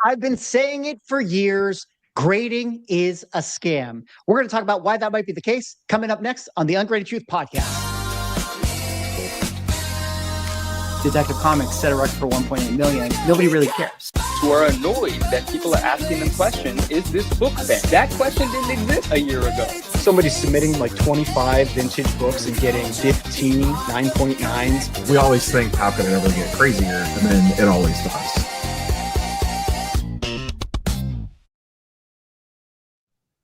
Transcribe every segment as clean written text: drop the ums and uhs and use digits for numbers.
I've been saying it for years. Grading is a scam. We're going to talk about why that might be the case coming up next on the Ungraded Truth podcast. Detective Comics set a record for 1.8 million. Nobody really cares. Who are annoyed that people are asking them questions, is this book banned? That question didn't exist a year ago. Somebody's submitting like 25 vintage books and getting 15 9.9s. We always think, how can it ever get crazier? And then it always does.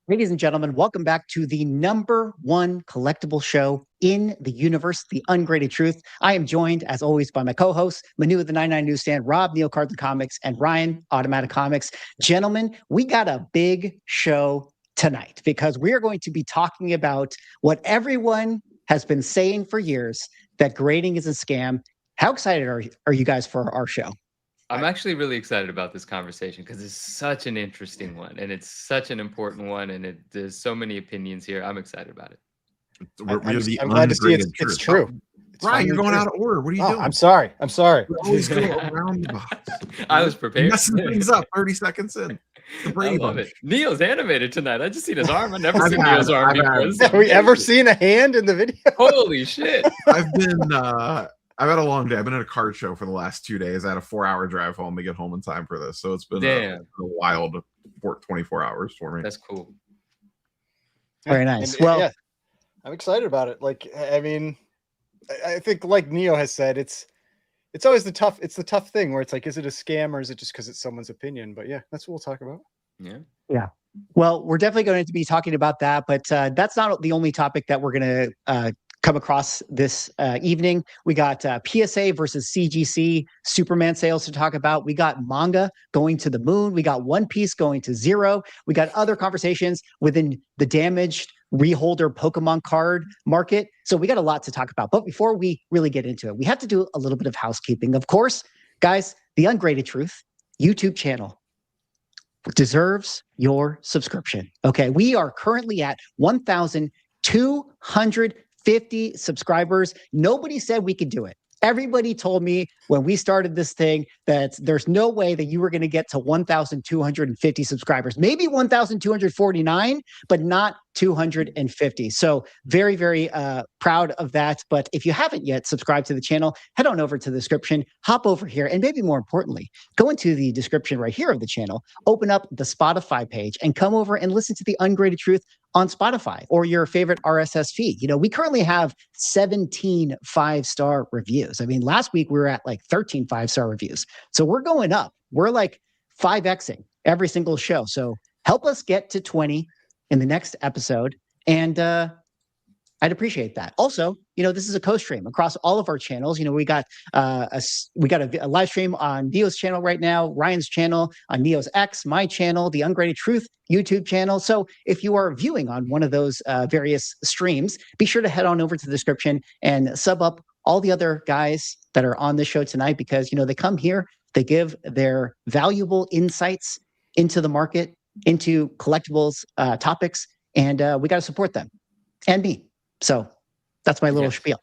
Ladies and gentlemen, welcome back to the #1 collectible show in the universe, The Ungraded Truth. I am joined, as always, by my co-hosts, Manu of the 99 Newsstand, Rob, Neil Cards and Comics, and Ryan, Automatic Comics. Gentlemen, we got a big show tonight because we are going to be talking about what everyone has been saying for years, that grading is a scam. How excited are you guys for our show? I'm actually really excited about this conversation because it's such an interesting one and it's such an important one, and there's so many opinions here. I'm excited about it. I'm glad to see it's true. Ryan, you're going out of order. What are you doing? I'm sorry. We always go around the box. I was prepared. Messing things up 30 seconds in. I love it. Neil's animated tonight. I just seen his arm. I've never seen Neil's arm before. Have we ever seen a hand in the video? Holy shit. I've had a long day. I've been at a card show for the last 2 days. I had a 4-hour drive home to get home in time for this. So it's been a wild 24 hours for me. That's cool. Very nice. Yeah, I'm excited about it. Like, I mean, I think like Neo has said, it's always the tough thing where it's like, is it a scam or is it just because it's someone's opinion? But yeah, that's what we'll talk about. Yeah. Well, we're definitely going to be talking about that, but that's not the only topic that we're going to come across this evening. We got PSA versus CGC Superman sales to talk about. We got manga going to the moon. We got One Piece going to zero. We got other conversations within the damaged reholder Pokemon card market. So we got a lot to talk about. But before we really get into it, we have to do a little bit of housekeeping. Of course, guys, the Ungraded Truth YouTube channel deserves your subscription. Okay, we are currently at 1,250 subscribers. Nobody said we could do it. Everybody told me when we started this thing that there's no way that you were going to get to 1,250 subscribers. Maybe 1,249, but not 250. So very, very proud of that. But if you haven't yet subscribed to the channel, head on over to the description, hop over here, and maybe more importantly, go into the description right here of the channel, open up the Spotify page, and come over and listen to the Ungraded Truth on Spotify or your favorite RSS feed. You know, we currently have 17 5-star reviews. I mean, last week we were at like 13 5-star reviews. So we're going up. We're like 5xing every single show. So help us get to 20 in the next episode. And I'd appreciate that. Also, you know, this is a co-stream across all of our channels. You know, we got a live stream on Neo's channel right now, Ryan's channel, on Neo's X, my channel, the Ungraded Truth YouTube channel. So if you are viewing on one of those various streams, be sure to head on over to the description and sub up all the other guys that are on the show tonight, because, you know, they come here, they give their valuable insights into the market, into collectibles topics, and we got to support them and me. So that's my little spiel.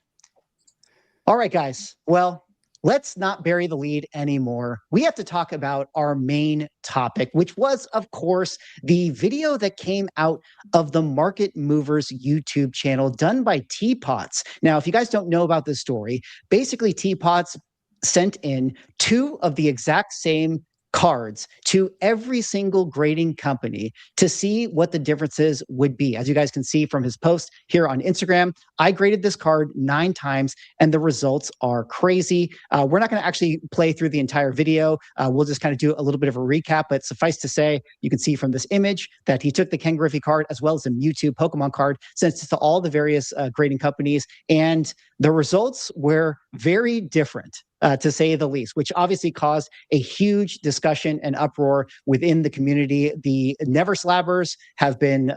All right, guys. Well, let's not bury the lead anymore. We have to talk about our main topic, which was, of course, the video that came out of the Market Movers YouTube channel done by Teapots. Now, if you guys don't know about this story, basically Teapots sent in 2 of the exact same cards to every single grading company to see what the differences would be. As you guys can see from his post here on Instagram, I graded this card 9 times and the results are crazy. We're not going to actually play through the entire video. We'll just kind of do a little bit of a recap, but suffice to say, you can see from this image that he took the Ken Griffey card as well as the Mewtwo Pokemon card, sent it to all the various grading companies, and the results were very different. To say the least, which obviously caused a huge discussion and uproar within the community. The Never Slabbers have been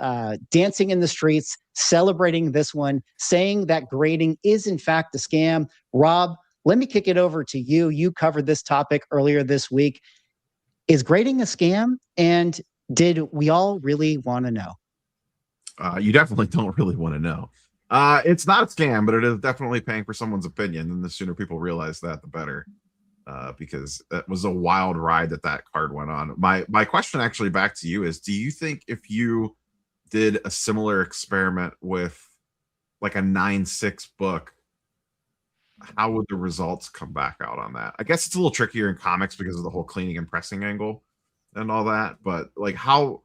dancing in the streets, celebrating this one, saying that grading is in fact a scam. Rob, let me kick it over to you. You covered this topic earlier this week. Is grading a scam? And did we all really want to know? You definitely don't really want to know. It's not a scam, but it is definitely paying for someone's opinion, and the sooner people realize that, the better. because that was a wild ride that card went on. My question actually back to you is, do you think if you did a similar experiment with like a 9.6 book, how would the results come back out on that? I guess it's a little trickier in comics because of the whole cleaning and pressing angle and all that. But like, how,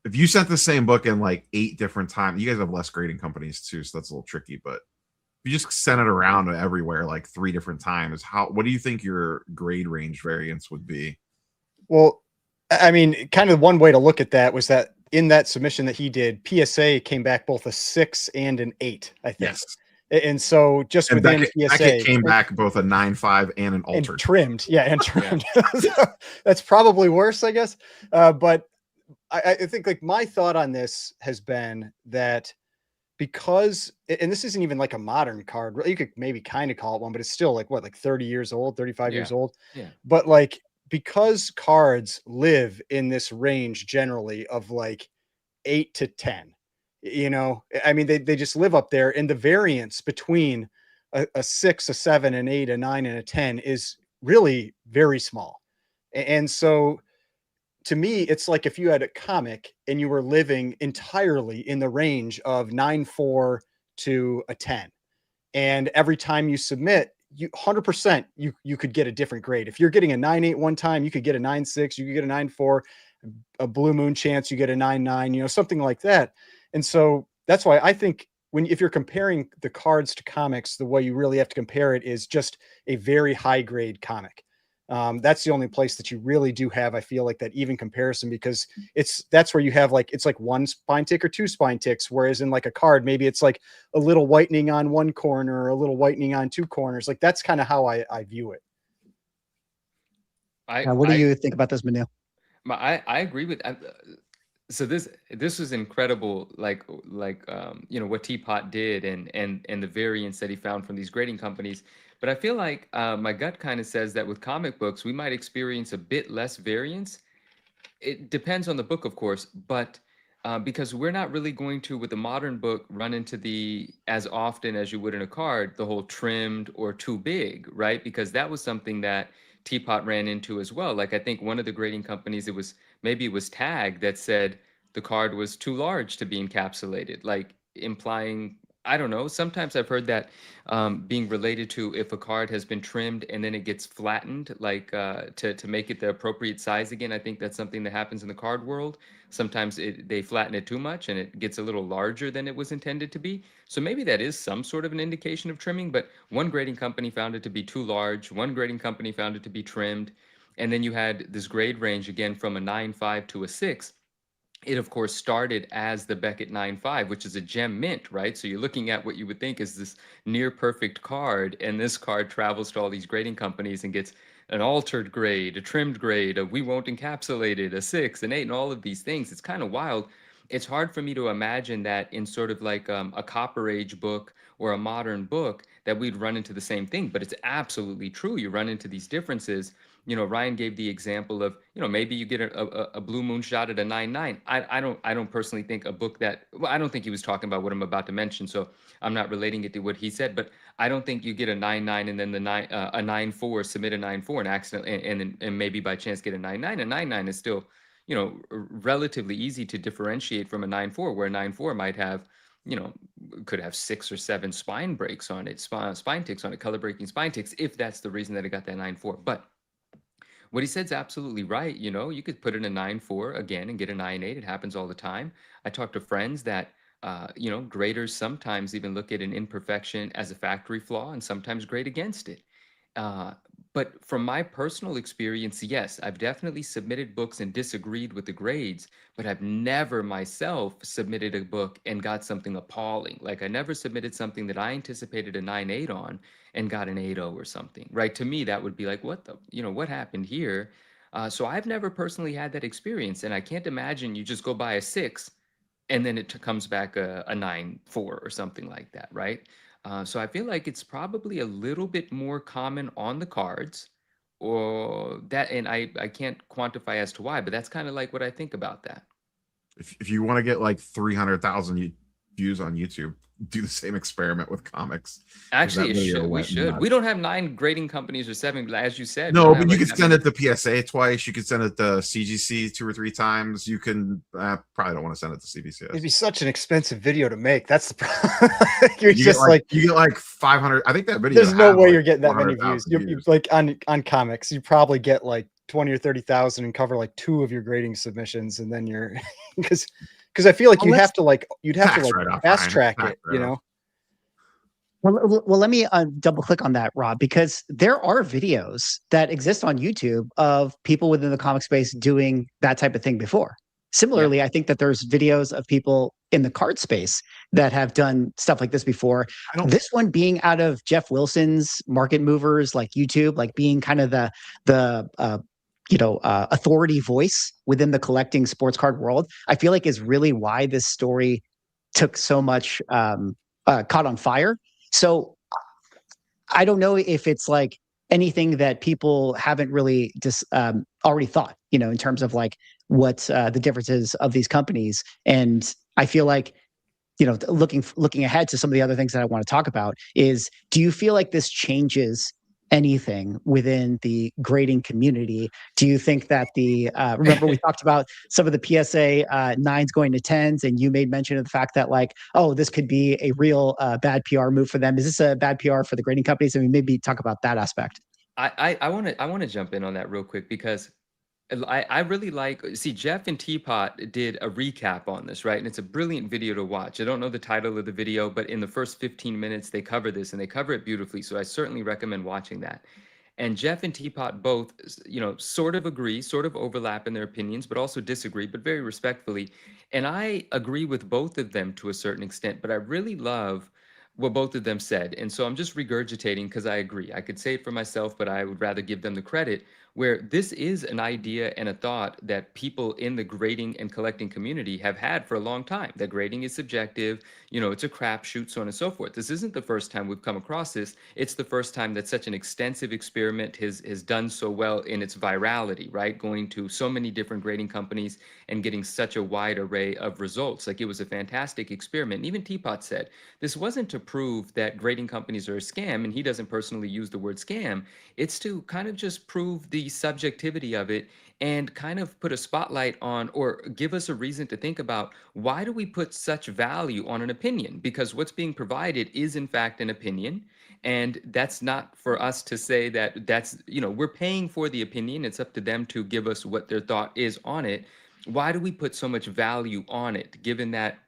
if you sent the same book in like 8 different times, you guys have less grading companies too, so that's a little tricky. But if you just sent it around everywhere like 3 different times, what do you think your grade range variance would be? Well, I mean, kind of one way to look at that was that in that submission that he did, PSA came back both a 6 and an 8, I think. Yes. And so just and within PSA, Beckett came back both a 9.5 and an altered. And trimmed. Yeah, and trimmed. So that's probably worse, I guess. But I think like my thought on this has been that because, and this isn't even like a modern card, you could maybe kind of call it one, but it's still like what, like 30 years old, 35 years old. Yeah. But like, because cards live in this range generally of like 8 to 10, you know, I mean, they just live up there, and the variance between a 6, a 7, an 8, a 9, and a 10 is really very small. And so to me, it's like if you had a comic and you were living entirely in the range of 9.4 to a 10, and every time you submit, you 100% you could get a different grade. If you're getting a 9.8 one time, you could get a 9.6, you could get a 9.4, a blue moon chance, you get a 9.9, you know, something like that. And so that's why I think if you're comparing the cards to comics, the way you really have to compare it is just a very high grade comic. That's the only place that you really do have, I feel like, that even comparison, because that's where you have like, it's like 1 spine tick or 2 spine ticks. Whereas in like a card, maybe it's like a little whitening on 1 corner or a little whitening on 2 corners. Like that's kind of how I view it. What do you think about this, Manu? I agree with. So this was incredible. Like you know what Teapot did and the variance that he found from these grading companies. But I feel like my gut kind of says that with comic books, we might experience a bit less variance. It depends on the book, of course, but because we're not really going to, with a modern book, run into as often as you would in a card, the whole trimmed or too big, right? Because that was something that Teapot ran into as well. Like I think one of the grading companies, it was Tag, that said the card was too large to be encapsulated, like implying, I don't know. Sometimes I've heard that being related to if a card has been trimmed and then it gets flattened, like to make it the appropriate size again. I think that's something that happens in the card world. Sometimes they flatten it too much and it gets a little larger than it was intended to be. So maybe that is some sort of an indication of trimming, but one grading company found it to be too large. One grading company found it to be trimmed. And then you had this grade range again from a 9.5 to a 6. It, of course, started as the Beckett 9.5, which is a gem mint, right? So you're looking at what you would think is this near perfect card, and this card travels to all these grading companies and gets an altered grade, a trimmed grade, a we won't encapsulate it, a 6, an 8, and all of these things. It's kind of wild. It's hard for me to imagine that in sort of like a Copper Age book or a modern book that we'd run into the same thing, but it's absolutely true. You run into these differences. You know, Ryan gave the example of, you know, maybe you get a blue moon shot at a 9.9. I don't personally think a book that, well, I don't think he was talking about what I'm about to mention, so I'm not relating it to what he said, but I don't think you get a 9.9 and then a 9.4, submit a 9.4 and accidentally, and maybe by chance get a 9.9. A 9.9 is still, you know, relatively easy to differentiate from a 9.4, where a 9.4 might have, you know, could have 6 or 7 spine breaks on it, spine ticks on it, color breaking spine ticks, if that's the reason that it got that 9.4. But what he said is absolutely right. You know, you could put in a 9.4 again and get a 9.8. It happens all the time. I talk to friends that, you know, graders sometimes even look at an imperfection as a factory flaw and sometimes grade against it. But from my personal experience, yes, I've definitely submitted books and disagreed with the grades, but I've never myself submitted a book and got something appalling. Like I never submitted something that I anticipated a 9.8 on and got an 8.0 or something, right? To me, that would be like, what the, you know, what happened here? So I've never personally had that experience, and I can't imagine you just go by a 6 and then it comes back a 9.4 or something like that, right? So I feel like it's probably a little bit more common on the cards, or that, and I can't quantify as to why, but that's kind of like what I think about that. If you want to get like 300,000 views on YouTube, do the same experiment with comics. 'Cause that Actually, video we went should. nuts. We don't have 9 grading companies or 7, as you said. We No, don't but have you like could that send many. it to PSA twice. You could send it to CGC 2 or 3 times. You can probably don't want to send it to CBCS. It'd be such an expensive video to make. That's the problem. You're You just get like, you get like 500. I think that video. there's no had way like you're getting that many 400,000 views. You like on comics, you probably get like 20 or 30,000 and cover like 2 of your grading submissions, and then you're because I feel like Well, you'd let's- have to like Tax write-off, fast Ryan. track Tax it, you know. Well, let me double click on that, Rob, because there are videos that exist on YouTube of people within the comic space doing that type of thing before. Similarly, I think that there's videos of people in the card space that have done stuff like this before. This one being out of Jeff Wilson's Market Movers, like YouTube, like being kind of the authority voice within the collecting sports card world, I feel like is really why this story took so much caught on fire. So I don't know if it's like anything that people haven't really just already thought, in terms of like what the differences of these companies. And I feel like, looking ahead to some of the other things that I want to talk about is, do you feel like this changes anything within the grading community? Do you think that remember we talked about some of the PSA 9s going to 10s, and you made mention of the fact that like, oh, this could be a real bad PR move for them. Is this a bad PR for the grading companies? I mean, maybe talk about that aspect. I want to jump in on that real quick, because I really Jeff and Teapot did a recap on this, right? And it's a brilliant video to watch. I don't know the title of the video, but in the first 15 minutes, they cover this, and they cover it beautifully. So I certainly recommend watching that. And Jeff and Teapot both, sort of agree, sort of overlap in their opinions, but also disagree, but very respectfully. And I agree with both of them to a certain extent, but I really love what both of them said. And so I'm just regurgitating because I agree. I could say it for myself, but I would rather give them the credit, where this is an idea and a thought that people in the grading and collecting community have had for a long time. That grading is subjective, it's a crapshoot, so on and so forth. This isn't the first time we've come across this. It's the first time that such an extensive experiment has done so well in its virality, right? Going to so many different grading companies and getting such a wide array of results. Like, it was a fantastic experiment. And even Teapot said, this wasn't to prove that grading companies are a scam, and he doesn't personally use the word scam. It's to kind of just prove the subjectivity of it and kind of put a spotlight on, or give us a reason to think about, why do we put such value on an opinion? Because what's being provided is in fact an opinion. And that's not for us to say that's, we're paying for the opinion. It's up to them to give us what their thought is on it. Why do we put so much value on it, given that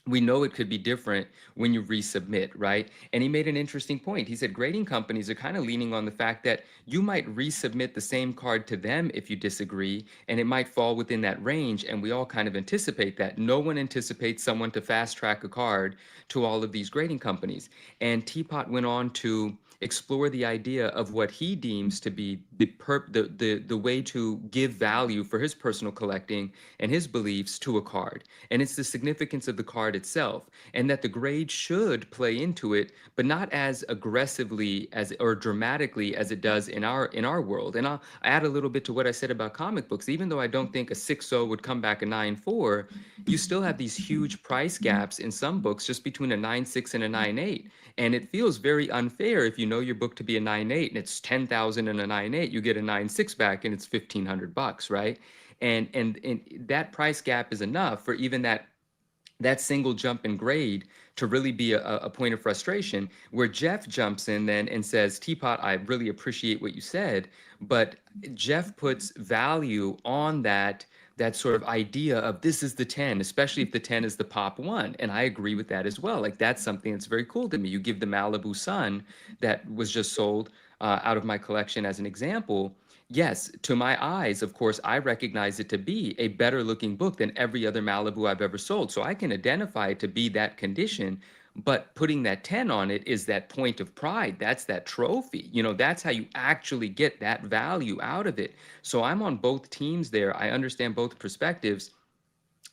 we know it could be different when you resubmit, right? And he made an interesting point. He said grading companies are kind of leaning on the fact that you might resubmit the same card to them if you disagree, and it might fall within that range. And we all kind of anticipate that. No one anticipates someone to fast track a card to all of these grading companies. And Teapot went on to explore the idea of what he deems to be the way to give value for his personal collecting and his beliefs to a card. And it's the significance of the card itself, and that the grade should play into it, but not as aggressively or dramatically as it does in our world. And I'll add a little bit to what I said about comic books. Even though I don't think a 6.0 would come back a 9.4, you still have these huge price gaps in some books just between a 9.6 and a 9.8. And it feels very unfair if you know your book to be a 9.8 and it's 10,000 and a 9.8, you get a 9.6 back and it's $1,500, right? And that price gap is enough for even that single jump in grade to really be a point of frustration, where Jeff jumps in then and says, Teapot, I really appreciate what you said, but Jeff puts value on that sort of idea of this is the 10, especially if the 10 is the pop one. And I agree with that as well. Like, that's something that's very cool to me. You give the Malibu Sun that was just sold out of my collection as an example. Yes, to my eyes, of course, I recognize it to be a better looking book than every other Malibu I've ever sold. So I can identify it to be that condition, but putting that 10 on it is that point of pride. That's that trophy. That's how you actually get that value out of it. So I'm on both teams there. I understand both perspectives,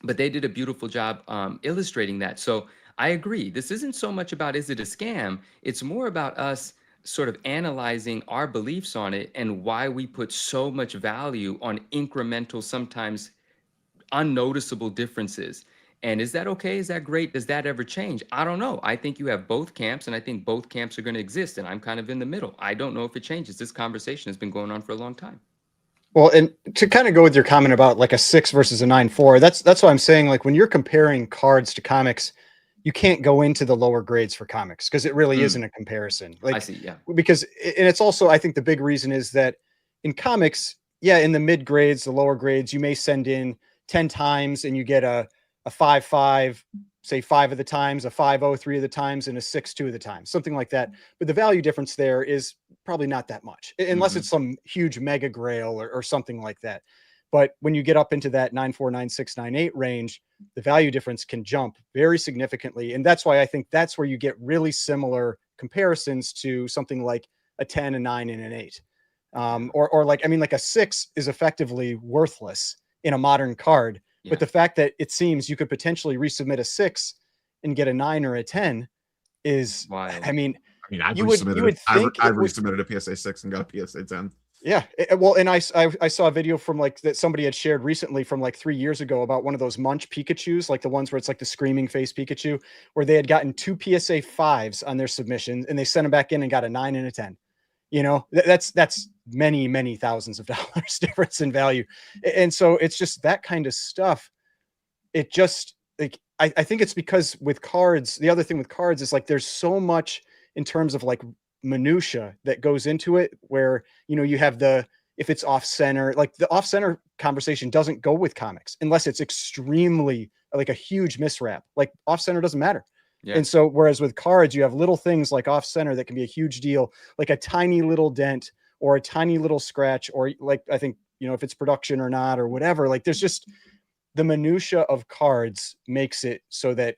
but they did a beautiful job illustrating that. So I agree. This isn't so much about, is it a scam? It's more about us sort of analyzing our beliefs on it and why we put so much value on incremental, sometimes unnoticeable differences. And is that okay? Is that great? Does that ever change? I don't know. I think you have both camps, and I think both camps are going to exist. And I'm kind of in the middle. I don't know if it changes. This conversation has been going on for a long time. Well, and to kind of go with your comment about like a 6 versus a 9.4, that's what I'm saying. Like when you're comparing cards to comics, you can't go into the lower grades for comics because it really isn't a comparison. Like, I see, yeah. Because, and it's also, I think the big reason is that in comics, yeah, in the mid grades, the lower grades, you may send in 10 times and you get a 5.5, say 5 of the times, a 5.0 3 of the times, and a 6 2 of the times, something like that. But the value difference there is probably not that much, unless it's some huge mega grail or something like that. But when you get up into that 9.4, 9.6, 9.8 range, the value difference can jump very significantly. And that's why I think that's where you get really similar comparisons to something like a 10, a 9, and an 8. Or like, I mean, like a 6 is effectively worthless in a modern card. Yeah. But the fact that it seems you could potentially resubmit a 6 and get a 9 or a 10 is wild. I mean, I've resubmitted a PSA 6 and got a PSA 10. Yeah. Well, and I saw a video from like that somebody had shared recently from like 3 years ago about one of those Munch Pikachus, like the ones where it's like the screaming face Pikachu, where they had gotten 2 PSA 5s on their submission and they sent them back in and got a 9 and a 10. You know, that's many, many thousands of dollars difference in value. And so it's just that kind of stuff. It just like, I think it's because with cards, the other thing with cards is like, there's so much in terms of like minutia that goes into it where, you know, you have if it's off center, like the off center conversation doesn't go with comics unless it's extremely like a huge misrap, like off center doesn't matter. Yeah. And so, whereas with cards, you have little things like off center that can be a huge deal, like a tiny little dent or a tiny little scratch, or like, I think, you know, if it's production or not, or whatever, like there's just the minutia of cards makes it so that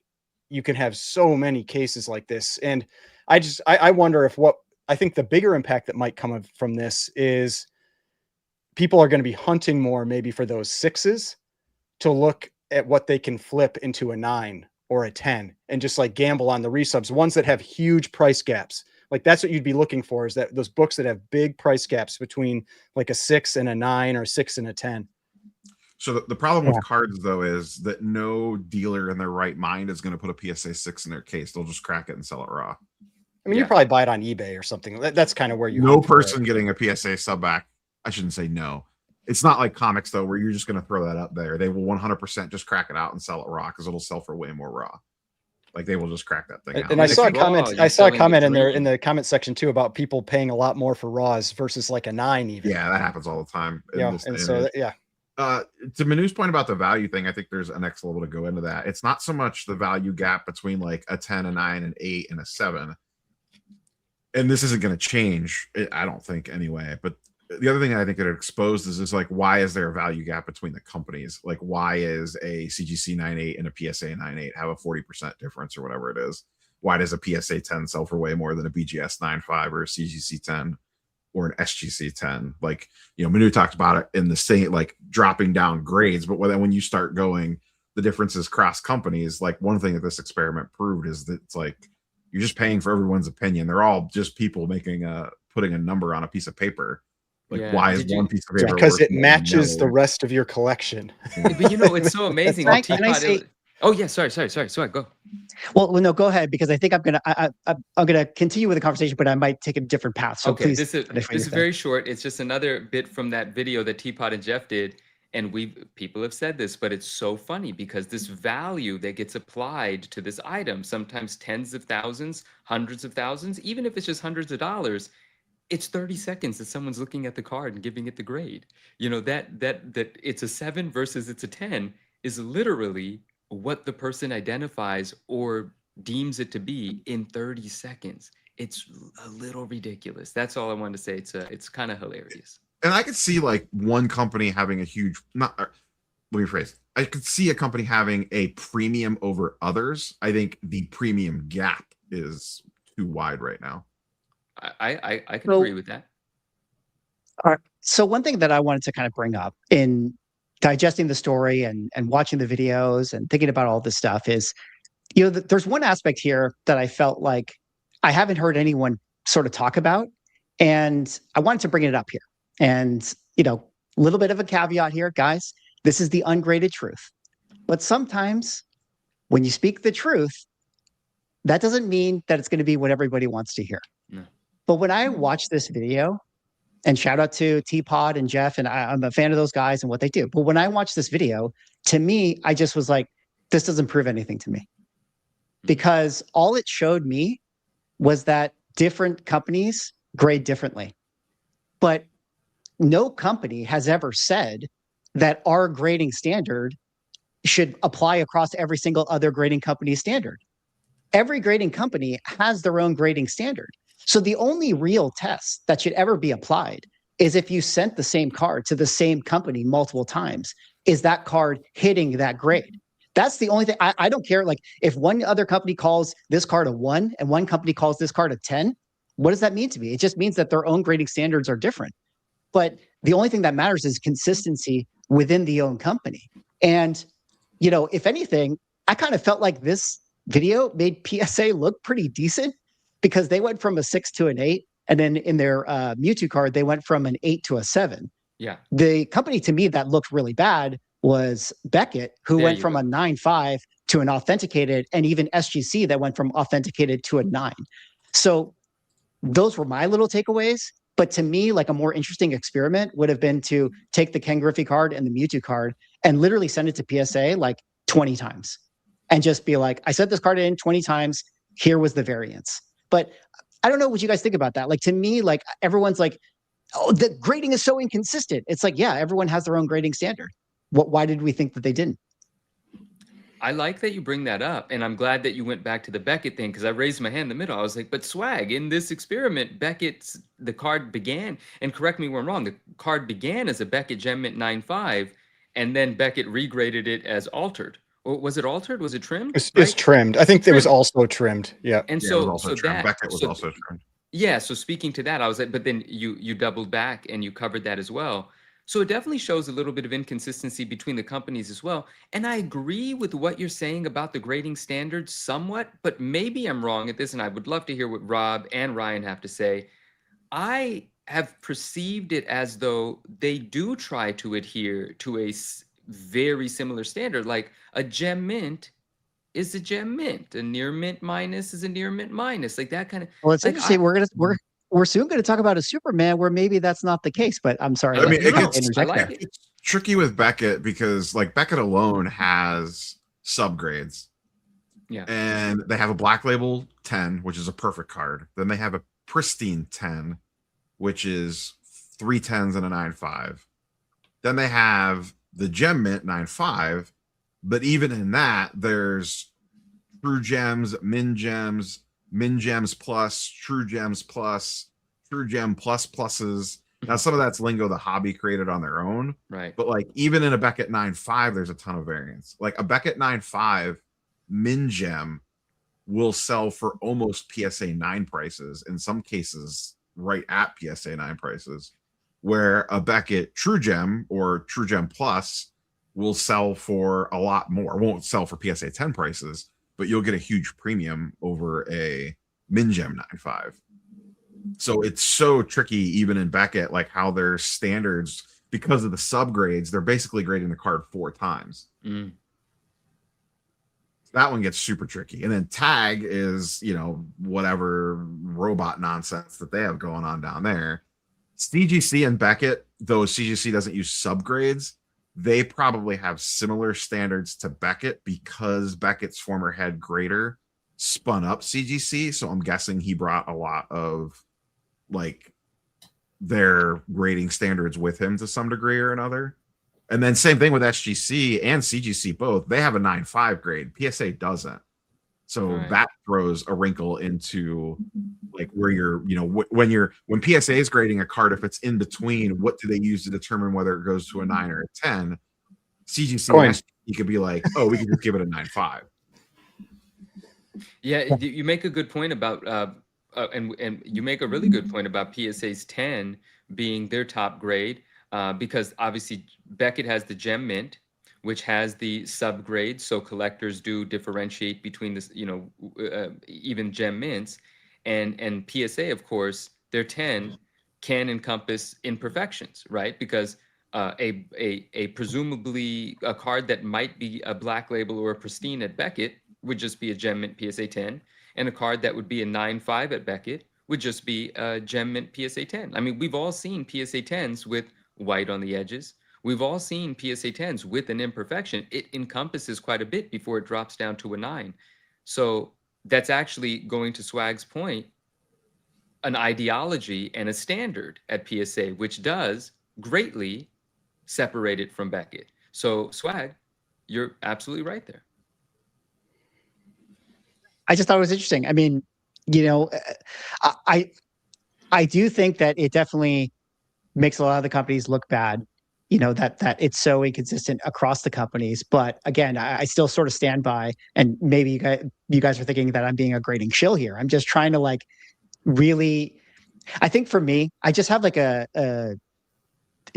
you can have so many cases like this. And I wonder if I think the bigger impact that might come from this is people are going to be hunting more maybe for those 6s to look at what they can flip into a 9 or a 10 and just like gamble on the resubs, ones that have huge price gaps. Like that's what you'd be looking for, is that those books that have big price gaps between like a 6 and a 9 or 6 and a 10. So the problem with cards though is that no dealer in their right mind is going to put a PSA 6 in their case. They'll just crack it and sell it raw. I mean, you probably buy it on eBay or something. That's kind of where you. No person getting a PSA sub back. I shouldn't say no. It's not like comics though, where you're just going to throw that up there. They will 100% just crack it out and sell it raw because it'll sell for way more raw. Like they will just crack that thing out. And I saw a comment. I saw a comment in there in the comment section too about people paying a lot more for raws versus like a 9 even. Yeah, that happens all the time. Yeah, and so yeah. To Manu's point about the value thing, I think there's a next level to go into that. It's not so much the value gap between like a 10, a 9, an 8, and a 7. And this isn't going to change, I don't think anyway. But the other thing I think it exposes is like, why is there a value gap between the companies? Like, why is a CGC 9.8 and a PSA 9.8 have a 40% difference or whatever it is? Why does a PSA 10 sell for way more than a BGS 9.5 or a CGC 10 or an SGC 10? Like, you know, Manu talked about it in the same, like dropping down grades. But when you start going, the differences cross companies, like one thing that this experiment proved is that it's like, you're just paying for everyone's opinion. They're all just people putting a number on a piece of paper. Like, why is one piece of paper? Because it matches the rest of your collection. But you know, it's so amazing. Oh yeah, sorry. Go. Well, no, go ahead, because I think I'm gonna continue with the conversation, but I might take a different path. So okay, please. This is very short. It's just another bit from that video that Teapot and Jeff did. And people have said this, but it's so funny because this value that gets applied to this item, sometimes tens of thousands, hundreds of thousands, even if it's just hundreds of dollars, it's 30 seconds that someone's looking at the card and giving it the grade. You know, that it's a 7 versus it's a 10 is literally what the person identifies or deems it to be in 30 seconds. It's a little ridiculous. That's all I wanted to say. It's kind of hilarious. And I could see like one company having a huge, let me rephrase. I could see a company having a premium over others. I think the premium gap is too wide right now. I can agree with that. All right. So one thing that I wanted to kind of bring up in digesting the story and watching the videos and thinking about all this stuff is, you know, there's one aspect here that I felt like I haven't heard anyone sort of talk about, and I wanted to bring it up here. And, you know, a little bit of a caveat here, guys. This is the ungraded truth. But sometimes when you speak the truth, that doesn't mean that it's going to be what everybody wants to hear. No. But when I watch this video, and shout out to T-Pod and Jeff, and I'm a fan of those guys and what they do. But when I watched this video, to me, I just was like, this doesn't prove anything to me. Because all it showed me was that different companies grade differently. But no company has ever said that our grading standard should apply across every single other grading company's standard. Every grading company has their own grading standard. So the only real test that should ever be applied is if you sent the same card to the same company multiple times, is that card hitting that grade? That's the only thing. I don't care. Like if one other company calls this card a 1 and one company calls this card a 10, what does that mean to me? It just means that their own grading standards are different. But the only thing that matters is consistency within the own company. And, you know, if anything, I kind of felt like this video made PSA look pretty decent because they went from a 6 to an 8. And then in their Mewtwo card, they went from an 8 to a 7. Yeah. The company to me that looked really bad was Beckett, who went from a 9.5 to an authenticated, and even SGC that went from authenticated to a 9. So those were my little takeaways. But to me, like a more interesting experiment would have been to take the Ken Griffey card and the Mewtwo card and literally send it to PSA like 20 times and just be like, I sent this card in 20 times. Here was the variance. But I don't know what you guys think about that. Like to me, like everyone's like, oh, the grading is so inconsistent. It's like, yeah, everyone has their own grading standard. Why did we think that they didn't? I like that you bring that up, and I'm glad that you went back to the Beckett thing because I raised my hand in the middle. I was like, but Swag, in this experiment, the card began, and correct me where I'm wrong, the card began as a Beckett Gem Mint 9.5, and then Beckett regraded it as altered. Or was it altered? Was it trimmed? It's trimmed. I think it was also trimmed. Yeah. And Yeah, it so, was also so trimmed. that Beckett was also trimmed. Yeah, so speaking to that, I was like, but then you doubled back and you covered that as well. So it definitely shows a little bit of inconsistency between the companies as well. And I agree with what you're saying about the grading standards somewhat, but maybe I'm wrong at this, and I would love to hear what Rob and Ryan have to say. I have perceived it as though they do try to adhere to a very similar standard, like a gem mint is a gem mint, a near mint minus is a near mint minus, like that kind of. Well, it's like interesting. We're soon going to talk about a Superman where maybe that's not the case. But I'm sorry. I mean, I like it. It's tricky with Beckett because like Beckett alone has subgrades. Yeah. And they have a black label 10, which is a perfect card. Then they have a pristine 10, which is 3 10s and a 9.5. Then they have the gem mint 9.5, but even in that, there's true gems, min gems plus, true gems plus, true gem plus pluses. Now, some of that's lingo the hobby created on their own. Right. But like even in a Beckett 9.5, there's a ton of variance. Like a Beckett 9.5 min gem will sell for almost PSA 9 prices, in some cases right at PSA 9 prices, where a Beckett True Gem or True Gem Plus will sell for a lot more. Won't sell for PSA 10 prices, but you'll get a huge premium over a Min Gem 9.5. So it's so tricky, even in Beckett, like how their standards, because of the subgrades, they're basically grading the card 4 times. Mm. That one gets super tricky. And then tag is, you know, whatever robot nonsense that they have going on down there. CGC and Beckett, though CGC doesn't use subgrades, they probably have similar standards to Beckett because Beckett's former head grader spun up CGC. So I'm guessing he brought a lot of like their grading standards with him to some degree or another. And then same thing with SGC and CGC both. They have a 9.5 grade. PSA doesn't. So that throws a wrinkle into like where you're, you know, when PSA is grading a card, if it's in between, what do they use to determine whether it goes to a 9 or a 10? CGC, you could be like, oh, we can just give it a 9.5. Yeah, you make a good point about, and you make a really good point about PSA's 10 being their top grade, because obviously Beckett has the Gem Mint, which has the subgrades, so collectors do differentiate between this, you know, even Gem Mints, and PSA, of course, their 10 can encompass imperfections, right? Because a presumably a card that might be a black label or a pristine at Beckett would just be a gem mint PSA 10, and a card that would be a 9.5 at Beckett would just be a gem mint PSA 10. I mean, we've all seen PSA 10s with white on the edges. We've all seen PSA 10s with an imperfection. It encompasses quite a bit before it drops down to a 9. So that's actually, going to Swag's point, an ideology and a standard at PSA, which does greatly separate it from Beckett. So Swag, you're absolutely right there. I just thought it was interesting. I mean, you know, I do think that it definitely makes a lot of the companies look bad, you know, that it's so inconsistent across the companies. But again, I still sort of stand by, and maybe you guys are thinking that I'm being a grading shill here. I'm just trying to like really, I think for me, I just have like a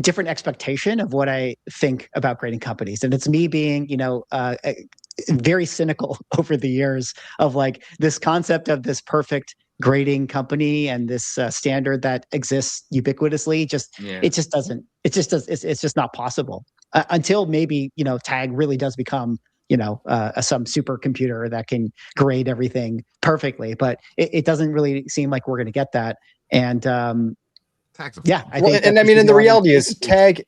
different expectation of what I think about grading companies. And it's me being, you know, very cynical over the years of like this concept of this perfect grading company and this standard that exists ubiquitously. It just it's not possible until maybe, you know, tag really does become, you know, some supercomputer that can grade everything perfectly, but it doesn't really seem like we're going to get that. And yeah, I think, and I mean, and the reality is tag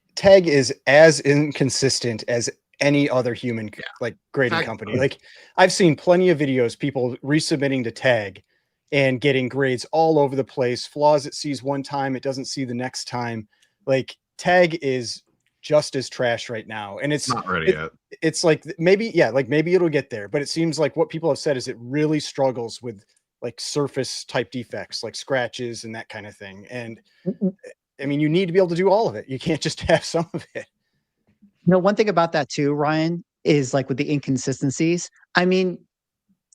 is as inconsistent as any other human like grading company. Like I've seen plenty of videos, people resubmitting to tag and getting grades all over the place, flaws it sees one time, it doesn't see the next time. Like tag is just as trash right now. And it's not ready yet. It's like maybe it'll get there, but it seems like what people have said is it really struggles with like surface type defects, like scratches and that kind of thing. And I mean, you need to be able to do all of it. You can't just have some of it. You know, one thing about that too, Ryan, is like with the inconsistencies. I mean,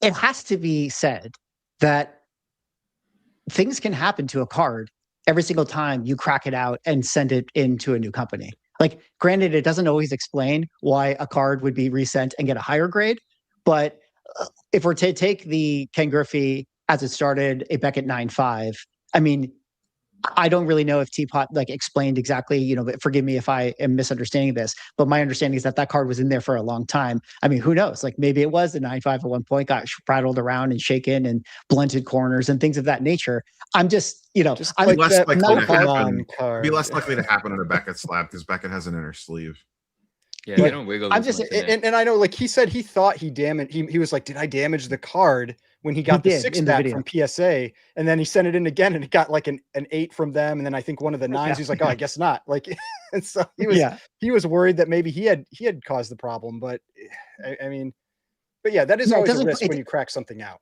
it has to be said that things can happen to a card every single time you crack it out and send it into a new company. Like, granted, it doesn't always explain why a card would be resent and get a higher grade. But if we're to take the Ken Griffey as it started, a Beckett 9.5, I mean, I don't really know if Teapot like explained exactly, you know, but forgive me if I am misunderstanding this, but my understanding is that that card was in there for a long time. I mean, who knows? Like maybe it was a 9.5 at one point, got rattled around and shaken and blunted corners and things of that nature. I'm just, you know, I'm less likely to happen. Card. Be less likely to happen in a Beckett slab because Beckett has an inner sleeve. Yeah, they don't wiggle. I'm just, and I know, like he said, he thought he damaged. He was like, did I damage the card when he got the 6-pack from PSA? And then he sent it in again, and it got like an 8 from them. And then like one of the 9s. He's like, oh, I guess not. Like, and so he was worried that maybe he had caused the problem. But I mean, but yeah, that is always a risk when you crack something out.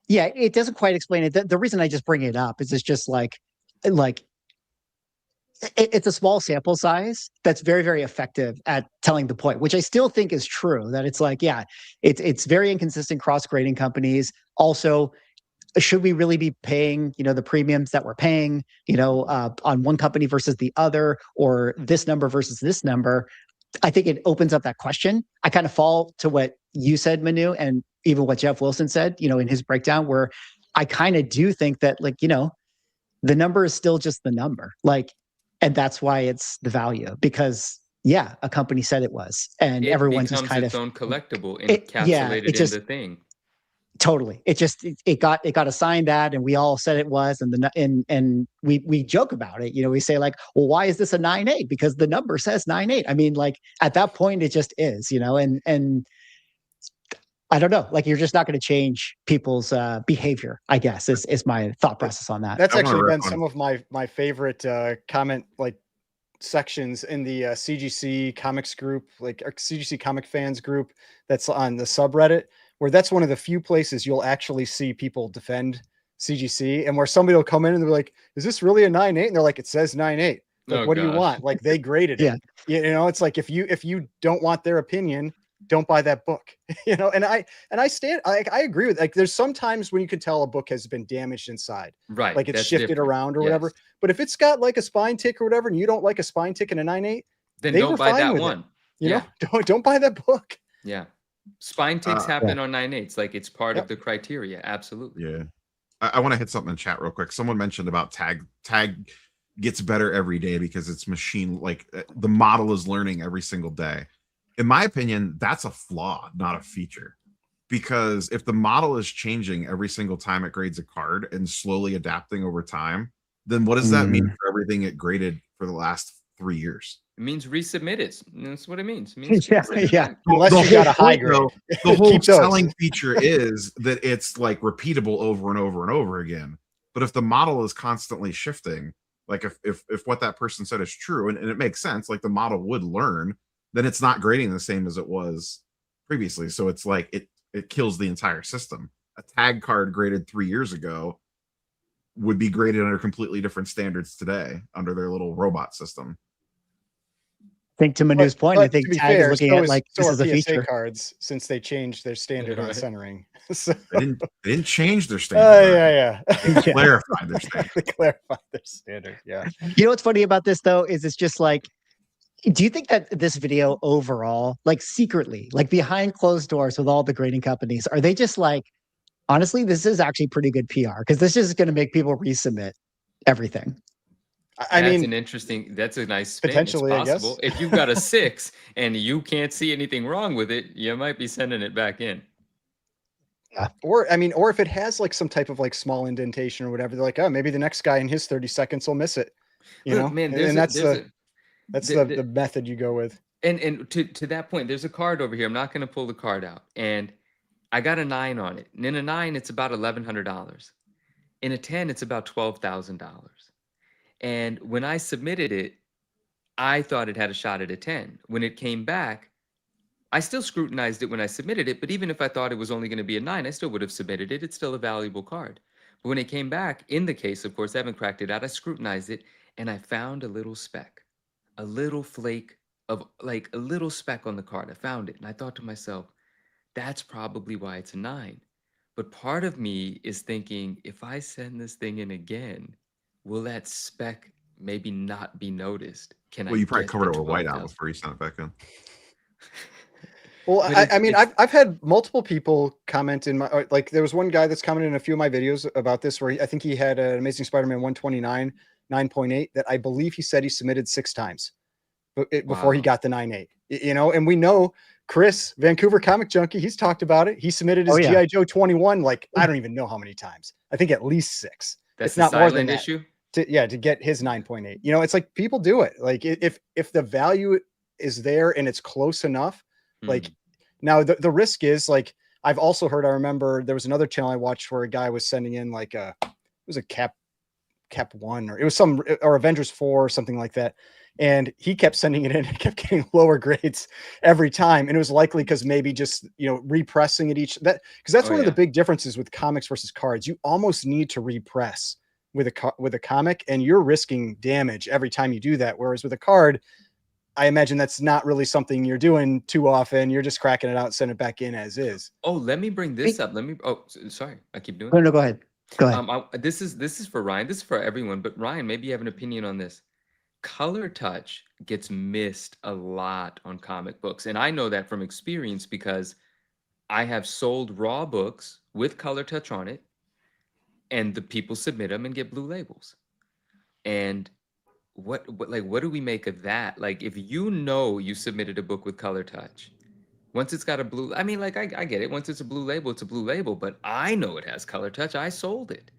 Yeah, it doesn't quite explain it. The reason I just bring it up is it's just like it's a small sample size that's very, very effective at telling the point, which I still think is true. That it's like, yeah, it's very inconsistent cross grading companies. Also, should we really be paying, you know, the premiums that we're paying, you know, on one company versus the other, or this number versus this number? I think it opens up that question. I kind of fall to what you said, Manu, and even what Jeff Wilson said, you know, in his breakdown, where I kind of do think that, like, you know, the number is still just the number. Like, and that's why it's the value, because yeah, a company said it was, and everyone's just kind its own collectible encapsulated in the thing. Totally. It got assigned that, and we all said it was, and we joke about it. You know, we say like, well, why is this a 9.8? Because the number says 9.8. I mean, like at that point, it just is, you know, and I don't know, like you're just not going to change people's behavior, I guess, is my thought process on that. That's actually been some of my favorite comment like sections in the CGC comics group, like our CGC comic fans group that's on the subreddit, where that's one of the few places you'll actually see people defend CGC, and where somebody will come in and they're like, is this really a 9.8? And they're like, it says 9.8. Like, what do you want? Like, they graded it. You know, it's like if you don't want their opinion, don't buy that book. You know, and I agree with, like, there's sometimes when you can tell a book has been damaged inside, right? Like it's shifted around or whatever. But if it's got like a spine tick or whatever, and you don't like a spine tick in a 9.8, then don't buy that one. You know, don't buy that book. Yeah. Spine ticks happen on 9.8s. Like it's part of the criteria. Absolutely. Yeah. I want to hit something in chat real quick. Someone mentioned about tag gets better every day because it's machine, like the model is learning every single day. In my opinion, that's a flaw, not a feature. Because if the model is changing every single time it grades a card and slowly adapting over time, then what does that mean for everything it graded for the last 3 years? It means resubmit it. That's what it means. It means Yeah, send it yeah. back. Unless The you got whole a high point, grade. though, the whole Keep those. selling feature is that it's like repeatable over and over and over again. But if the model is constantly shifting, like if what that person said is true, and it makes sense, like the model would learn, then it's not grading the same as it was previously. So it's like it kills the entire system. A tag card graded 3 years ago would be graded under completely different standards today under their little robot system. I think to Manu's point, I think to be Tag fair, is looking so at is- like so this are is a PSA feature. cards since they changed their standard on Right. centering. So, They didn't change their standard. yeah. They clarified their standard. They clarified their standard. Yeah. You know what's funny about this though is it's just like, do you think that this video overall, like secretly, like behind closed doors with all the grading companies, are they just like, honestly, this is actually pretty good PR because this is going to make people resubmit everything. I That's mean, an interesting. That's a nice spin. potentially, I It's guess. possible. If you've got a 6 and you can't see anything wrong with it, you might be sending it back in. or if it has like some type of like small indentation or whatever, they're like, oh, maybe the next guy in his 30 seconds will miss it. You Look, know, man, and that's there's the method you go with. and to that point, there's a card over here. I'm not going to pull the card out, and I got a 9 on it. And in a 9, it's about $1,100. In a 10, it's about $12,000. And when I submitted it, I thought it had a shot at a 10. When it came back, I still scrutinized it when I submitted it, but even if I thought it was only going to be a 9, I still would have submitted it. It's still a valuable card. But when it came back, in the case, of course, I haven't cracked it out. I scrutinized it, and I found a little speck, a little flake of like a little speck on the card. I found it, and I thought to myself, that's probably why it's a 9. But part of me is thinking, if I send this thing in again, will that speck maybe not be noticed? Can Well, I you probably get covered the it with whiteout 12,000? before you sent it back in. Well, But I mean, it's- I've had multiple people comment in my, like, there was one guy that's commented in a few of my videos about this where I think he had an Amazing Spider-Man 129 9.8 that I believe he said he submitted 6 times before he Wow. got the 9.8. You know, and we know Chris, Vancouver Comic Junkie, he's talked about it. He submitted his Oh, yeah. G.I. Joe 21 like I don't even know how many times. I think at least 6. That's It's not the more than silent that. issue. To get his 9.8. You know, it's like people do it. Like if the value is there and it's close enough, like now the risk is like I've also heard, I remember there was another channel I watched where a guy was sending in like it was a cap 1 or it was or Avengers 4 or something like that. And he kept sending it in and kept getting lower grades every time. And it was likely because maybe just, you know, repressing it because that's one of the big differences with comics versus cards. You almost need to repress with a comic, and you're risking damage every time you do that. Whereas with a card, I imagine that's not really something you're doing too often. You're just cracking it out and sending it back in as is. Oh, let me bring this up. Sorry, I keep doing. No, go ahead. Go ahead. This is for Ryan. This is for everyone. But Ryan, maybe you have an opinion on this. Color touch gets missed a lot on comic books, and I know that from experience because I have sold raw books with color touch on it, and the people submit them and get blue labels. And what do we make of that? Like, if you submitted a book with color touch, once it's got a blue, I mean, like I get it. Once it's a blue label, it's a blue label. But I know it has color touch. I sold it,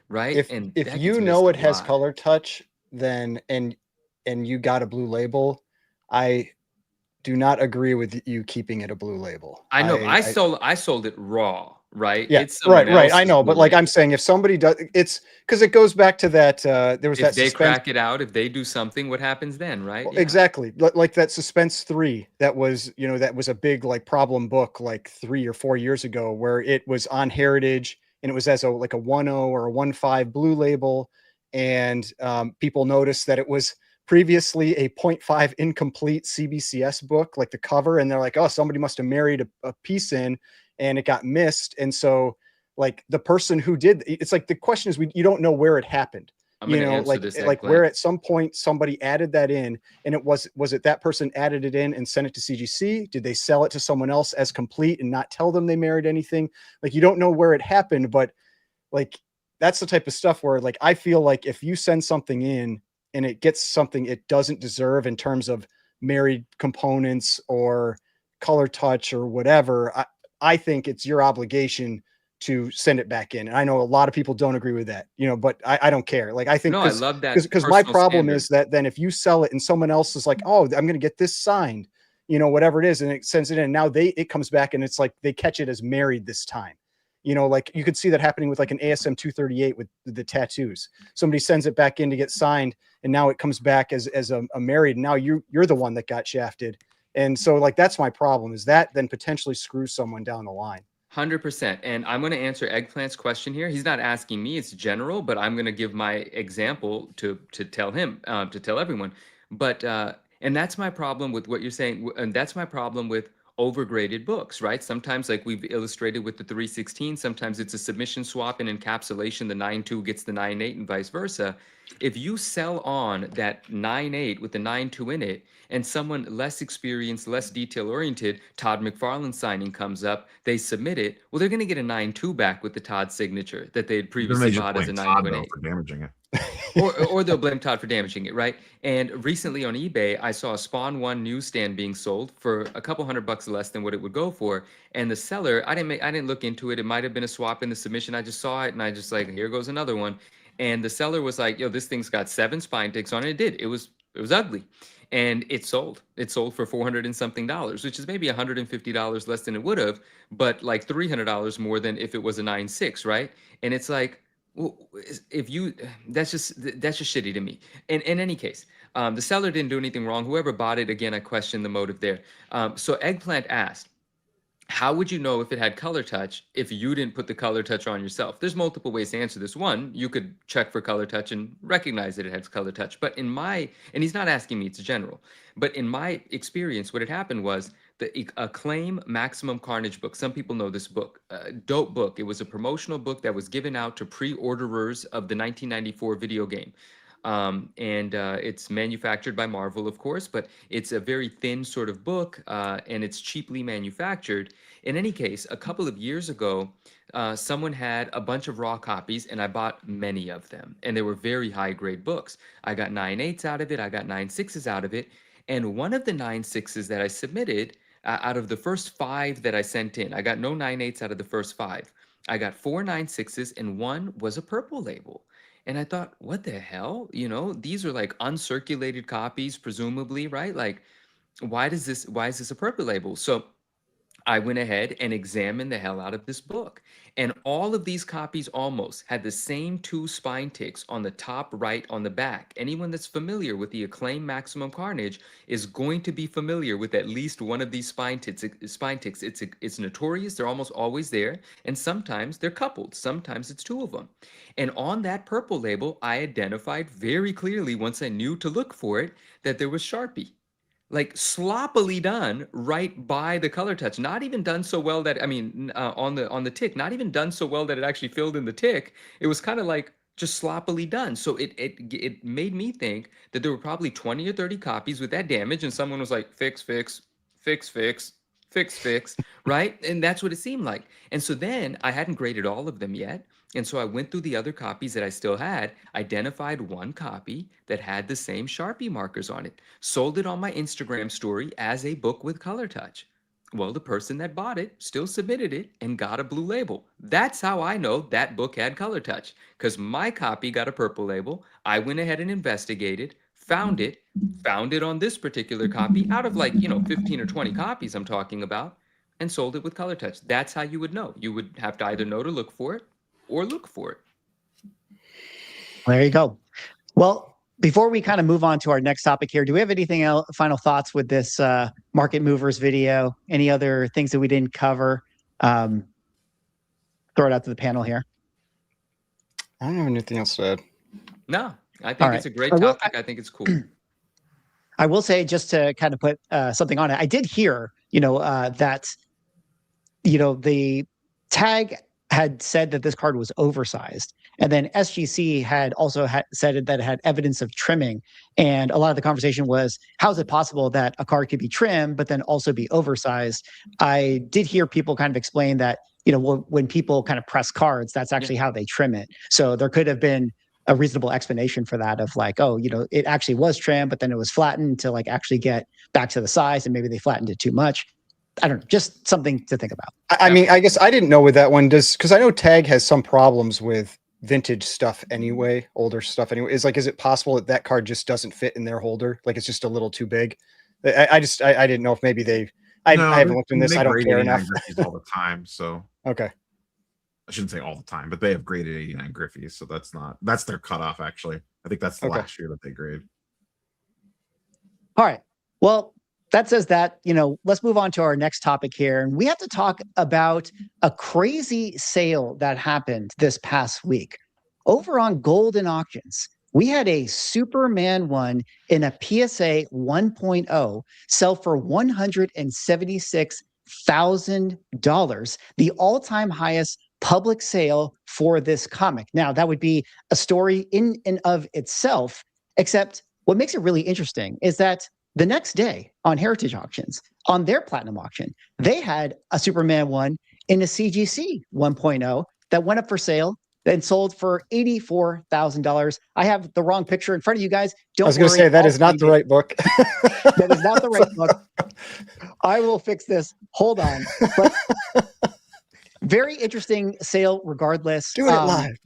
right? If that you gets know missed it a has lot. color touch, then and you got a blue label, I do not agree with you keeping it a blue label. I know. I sold it raw, right? Yeah, It's someone right. I else's know, blue but like label. I'm saying, if somebody does, it's because it goes back to that. There was If that they suspense. crack it out, if they do something, what happens then, right? Well, Yeah. exactly, like that Suspense 3. That was, you know, that was a big like problem book like 3 or 4 years ago, where it was on Heritage and it was as a 1.0 or a 1.5 blue label, and people noticed that it was previously a 0.5 incomplete CBCS book, like the cover, and they're like, oh, somebody must have married a piece in, and it got missed, and so like the person who did it's like the question is you don't know where it happened. I'm You gonna know, answer this like where at some point somebody added that in, and it was it that person added it in and sent it to CGC? Did they sell it to someone else as complete and not tell them they married anything? Like you don't know where it happened, but like that's the type of stuff where like I feel like if you send something in and it gets something it doesn't deserve in terms of married components or color touch or whatever, I think it's your obligation to send it back in. And I know a lot of people don't agree with that, but I don't care. Like, I think No, I love that because my personal problem standard. is that then if you sell it and someone else is like, oh, I'm going to get this signed, whatever it is, and it sends it in, now it comes back and it's like they catch it as married this time. Like you could see that happening with like an ASM 238 with the tattoos. Somebody sends it back in to get signed, and now it comes back as a married. And now you're the one that got shafted. And so like, that's my problem, is that then potentially screws someone down the line. 100%. And I'm going to answer Eggplant's question here. He's not asking me, it's general, but I'm going to give my example to tell him, to tell everyone. But, and that's my problem with what you're saying. And that's my problem with overgraded books, right? Sometimes, like we've illustrated with the 316, sometimes it's a submission swap and encapsulation. The 9.2 gets the 9.8 and vice versa. If you sell on that 9.8 with the 9.2 in it, and someone less experienced, less detail oriented, Todd McFarlane signing comes up, they submit it, well, they're going to get a 9.2 back with the Todd signature that they had previously bought as a 9.8. For damaging it. or they'll blame Todd for damaging it, right? And recently on eBay, I saw a Spawn 1 newsstand being sold for a couple $100 less than what it would go for. And the seller, I didn't look into it. It might have been a swap in the submission. I just saw it and I just like, here goes another one. And the seller was like, yo, this thing's got 7 spine ticks on it. It did. It was ugly. And it sold. It sold for $400 and something, which is maybe $150 less than it would have, but like $300 more than if it was a 9.6, right? And it's like, well, if you, that's just shitty to me. And in any case, the seller didn't do anything wrong. Whoever bought it, again, I question the motive there. So Eggplant asked, how would you know if it had color touch if you didn't put the color touch on yourself? There's multiple ways to answer this. One, you could check for color touch and recognize that it has color touch. But and he's not asking me, it's general. But in my experience, what had happened was the Acclaim Maximum Carnage book. Some people know this book. Dope book. It was a promotional book that was given out to pre-orderers of the 1994 video game. It's manufactured by Marvel, of course, but it's a very thin sort of book, and it's cheaply manufactured. In any case, a couple of years ago, someone had a bunch of raw copies, and I bought many of them, and they were very high-grade books. I got 9.8s out of it, I got 9.6s out of it, and one of the 9.6s that I submitted, out of the first 5 that I sent in, I got no 9.8s out of the first 5. I got 4 9.6s, and one was a purple label. And I thought, what the hell? These are like uncirculated copies, presumably, right? Like, why is this a purple label? So I went ahead and examined the hell out of this book. And all of these copies almost had the same 2 spine ticks on the top right on the back. Anyone that's familiar with the Acclaim Maximum Carnage is going to be familiar with at least one of these spine ticks. It's notorious. They're almost always there. And sometimes they're coupled. Sometimes it's 2 of them. And on that purple label, I identified very clearly, once I knew to look for it, that there was Sharpie. Like sloppily done right by the color touch, not even done so well that, on the tick, not even done so well that it actually filled in the tick. It was kind of like just sloppily done. So it made me think that there were probably 20 or 30 copies with that damage, and someone was like, fix, right? And that's what it seemed like. And so then I hadn't graded all of them yet. And so I went through the other copies that I still had, identified one copy that had the same Sharpie markers on it, sold it on my Instagram story as a book with color touch. Well, the person that bought it still submitted it and got a blue label. That's how I know that book had color touch, because my copy got a purple label. I went ahead and investigated, found it on this particular copy out of 15 or 20 copies I'm talking about, and sold it with color touch. That's how you would know. You would have to either know to look for it or look for it. There you go. Well, before we kind of move on to our next topic here, do we have anything else, final thoughts with this market movers video? Any other things that we didn't cover? Throw it out to the panel here. I don't have anything else to add. No, I think it's a great topic. I think it's cool. I will say, just to kind of put something on it, I did hear, that, the tag had said that this card was oversized. And then SGC had also said that it had evidence of trimming. And a lot of the conversation was, how is it possible that a card could be trimmed, but then also be oversized? I did hear people kind of explain that, when people kind of press cards, that's actually how they trim it. So there could have been a reasonable explanation for that of like, oh, it actually was trimmed, but then it was flattened to like actually get back to the size, and maybe they flattened it too much. I don't know, just something to think about. I mean, I guess I didn't know with that one because I know Tag has some problems with vintage stuff anyway, older stuff anyway. Is it possible that card just doesn't fit in their holder? Like it's just a little too big. I didn't know if maybe I haven't looked in this. I don't care enough. All the time, so okay. I shouldn't say all the time, but they have graded 89 Griffies, so that's their cutoff. Actually, I think that's the last year that they grade. All right. Well, that says that, let's move on to our next topic here. And we have to talk about a crazy sale that happened this past week. Over on Golden Auctions, we had a Superman 1 in a PSA 1.0 sell for $176,000, the all-time highest public sale for this comic. Now, that would be a story in and of itself, except what makes it really interesting is that the next day on Heritage Auctions, on their Platinum auction, they had a Superman 1 in a CGC 1.0 that went up for sale and sold for $84,000. I have the wrong picture in front of you guys. Don't worry. I was going to say, that is not the right book. That is not the right book. I will fix this. Hold on. But very interesting sale regardless. Do it live.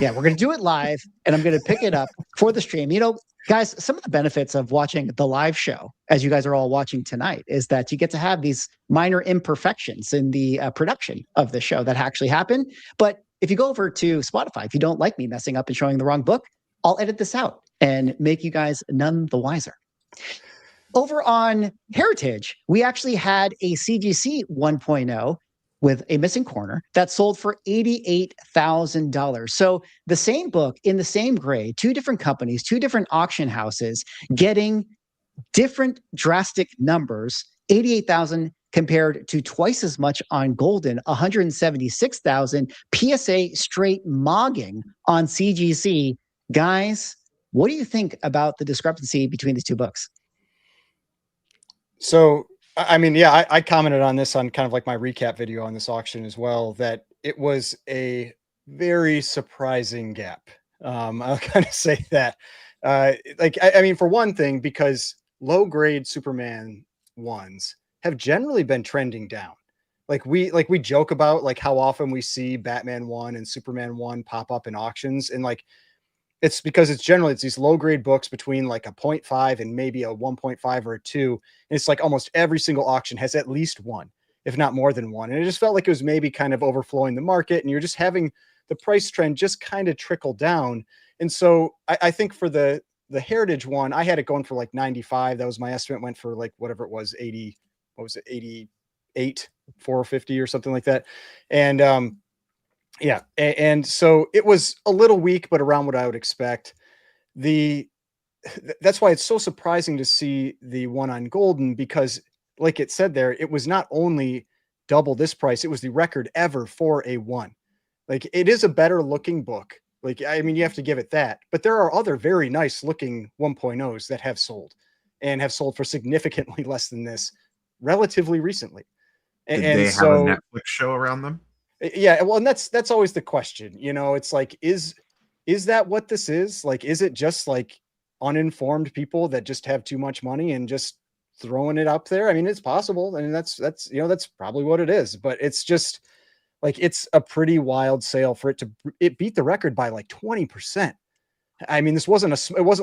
Yeah, we're going to do it live, and I'm going to pick it up for the stream. Guys, some of the benefits of watching the live show, as you guys are all watching tonight, is that you get to have these minor imperfections in the production of the show that actually happen. But if you go over to Spotify, if you don't like me messing up and showing the wrong book, I'll edit this out and make you guys none the wiser. Over on Heritage, we actually had a CGC 1.0 with a missing corner that sold for $88,000. So the same book in the same grade, two different companies, two different auction houses getting different drastic numbers, 88,000 compared to twice as much on Golden, 176,000, PSA straight mogging on CGC. Guys, what do you think about the discrepancy between these two books? So, I mean, yeah, I commented on this on kind of like my recap video on this auction as well, that it was a very surprising gap. I'll kind of say that. I mean, for one thing, because low grade Superman 1s have generally been trending down. Like we joke about like how often we see Batman 1 and Superman 1 pop up in auctions, and like it's because it's these low grade books between like a 0.5 and maybe a 1.5 or a 2. And it's like almost every single auction has at least one, if not more than one. And it just felt like it was maybe kind of overflowing the market, and you're just having the price trend just kind of trickle down. And so I think for the Heritage one, I had it going for like 95. That was my estimate. Went for like whatever it was, 80, what was it, 88, 450 or something like that. And yeah. And so it was a little weak, but around what I would expect. That's why it's so surprising to see the one on Golden, because like it said there, it was not only double this price, it was the record ever for a 1. Like it is a better looking book. Like, I mean, you have to give it that, but there are other very nice looking 1.0s that have sold for significantly less than this relatively recently. Did they have a Netflix show around them? Yeah, well, and that's always the question. It's like, is that what this is? Like, is it just like uninformed people that just have too much money and just throwing it up there? I mean, it's possible. I mean, that's probably what it is, but it's just like, it's a pretty wild sale for it beat the record by like 20%. I mean, it wasn't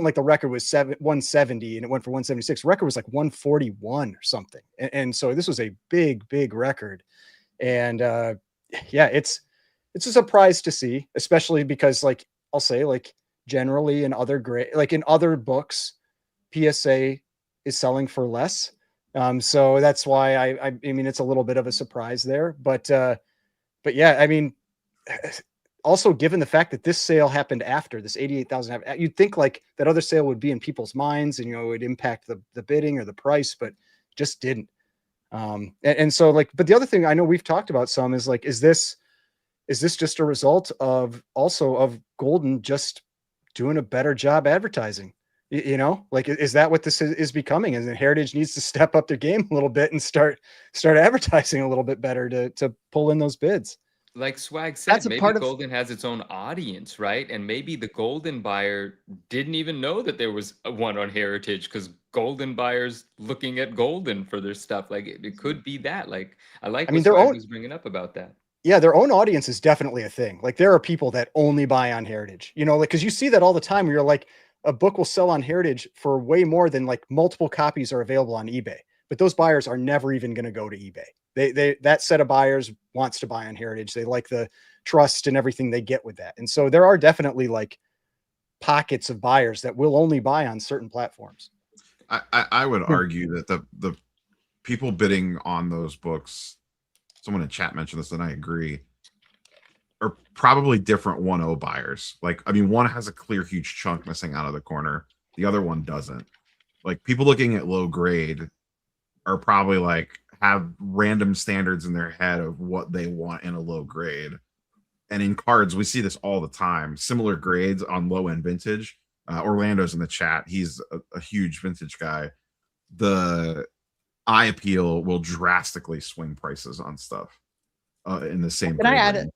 like the record was 170 and it went for 176. The record was like 141 or something. And so this was a big, big record. And, yeah, it's a surprise to see, especially because like I'll say, like generally in other in other books, PSA is selling for less. So that's why I mean, it's a little bit of a surprise there, but yeah, I mean, also given the fact that this sale happened after this 88,000, you'd think like that other sale would be in people's minds and, it would impact the bidding or the price, but just didn't. And so like, but the other thing I know we've talked about some is like, is this just a result of Golden just doing a better job advertising? Like, is that what this is becoming? And then Heritage needs to step up their game a little bit and start advertising a little bit better to pull in those bids. like Swag That's said, a maybe part of Golden has its own audience, right? And maybe the Golden buyer didn't even know that there was one on Heritage because Golden buyers looking at Golden for their stuff. Like it could be that. Like I like I mean, what Swag was bringing up about that. yeah, their own audience is definitely a thing. Like there are people that only buy on Heritage, you know, like, cause you see that all the time where you're like, a book will sell on Heritage for way more than like multiple copies are available on eBay, but those buyers are never even going to go to eBay. That set of buyers wants to buy on Heritage. They like the trust and everything they get with that. And so there are definitely like pockets of buyers that will only buy on certain platforms. I would argue that the people bidding on those books, someone in chat mentioned this, and I agree, are probably different 1.0 buyers. Like, I mean, one has a clear, huge chunk missing out of the corner. The other one doesn't. Like, people looking at low grade are probably like have random standards in their head of what they want in a low grade. And in cards, we see this all the time. Similar grades on low end vintage. Orlando's in the chat. He's a huge vintage guy. The eye appeal will drastically swing prices on stuff in the same. Can I add it?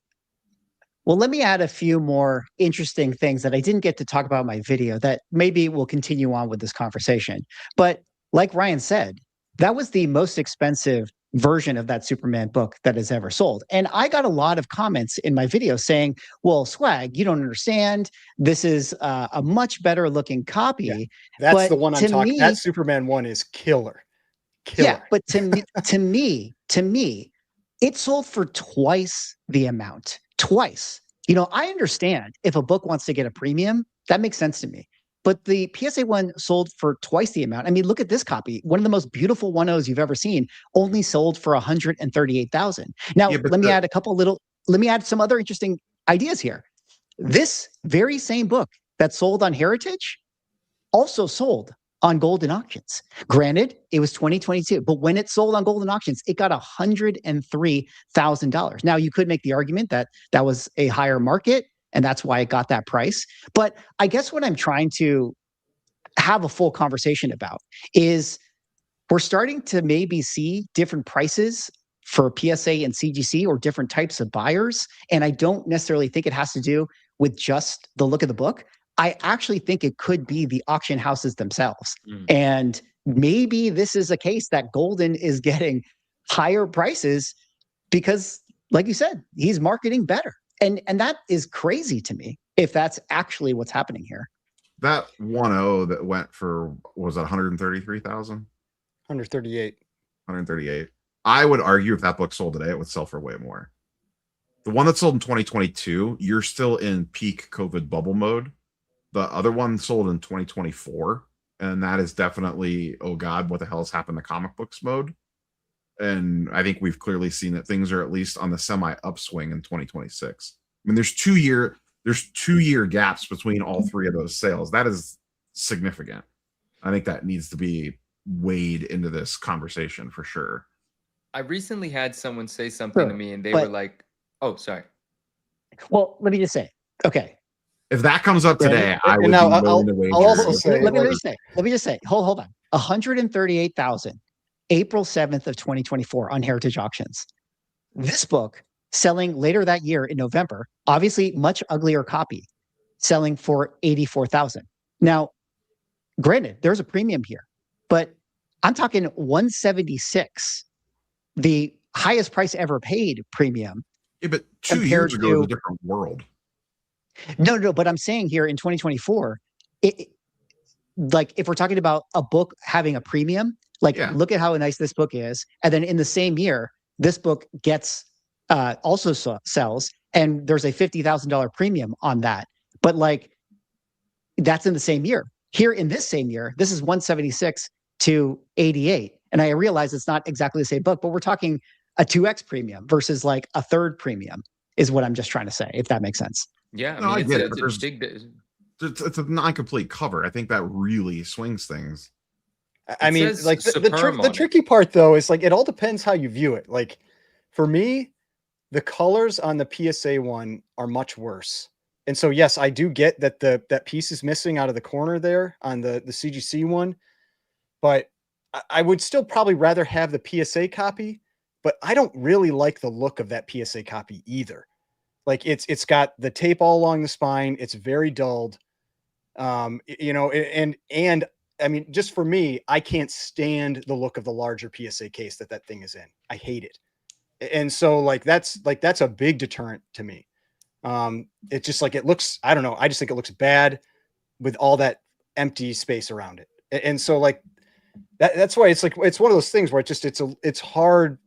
Well, let me add a few more interesting things that I didn't get to talk about in my video that maybe will continue on with this conversation. But like Ryan said, that was the most expensive version of that Superman book that has ever sold. And I got a lot of comments in my video saying, well, Swag, you don't understand. This is a much better looking copy. Yeah, that's but the one I'm talking. That Superman one is killer. Yeah, but to me, it sold for twice the amount. Twice. You know, I understand if a book wants to get a premium, that makes sense to me. But the PSA one sold for twice the amount. I mean, look at this copy. One of the most beautiful 1.0s you've ever seen, only sold for 138,000. Now, Yeah, let me add some other interesting ideas here. This very same book that sold on Heritage also sold on Golden Auctions. Granted, it was 2022, but when it sold on Golden Auctions, it got $103,000. Now, you could make the argument that that was a higher market, and that's why it got that price. But I guess what I'm trying to have a full conversation about is we're starting to maybe see different prices for PSA and CGC or different types of buyers. And I don't necessarily think it has to do with just the look of the book. I actually think it could be the auction houses themselves. And maybe this is a case that Golden is getting higher prices because, like you said, he's marketing better. And that is crazy to me if that's actually what's happening here. That 1.0 that went for, was it 133,000? 138. 138. I would argue if that book sold today, it would sell for way more. The one that sold in 2022, you're still in peak COVID bubble mode. The other one sold in 2024, and that is definitely, oh God, what the hell has happened to comic books mode? And I think we've clearly seen that things are at least on the semi upswing in 2026. I mean, there's 2 year gaps between all three of those sales. That is significant. I think that needs to be weighed into this conversation for sure. I recently had someone say something to me, and they were like, "Oh, sorry." Well, let me just say, okay. If that comes up today, I would now be willing to wager. I'll also say, let me just say, hold on. 138,000, April 7th of 2024 on Heritage Auctions. This book selling later that year in November, obviously much uglier copy, selling for 84,000. Now, granted, there's a premium here, but I'm talking 176, the highest price ever paid premium. Yeah, but 2 years ago was a different world. No, but I'm saying here in 2024, like if we're talking about a book having a premium, like look at how nice this book is. And then in the same year, this book gets also sells, and there's a $50,000 premium on that. But like that's in the same year. Here in this same year, this is 176 to 88. And I realize it's not exactly the same book, but we're talking a 2x premium versus like a third premium is what I'm just trying to say, if that makes sense. Yeah, I get it. It's a non-complete cover. I think that really swings things. I mean, like the tricky part though is like it all depends how you view it. Like for me, the colors on the PSA one are much worse. And so yes, I do get that that piece is missing out of the corner there on the CGC one, but I would still probably rather have the PSA copy but I don't really like the look of that PSA copy either. Like it's got the tape all along the spine. It's very dulled. You know, and I mean, just for me, I can't stand the look of the larger PSA case that thing is in. I hate it. And so that's a big deterrent to me. It's just like, it looks, I don't know. I just think it looks bad with all that empty space around it. And so like that's why it's like, it's one of those things where it's hard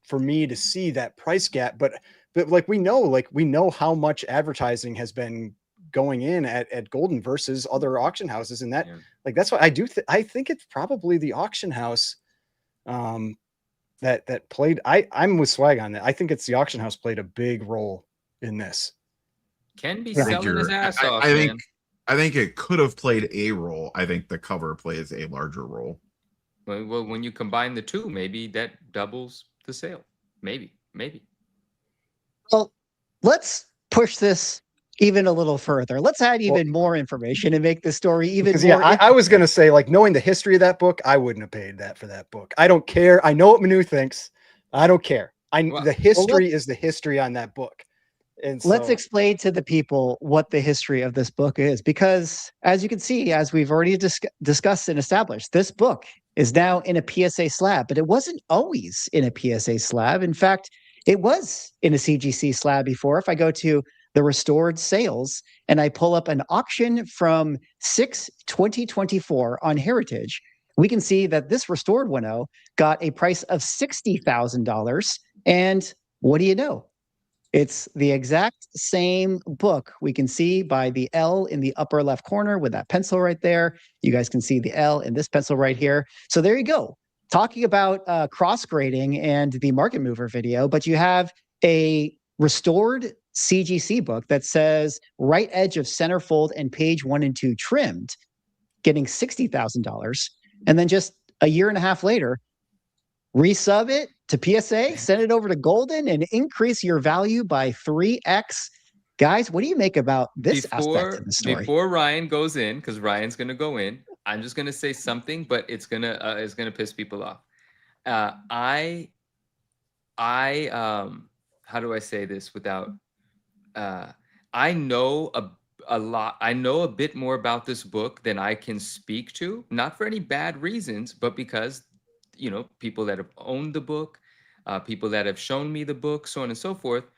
for me to see that price gap, but like, we know how much advertising has been going in at Golden versus other auction houses. And that, like, that's why I think it's probably the auction house, that played, I'm with Swag on that. I think it's the auction house played a big role in this. Can be selling his ass off, man. I think it could have played a role. I think the cover plays a larger role. Well, when you combine the two, maybe that doubles the sale. Maybe. Well, let's push this even a little further. Let's add even more information and make the story even more. Yeah, I was going to say, like, knowing the history of that book, I wouldn't have paid that for that book. I don't care. I know what Manu thinks. I don't care. The history is the history on that book. And so, let's explain to the people what the history of this book is, because as you can see, as we've already discussed and established, this book is now in a PSA slab, but it wasn't always in a PSA slab. In fact, it was in a CGC slab before. If I go to the restored sales and I pull up an auction from 6/2024 on Heritage, we can see that this restored 1.0 got a price of $60,000. And what do you know? It's the exact same book. We can see by the L in the upper left corner with that pencil right there. You guys can see the L in this pencil right here. So there you go. Talking about cross grading and the market mover video, but you have a restored CGC book that says right edge of centerfold and page 1 and 2 trimmed, getting $60,000. And then just a year and a half later, resub it to PSA, send it over to Golden, and increase your value by 3x. Guys, what do you make about this aspect of the story? Before Ryan goes in, because Ryan's going to go in, I'm just going to say something, but it's gonna piss people off. How do I say this without? I know a lot. I know a bit more about this book than I can speak to, not for any bad reasons, but because, you know, people that have owned the book, people that have shown me the book, so on and so forth,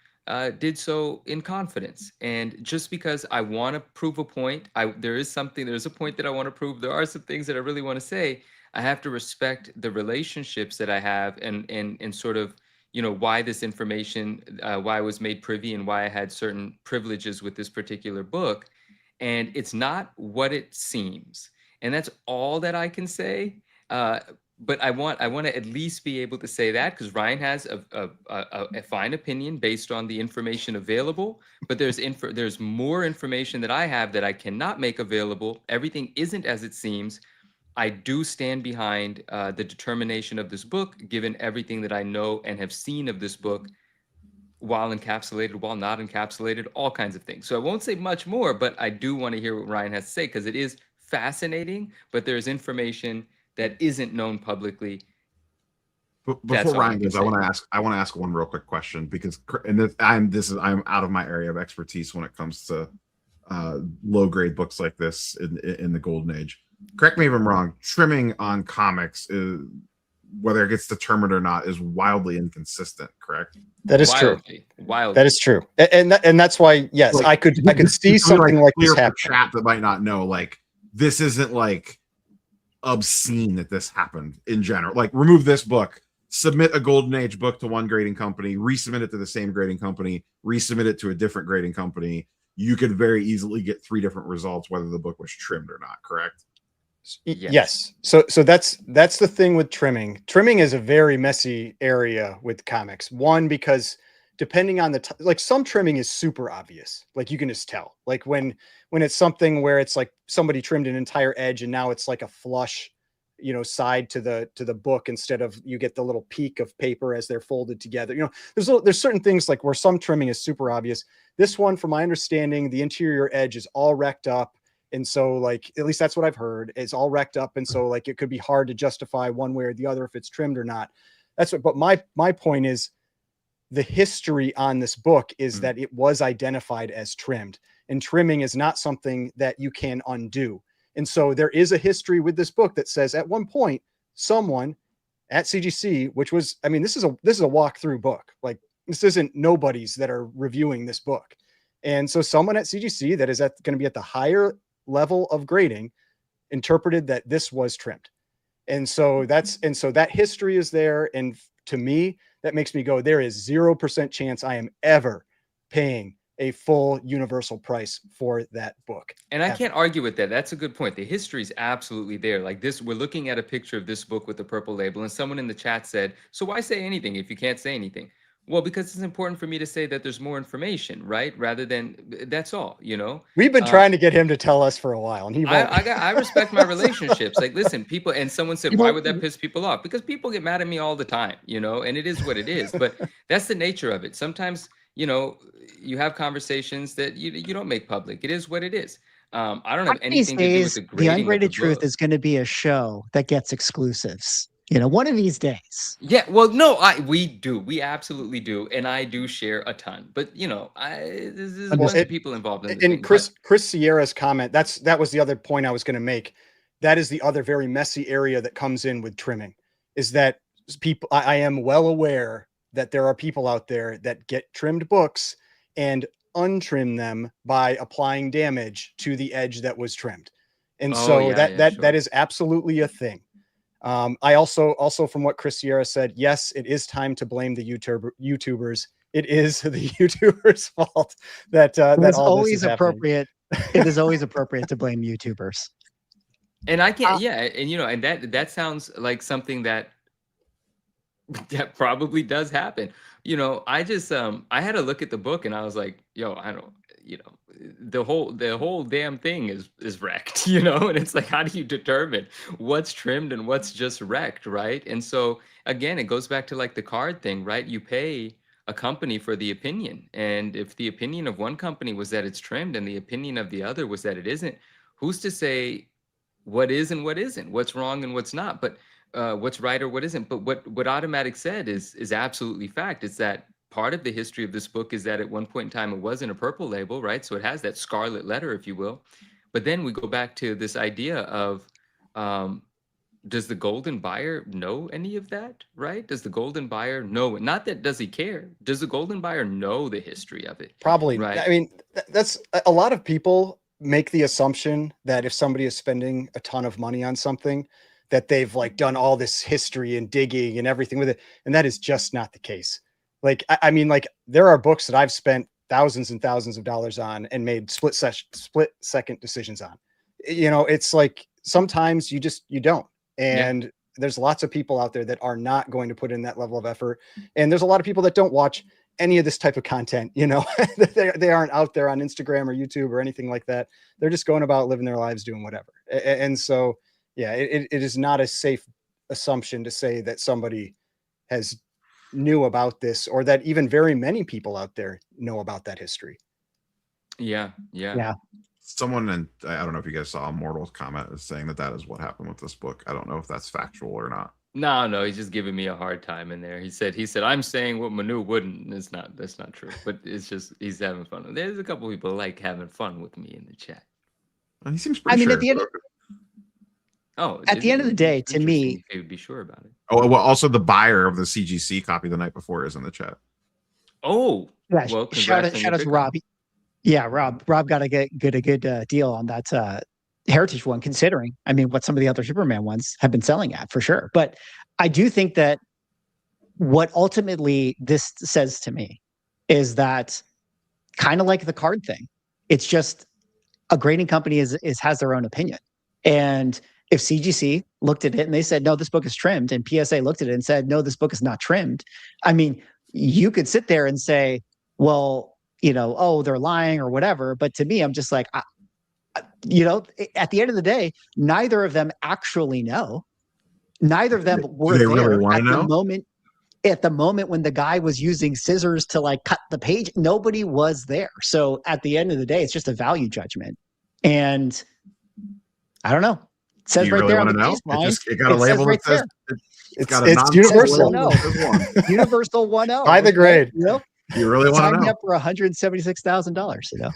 did so in confidence. And just because I want to prove a point, there's a point that I want to prove. There are some things that I really want to say. I have to respect the relationships that I have and sort of, you know, why this information, why I was made privy and why I had certain privileges with this particular book. And it's not what it seems. And that's all that I can say. But I want to at least be able to say that, because Ryan has a fine opinion based on the information available. But there's more information that I have that I cannot make available. Everything isn't as it seems. I do stand behind the determination of this book, given everything that I know and have seen of this book, while encapsulated, while not encapsulated, all kinds of things. So I won't say much more, but I do want to hear what Ryan has to say, because it is fascinating, but there's information that isn't known publicly. Before Ryan goes, I want to ask one real quick question, because I'm out of my area of expertise when it comes to low grade books like this in the golden age. Correct me if I'm wrong. Trimming on comics, whether it gets determined or not, is wildly inconsistent. Correct? That is true. Wildly. That is true, and that's why, yes, I could see something like this happen. Chat that might not know, like, this isn't like obscene that this happened in general. Like, remove this book, submit a golden age book to one grading company, resubmit it to the same grading company, resubmit it to a different grading company. You could very easily get 3 different results, whether the book was trimmed or not. Correct? Yes. So that's the thing with trimming. Trimming is a very messy area with comics. One, because depending on like, some trimming is super obvious. Like, you can just tell, like when it's something where it's like somebody trimmed an entire edge and now it's like a flush, you know, side to the book, instead of, you get the little peak of paper as they're folded together. You know, there's certain things like where some trimming is super obvious. This one, from my understanding, the interior edge is all wrecked up. And so, like, at least that's what I've heard, it's all wrecked up. And so, like, it could be hard to justify one way or the other if it's trimmed or not. That's what, but my point is the history on this book is that it was identified as trimmed, and trimming is not something that you can undo. And so there is a history with this book that says at one point, someone at CGC, which was, I mean, this is a walkthrough book. Like, this isn't nobodies that are reviewing this book. And so someone at CGC that is going to be at the higher level of grading interpreted that this was trimmed. And so that history is there. And to me, that makes me go, there is 0% chance I am ever paying a full universal price for that book. And I can't argue with that. That's a good point. The history is absolutely there. Like this, we're looking at a picture of this book with the purple label, and someone in the chat said, so why say anything if you can't say anything? Well, because it's important for me to say that there's more information, right? Rather than, that's all, you know? We've been trying to get him to tell us for a while, and he won't. I respect my relationships. Like, listen, people, and someone said, why would that piss people off? Because people get mad at me all the time, you know, and it is what it is. But that's the nature of it. Sometimes, you know, you have conversations that you don't make public. It is what it is. I don't have anything to do with the grading. The Ungraded Truth is going to be a show that gets exclusives. You know, one of these days. Yeah, well, no, we absolutely do, and I do share a ton. But you know, there's a bunch of people involved in this. And Chris Sierra's comment, that was the other point I was going to make. That is the other very messy area that comes in with trimming, is that people. I am well aware that there are people out there that get trimmed books and untrim them by applying damage to the edge that was trimmed, and that is absolutely a thing. I also from what Chris Sierra said, yes, it is time to blame the YouTubers. It is the YouTubers' fault that it's always appropriate. It is always appropriate to blame YouTubers. And I can't, and you know, and that sounds like something that probably does happen. You know, I just I had to look at the book and I was like, yo, I don't, you know, the whole damn thing is wrecked, you know. And it's like, how do you determine what's trimmed and what's just wrecked, right? And so again, it goes back to like the card thing, right? You pay a company for the opinion, and if the opinion of one company was that it's trimmed and the opinion of the other was that it isn't, who's to say what is and what isn't, what's wrong and what's not, but what's right or what isn't? But what Automatic said is absolutely fact. It's that part of the history of this book is that at one point in time it wasn't a purple label, right? So it has that scarlet letter, if you will. But then we go back to this idea of does the golden buyer know any of that, right? Does the golden buyer know? Not that does he care. Does the golden buyer know the history of it? Probably. Right. I mean, that's a lot of people make the assumption that if somebody is spending a ton of money on something, that they've like done all this history and digging and everything with it. And that is just not the case. Like, I mean, like there are books that I've spent thousands and thousands of dollars on and made split second decisions on. You know, it's like sometimes you don't. And there's lots of people out there that are not going to put in that level of effort. And there's a lot of people that don't watch any of this type of content. You know, they aren't out there on Instagram or YouTube or anything like that. They're just going about living their lives doing whatever. And so, yeah, it is not a safe assumption to say that somebody has knew about this, or that even very many people out there know about that history. Yeah. Someone, and I don't know if you guys saw Immortal's comment, is saying that is what happened with this book. I don't know if that's factual or not. No, he's just giving me a hard time in there. He said I'm saying what Manu wouldn't. That's not true. But it's just he's having fun. There's a couple people like having fun with me in the chat. He seems pretty sure. At the end of the day, to me, you could be sure about it. Oh, well, also the buyer of the CGC copy the night before is in the chat. Oh, yeah, well, shout out to Rob. Yeah, Rob got a good deal on that Heritage one, considering, I mean, what some of the other Superman ones have been selling at for sure. But I do think that what ultimately this says to me is that kind of like the card thing, it's just a grading company has their own opinion. And if CGC looked at it and they said, no, this book is trimmed, and PSA looked at it and said, no, this book is not trimmed, I mean, you could sit there and say, well, you know, oh, they're lying or whatever. But to me, I'm just like, you know, at the end of the day, neither of them actually know. Neither of them were there really at the moment when the guy was using scissors to like cut the page. Nobody was there. So at the end of the day, it's just a value judgment. And I don't know. It says Do you right really there want on to the know? baseline. It got a label that says It's universal. 1.0. Universal 1.0. By the grade. You know, You really want sign to me know? up for $176,000. You know.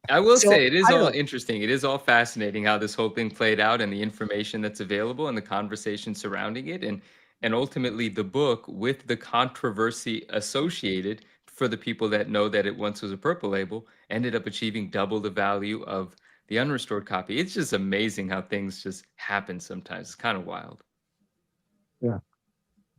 I will So, say it is I don't all know. interesting. It is all fascinating how this whole thing played out and the information that's available and the conversation surrounding it, and ultimately the book with the controversy associated for the people that know that it once was a purple label ended up achieving double the value of the unrestored copy. It's just amazing how things just happen sometimes. It's kind of wild. Yeah.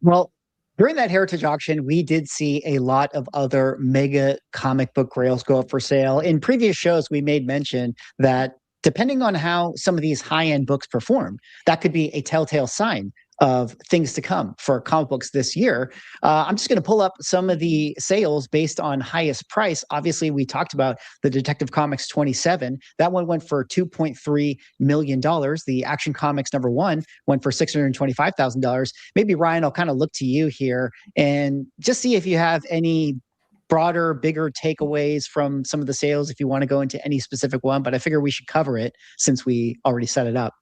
Well, during that heritage auction, we did see a lot of other mega comic book grails go up for sale. In previous shows, we made mention that depending on how some of these high-end books perform, that could be a telltale sign of things to come for comic books this year. I'm just going to pull up some of the sales based on highest price. Obviously, we talked about the Detective Comics 27. That one went for $2.3 million. The Action Comics #1 went for $625,000. Maybe, Ryan, I'll kind of look to you here and just see if you have any broader, bigger takeaways from some of the sales if you want to go into any specific one, but I figure we should cover it since we already set it up.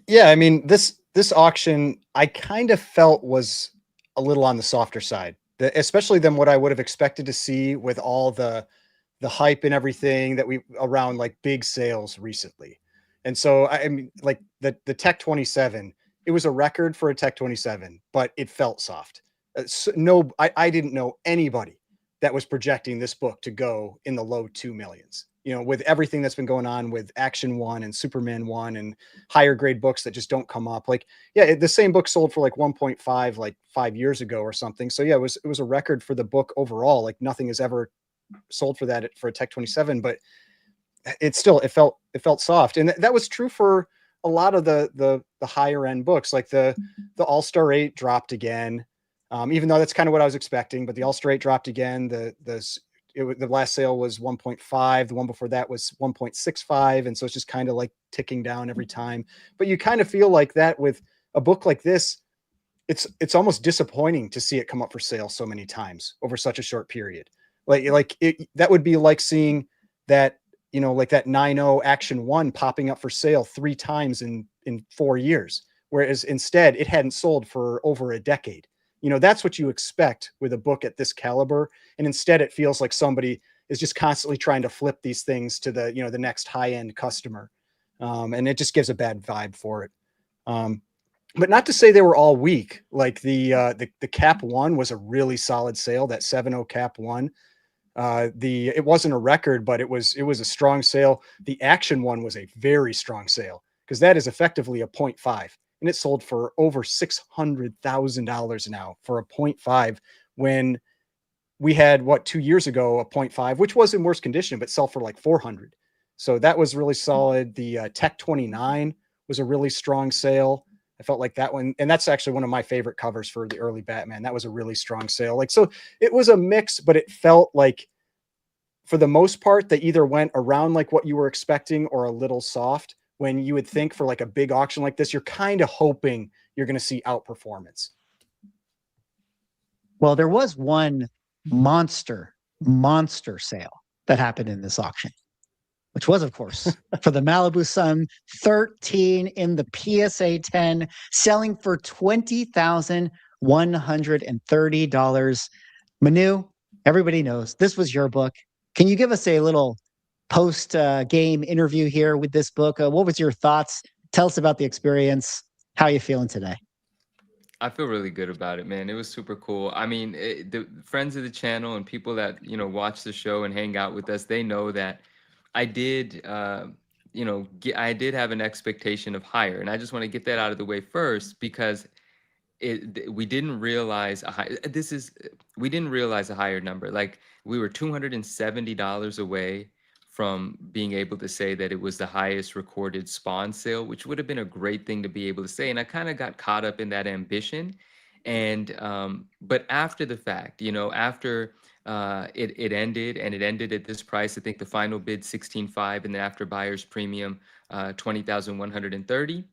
Yeah, I mean, this auction I kind of felt was a little on the softer side, especially than what I would have expected to see with all the hype and everything that we around like big sales recently. And so I mean, like the Tech 27, it was a record for a Tech 27, but it felt soft. No, I didn't know anybody that was projecting this book to go in the low 2 millions. You know, with everything that's been going on with Action 1 and Superman 1 and higher grade books that just don't come up. Like, yeah, the same book sold for like 1.5 like 5 years ago or something. So yeah, it was a record for the book overall. Like nothing has ever sold for that for a Tech 27, but it felt soft. And that was true for a lot of the higher end books. Like the All-Star 8 dropped again. Even though that's kind of what I was expecting, but the All-Star 8 dropped again. The last sale was 1.5. The one before that was 1.65. And so it's just kind of like ticking down every time. But you kind of feel like that with a book like this, it's almost disappointing to see it come up for sale so many times over such a short period. That would be like seeing that, you know, like that 9.0 Action 1 popping up for sale 3 times in 4 years. Whereas instead it hadn't sold for over a decade. You know, that's what you expect with a book at this caliber. And instead it feels like somebody is just constantly trying to flip these things to the, you know, the next high-end customer. And it just gives a bad vibe for it. But not to say they were all weak. Like the Cap 1 was a really solid sale, that 7.0 Cap 1. It wasn't a record, but it was a strong sale. The Action 1 was a very strong sale because that is effectively a 0.5. And it sold for over $600,000 now for a 0.5 when we had 2 years ago, a 0.5, which was in worse condition, but sell for like 400. So that was really solid. The Tech 29 was a really strong sale. I felt like that one, and that's actually one of my favorite covers for the early Batman. That was a really strong sale. Like, so it was a mix, but it felt like for the most part, they either went around like what you were expecting or a little soft. When you would think for like a big auction like this, you're kind of hoping you're going to see outperformance. Well, there was one monster sale that happened in this auction, which was, of course, for the Malibu Sun 13 in the PSA 10, selling for $20,130. Manu, everybody knows this was your book. Can you give us a little post-game interview here with this book? What was your thoughts? Tell us about the experience. How are you feeling today? I feel really good about it, man. It was super cool. I mean, the friends of the channel and people that, you know, watch the show and hang out with us, they know that I did, I did have an expectation of higher. And I just want to get that out of the way first because we didn't realize we didn't realize a higher number. Like we were $270 away from being able to say that it was the highest recorded Spawn sale, which would have been a great thing to be able to say. And I kind of got caught up in that ambition. And but after the fact, you know, after it ended, and it ended at this price, I think the final bid 16.5, and then after buyer's premium 20,130.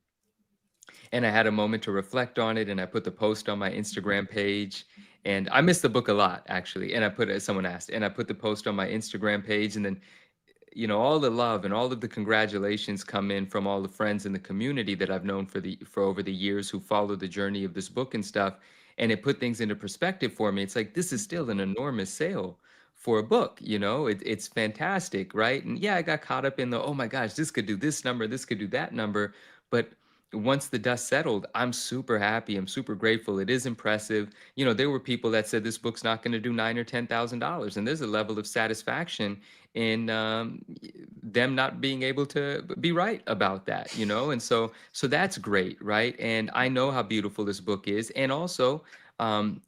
And I had a moment to reflect on it, and I put the post on my Instagram page. And I missed the book a lot, actually. And I put, as someone asked, and I put the post on my Instagram page, and then you know, all the love and all of the congratulations come in from all the friends in the community that I've known for over the years who follow the journey of this book and stuff. And it put things into perspective for me. It's like, this is still an enormous sale for a book, you know, it's fantastic, right? And yeah, I got caught up in the, oh my gosh, this could do this number, this could do that number. But once the dust settled, I'm super happy. I'm super grateful. It is impressive. You know, there were people that said this book's not going to do $9,000 or $10,000, and there's a level of satisfaction in them not being able to be right about that, you know. And so that's great, right? And I know how beautiful this book is, and also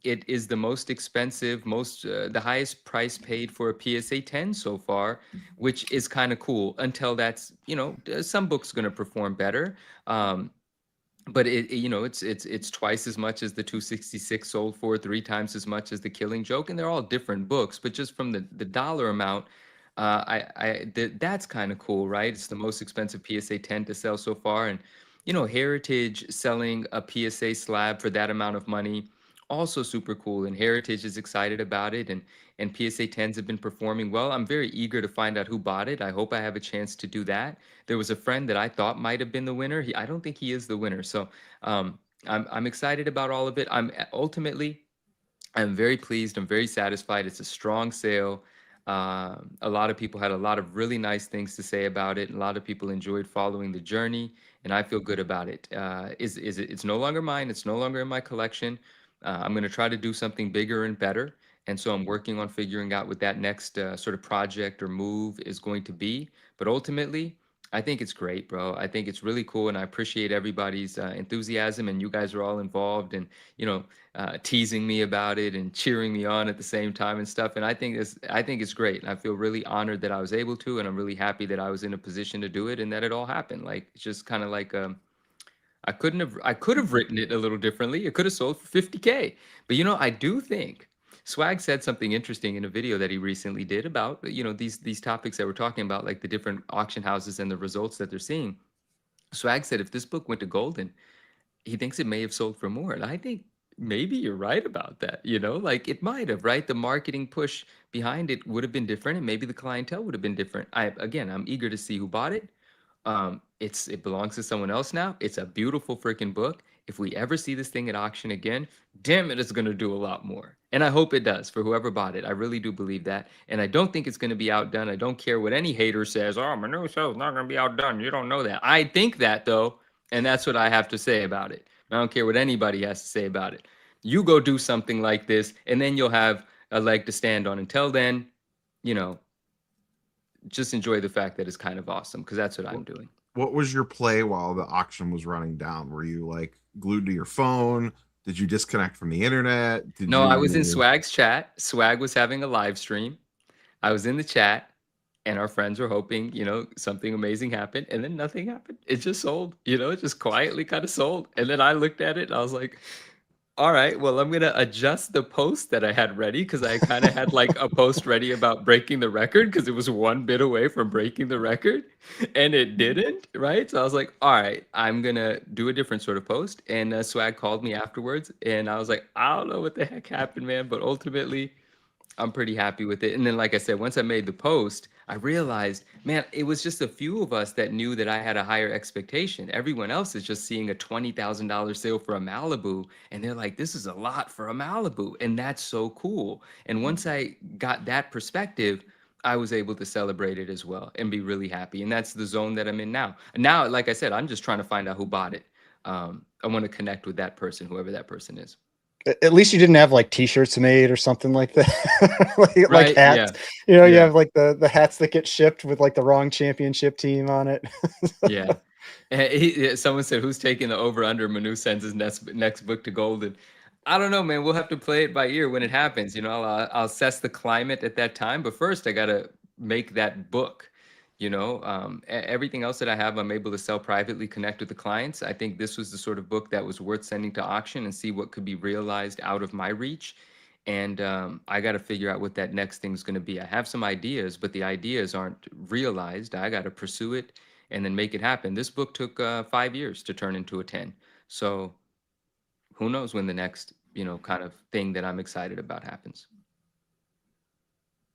it is the most expensive, the highest price paid for a PSA 10 so far, which is kind of cool. Until that's, you know, some books going to perform better. But you know, it's twice as much as the 266 sold for, 3 times as much as the Killing Joke, and they're all different books. But just from the dollar amount, that's kind of cool, right? It's the most expensive PSA 10 to sell so far, and you know, Heritage selling a PSA slab for that amount of money, also super cool. And Heritage is excited about it, and PSA 10s have been performing well. I'm very eager to find out who bought it. I hope I have a chance to do that. There was a friend that I thought might have been the winner. I don't think he is the winner. So I'm excited about all of it. I'm very pleased. I'm very satisfied. It's a strong sale. A lot of people had a lot of really nice things to say about it. A lot of people enjoyed following the journey, and I feel good about it. It's no longer mine. It's no longer in my collection. I'm going to try to do something bigger and better. And so I'm working on figuring out what that next sort of project or move is going to be. But ultimately, I think it's great, bro. I think it's really cool, and I appreciate everybody's enthusiasm, and you guys are all involved, and you know, teasing me about it and cheering me on at the same time and stuff. And I think it's great. And I feel really honored that I was able to, and I'm really happy that I was in a position to do it and that it all happened. Like, it's just kind of like I could have written it a little differently. It could have sold for 50K. But you know, I do think Swag said something interesting in a video that he recently did about, you know, these topics that we're talking about, like the different auction houses and the results that they're seeing. Swag said if this book went to Golden, he thinks it may have sold for more. And I think maybe you're right about that. You know, like it might have, right? The marketing push behind it would have been different, and maybe the clientele would have been different. I'm eager to see who bought it. It belongs to someone else now. It's a beautiful freaking book. If we ever see this thing at auction again, damn it, it's going to do a lot more. And I hope it does for whoever bought it. I really do believe that. And I don't think it's going to be outdone. I don't care what any hater says. Oh, my new show's not going to be outdone. You don't know that. I think that, though. And that's what I have to say about it. I don't care what anybody has to say about it. You go do something like this, and then you'll have a leg to stand on. Until then, you know, just enjoy the fact that it's kind of awesome, because that's what I'm doing. What was your play while the auction was running down? Were you like glued to your phone? Did you disconnect from the internet? No, I was in Swag's chat. Swag was having a live stream. I was in the chat, and our friends were hoping, you know, something amazing happened, and then nothing happened. It just sold, you know, it just quietly kind of sold. And then I looked at it and I was like, all right, well, I'm going to adjust the post that I had ready, because I kind of had like a post ready about breaking the record, because it was one bit away from breaking the record, and it didn't, right? So I was like, all right, I'm going to do a different sort of post. And Swag called me afterwards, and I was like, I don't know what the heck happened, man, but ultimately, I'm pretty happy with it. And then, like I said, once I made the post, I realized, man, it was just a few of us that knew that I had a higher expectation. Everyone else is just seeing a $20,000 sale for a Malibu, and they're like, this is a lot for a Malibu. And that's so cool. And once I got that perspective, I was able to celebrate it as well and be really happy. And that's the zone that I'm in now. And now, like I said, I'm just trying to find out who bought it. I want to connect with that person, whoever that person is. At least you didn't have like t-shirts made or something like that. Right, like hats. yeah. You know, you Yeah. have like the hats that get shipped with like the wrong championship team on it. Yeah. Someone said, who's taking the over under Manu sends his next book to Golden? I don't know, man. We'll have to play it by ear when it happens. You know, I'll assess the climate at that time. But first, I got to make that book. You know, everything else that I have, I'm able to sell privately, connect with the clients. I think this was the sort of book that was worth sending to auction and see what could be realized out of my reach. And I got to figure out what that next thing is going to be. I have some ideas, but the ideas aren't realized. I got to pursue it and then make it happen. This book took 5 years to turn into a 10. So who knows when the next, you know, kind of thing that I'm excited about happens.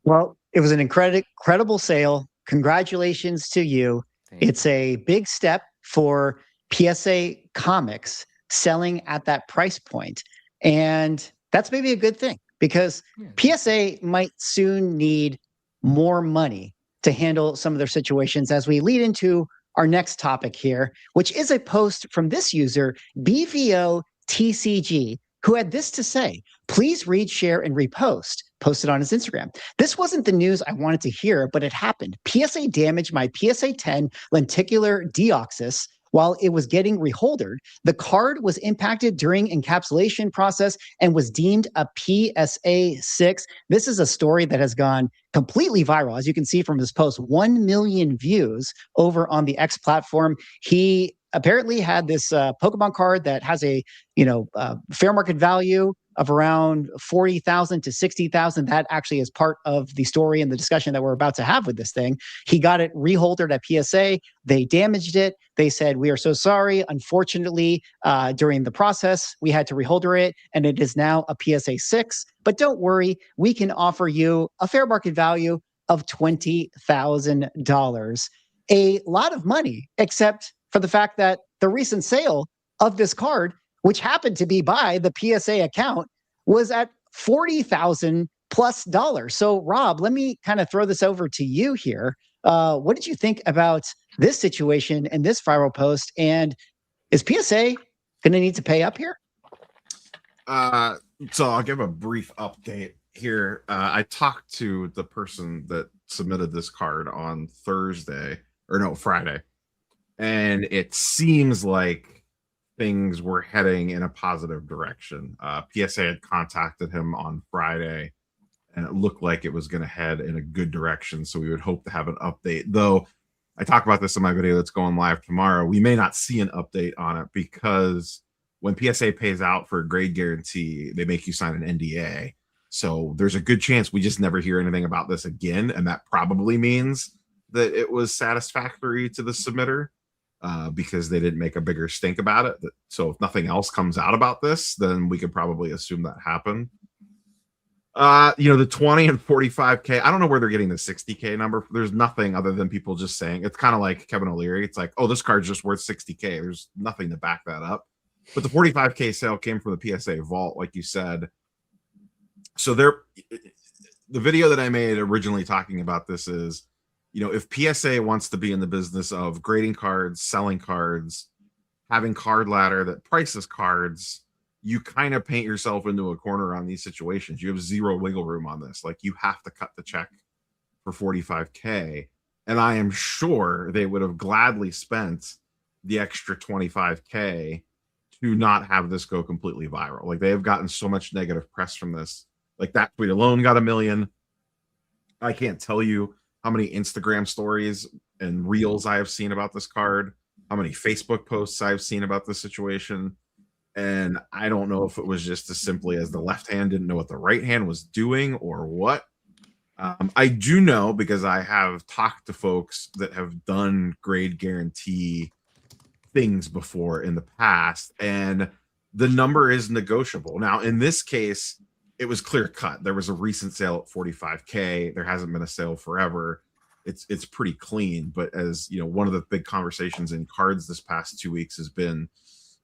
Well, it was an incredible sale. congratulations to you. It's a big step for PSA Comics selling at that price point. And that's maybe a good thing, because PSA might soon need more money to handle some of their situations, as we lead into our next topic here, which is a post from this user, BVOTCG, who had this to say: please read, share, and repost. Posted on his Instagram. This wasn't the news I wanted to hear, but it happened. PSA damaged my PSA 10 lenticular deoxys while it was getting reholdered. The card was impacted during encapsulation process and was deemed a PSA 6. This is a story that has gone completely viral. As you can see from this post, 1 million views over on the X platform. He apparently had this Pokemon card that has a fair market value of around 40,000 to 60,000. That actually is part of the story and the discussion that we're about to have with this thing. He got it reholdered at PSA. They damaged it. They said, "We are so sorry. Unfortunately, during the process, we had to reholder it, and it is now a PSA 6. But don't worry, we can offer you a fair market value of $20,000. A lot of money, except for the fact that the recent sale of this card, which happened to be by the PSA account, was at $40,000 plus. So, Rob, let me kind of throw this over to you here. What did you think about this situation and this viral post? And is PSA going to need to pay up here? So I'll give a brief update here. I talked to the person that submitted this card on Friday, and it seems like things were heading in a positive direction. PSA had contacted him on Friday, and it looked like it was going to head in a good direction. So we would hope to have an update. Though I talk about this in my video that's going live tomorrow, we may not see an update on it, because when PSA pays out for a grade guarantee, they make you sign an NDA. So there's a good chance we just never hear anything about this again. And that probably means that it was satisfactory to the submitter, because they didn't make a bigger stink about it. So if nothing else comes out about this, then we could probably assume that happened. The 20 and 45K, I don't know where they're getting the 60K number. There's nothing other than people just saying. It's kind of like Kevin O'Leary. It's like, oh, this card's just worth 60K. There's nothing to back that up. But the 45K sale came from the PSA vault, like you said. So the video that I made originally talking about this is, if PSA wants to be in the business of grading cards, selling cards, having card ladder that prices cards, you kind of paint yourself into a corner on these situations. You have zero wiggle room on this. Like, you have to cut the check for 45K. And I am sure they would have gladly spent the extra 25K to not have this go completely viral. Like, they have gotten so much negative press from this. Like, that tweet alone got 1 million. I can't tell you how many Instagram stories and reels I have seen about this card, how many Facebook posts I've seen about this situation. And I don't know if it was just as simply as the left hand didn't know what the right hand was doing or what. I do know, because I have talked to folks that have done grade guarantee things before in the past, and the number is negotiable. Now, in this case, it was clear cut. There was a recent sale at 45K. There hasn't been a sale forever. It's pretty clean. But as you know, one of the big conversations in cards this past 2 weeks has been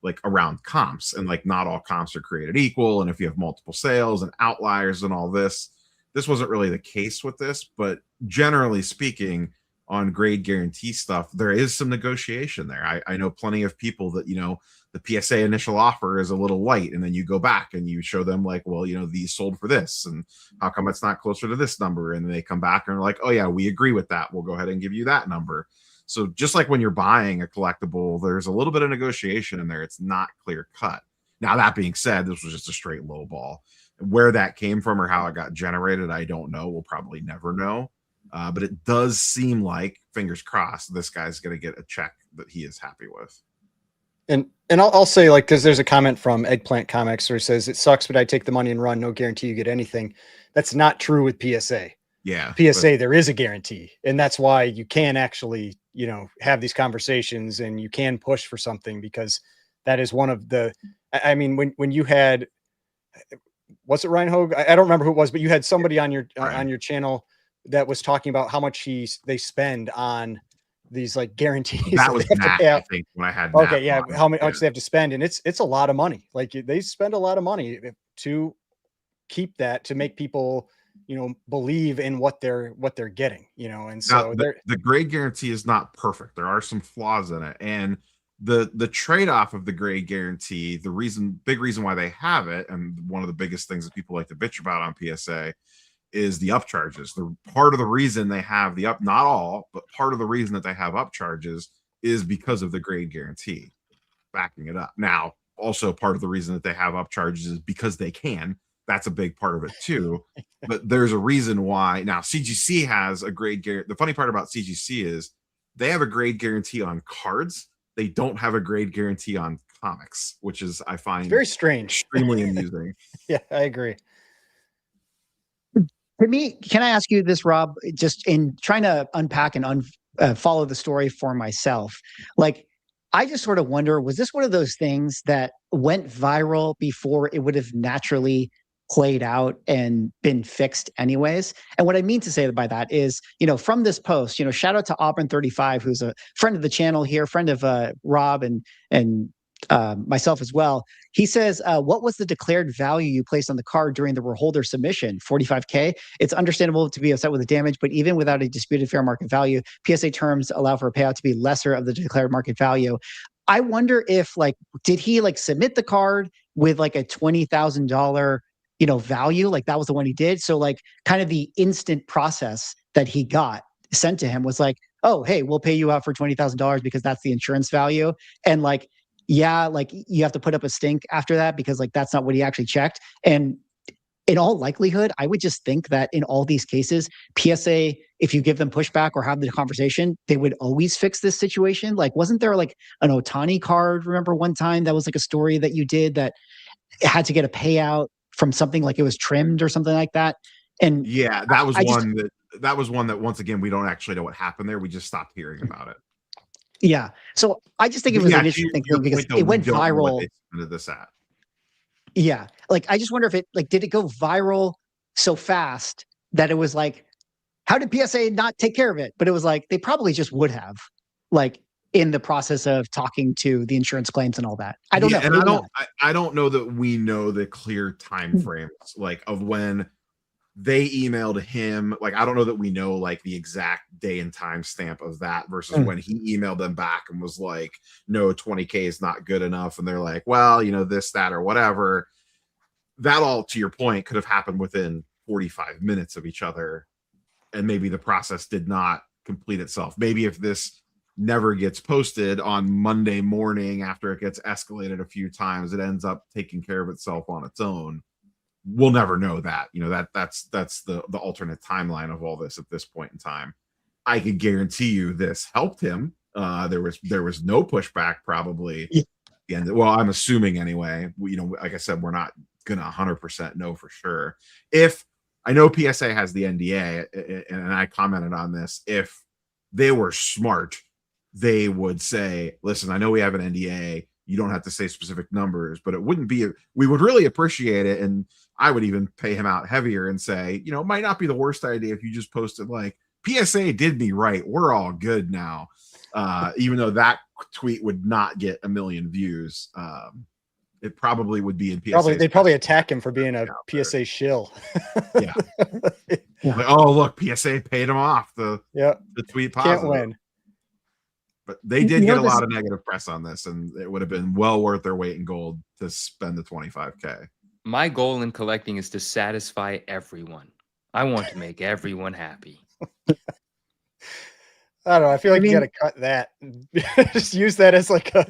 like around comps, and like not all comps are created equal. And if you have multiple sales and outliers and all this wasn't really the case with this. But generally speaking, on grade guarantee stuff, there is some negotiation there. I know plenty of people that, the PSA initial offer is a little light, and then you go back and you show them like, well, these sold for this, and how come it's not closer to this number? And they come back and are like, oh yeah, we agree with that. We'll go ahead and give you that number. So just like when you're buying a collectible, there's a little bit of negotiation in there. It's not clear cut. Now, that being said, this was just a straight low ball. Where that came from or how it got generated, I don't know. We'll probably never know. But it does seem like, fingers crossed, this guy's going to get a check that he is happy with. And I'll say, like, because there's a comment from Eggplant Comics where he says, it sucks, but I take the money and run. No guarantee you get anything. That's not true with PSA. Yeah. PSA, there is a guarantee. And that's why you can actually, have these conversations, and you can push for something, because that is one of the, I mean, when you had, was it Ryan Hogue? I don't remember who it was, but you had somebody on your channel that was talking about how much they spend on these like guarantees That was they have to Matt, pay I out. think, when I had Okay, Matt yeah, on. how much they have to spend, and it's a lot of money. Like they spend a lot of money to keep that, to make people, you know, believe in what they're getting, you know. And Now, so the grade guarantee is not perfect. There are some flaws in it, and the trade-off of the grade guarantee, big reason why they have it, and one of the biggest things that people like to bitch about on PSA is the upcharges. The part of the reason they have not all, but part of the reason that they have upcharges is because of the grade guarantee backing it up. Now, also part of the reason that they have upcharges is because they can. That's a big part of it too. But there's a reason why. Now, CGC has a grade guarantee. The funny part about CGC is they have a grade guarantee on cards. They don't have a grade guarantee on comics, which is, I find, very strange, extremely amusing. Yeah, I agree. To me, can I ask you this, Rob? Just in trying to unpack and follow the story for myself, like, I just sort of wonder, was this one of those things that went viral before it would have naturally played out and been fixed anyways? And what I mean to say by that is, you know, from this post, you know, shout out to Auburn35, who's a friend of the channel here, friend of Rob and myself as well. He says, what was the declared value you placed on the card during the holder submission? 45K. It's understandable to be upset with the damage, but even without a disputed fair market value, PSA terms allow for a payout to be lesser of the declared market value. I wonder if, like, did he like submit the card with like a $20,000, you know, value? Like that was the one he did. So like kind of the instant process that he got sent to him was like, oh, hey, we'll pay you out for $20,000 because that's the insurance value. And like, yeah, like you have to put up a stink after that because like that's not what he actually checked. And in all likelihood, I would just think that in all these cases, PSA, if you give them pushback or have the conversation, they would always fix this situation. Like, wasn't there like an Otani card? Remember one time that was like a story that you did that had to get a payout from something like it was trimmed or something like that. And yeah, that was one that once again we don't actually know what happened there. We just stopped hearing about it. Yeah. So I just think it was an interesting thing because it went viral. Into this at. Yeah. Like, I just wonder if did it go viral so fast that it was like, how did PSA not take care of it? But it was like, they probably just would have, like, in the process of talking to the insurance claims and all that. I don't know. And I don't know that we know the clear time frames, like, of when they emailed him. Like, I don't know that we know like the exact day and time stamp of that versus when he emailed them back and was like, no, 20K is not good enough. And they're like, well, you know, this, that, or whatever. That all, to your point, could have happened within 45 minutes of each other. And maybe the process did not complete itself. Maybe if this never gets posted on Monday morning after it gets escalated a few times, it ends up taking care of itself on its own. We'll never know that. You know, that's the alternate timeline of all this at this point in time. I could guarantee you this helped him. There was no pushback probably. Yeah. And well, I'm assuming anyway. You know, like I said, we're not gonna 100% know for sure. If I know PSA has the NDA, and I commented on this, if they were smart, they would say, listen, I know we have an NDA. You don't have to say specific numbers, but it wouldn't be, we would really appreciate it. And I would even pay him out heavier and say, you know, it might not be the worst idea if you just posted like, PSA did me right. We're all good now. Even though that tweet would not get 1 million views. It probably would be in PSA. They'd probably attack him for being a PSA shill. Yeah. Like, oh, look, PSA paid him off the tweet positive. Can't win. But they did get a lot of negative press on this, and it would have been well worth their weight in gold to spend the 25K. My goal in collecting is to satisfy everyone. I want to make everyone happy. I don't know. I feel like you got to cut that. Just use that as like a.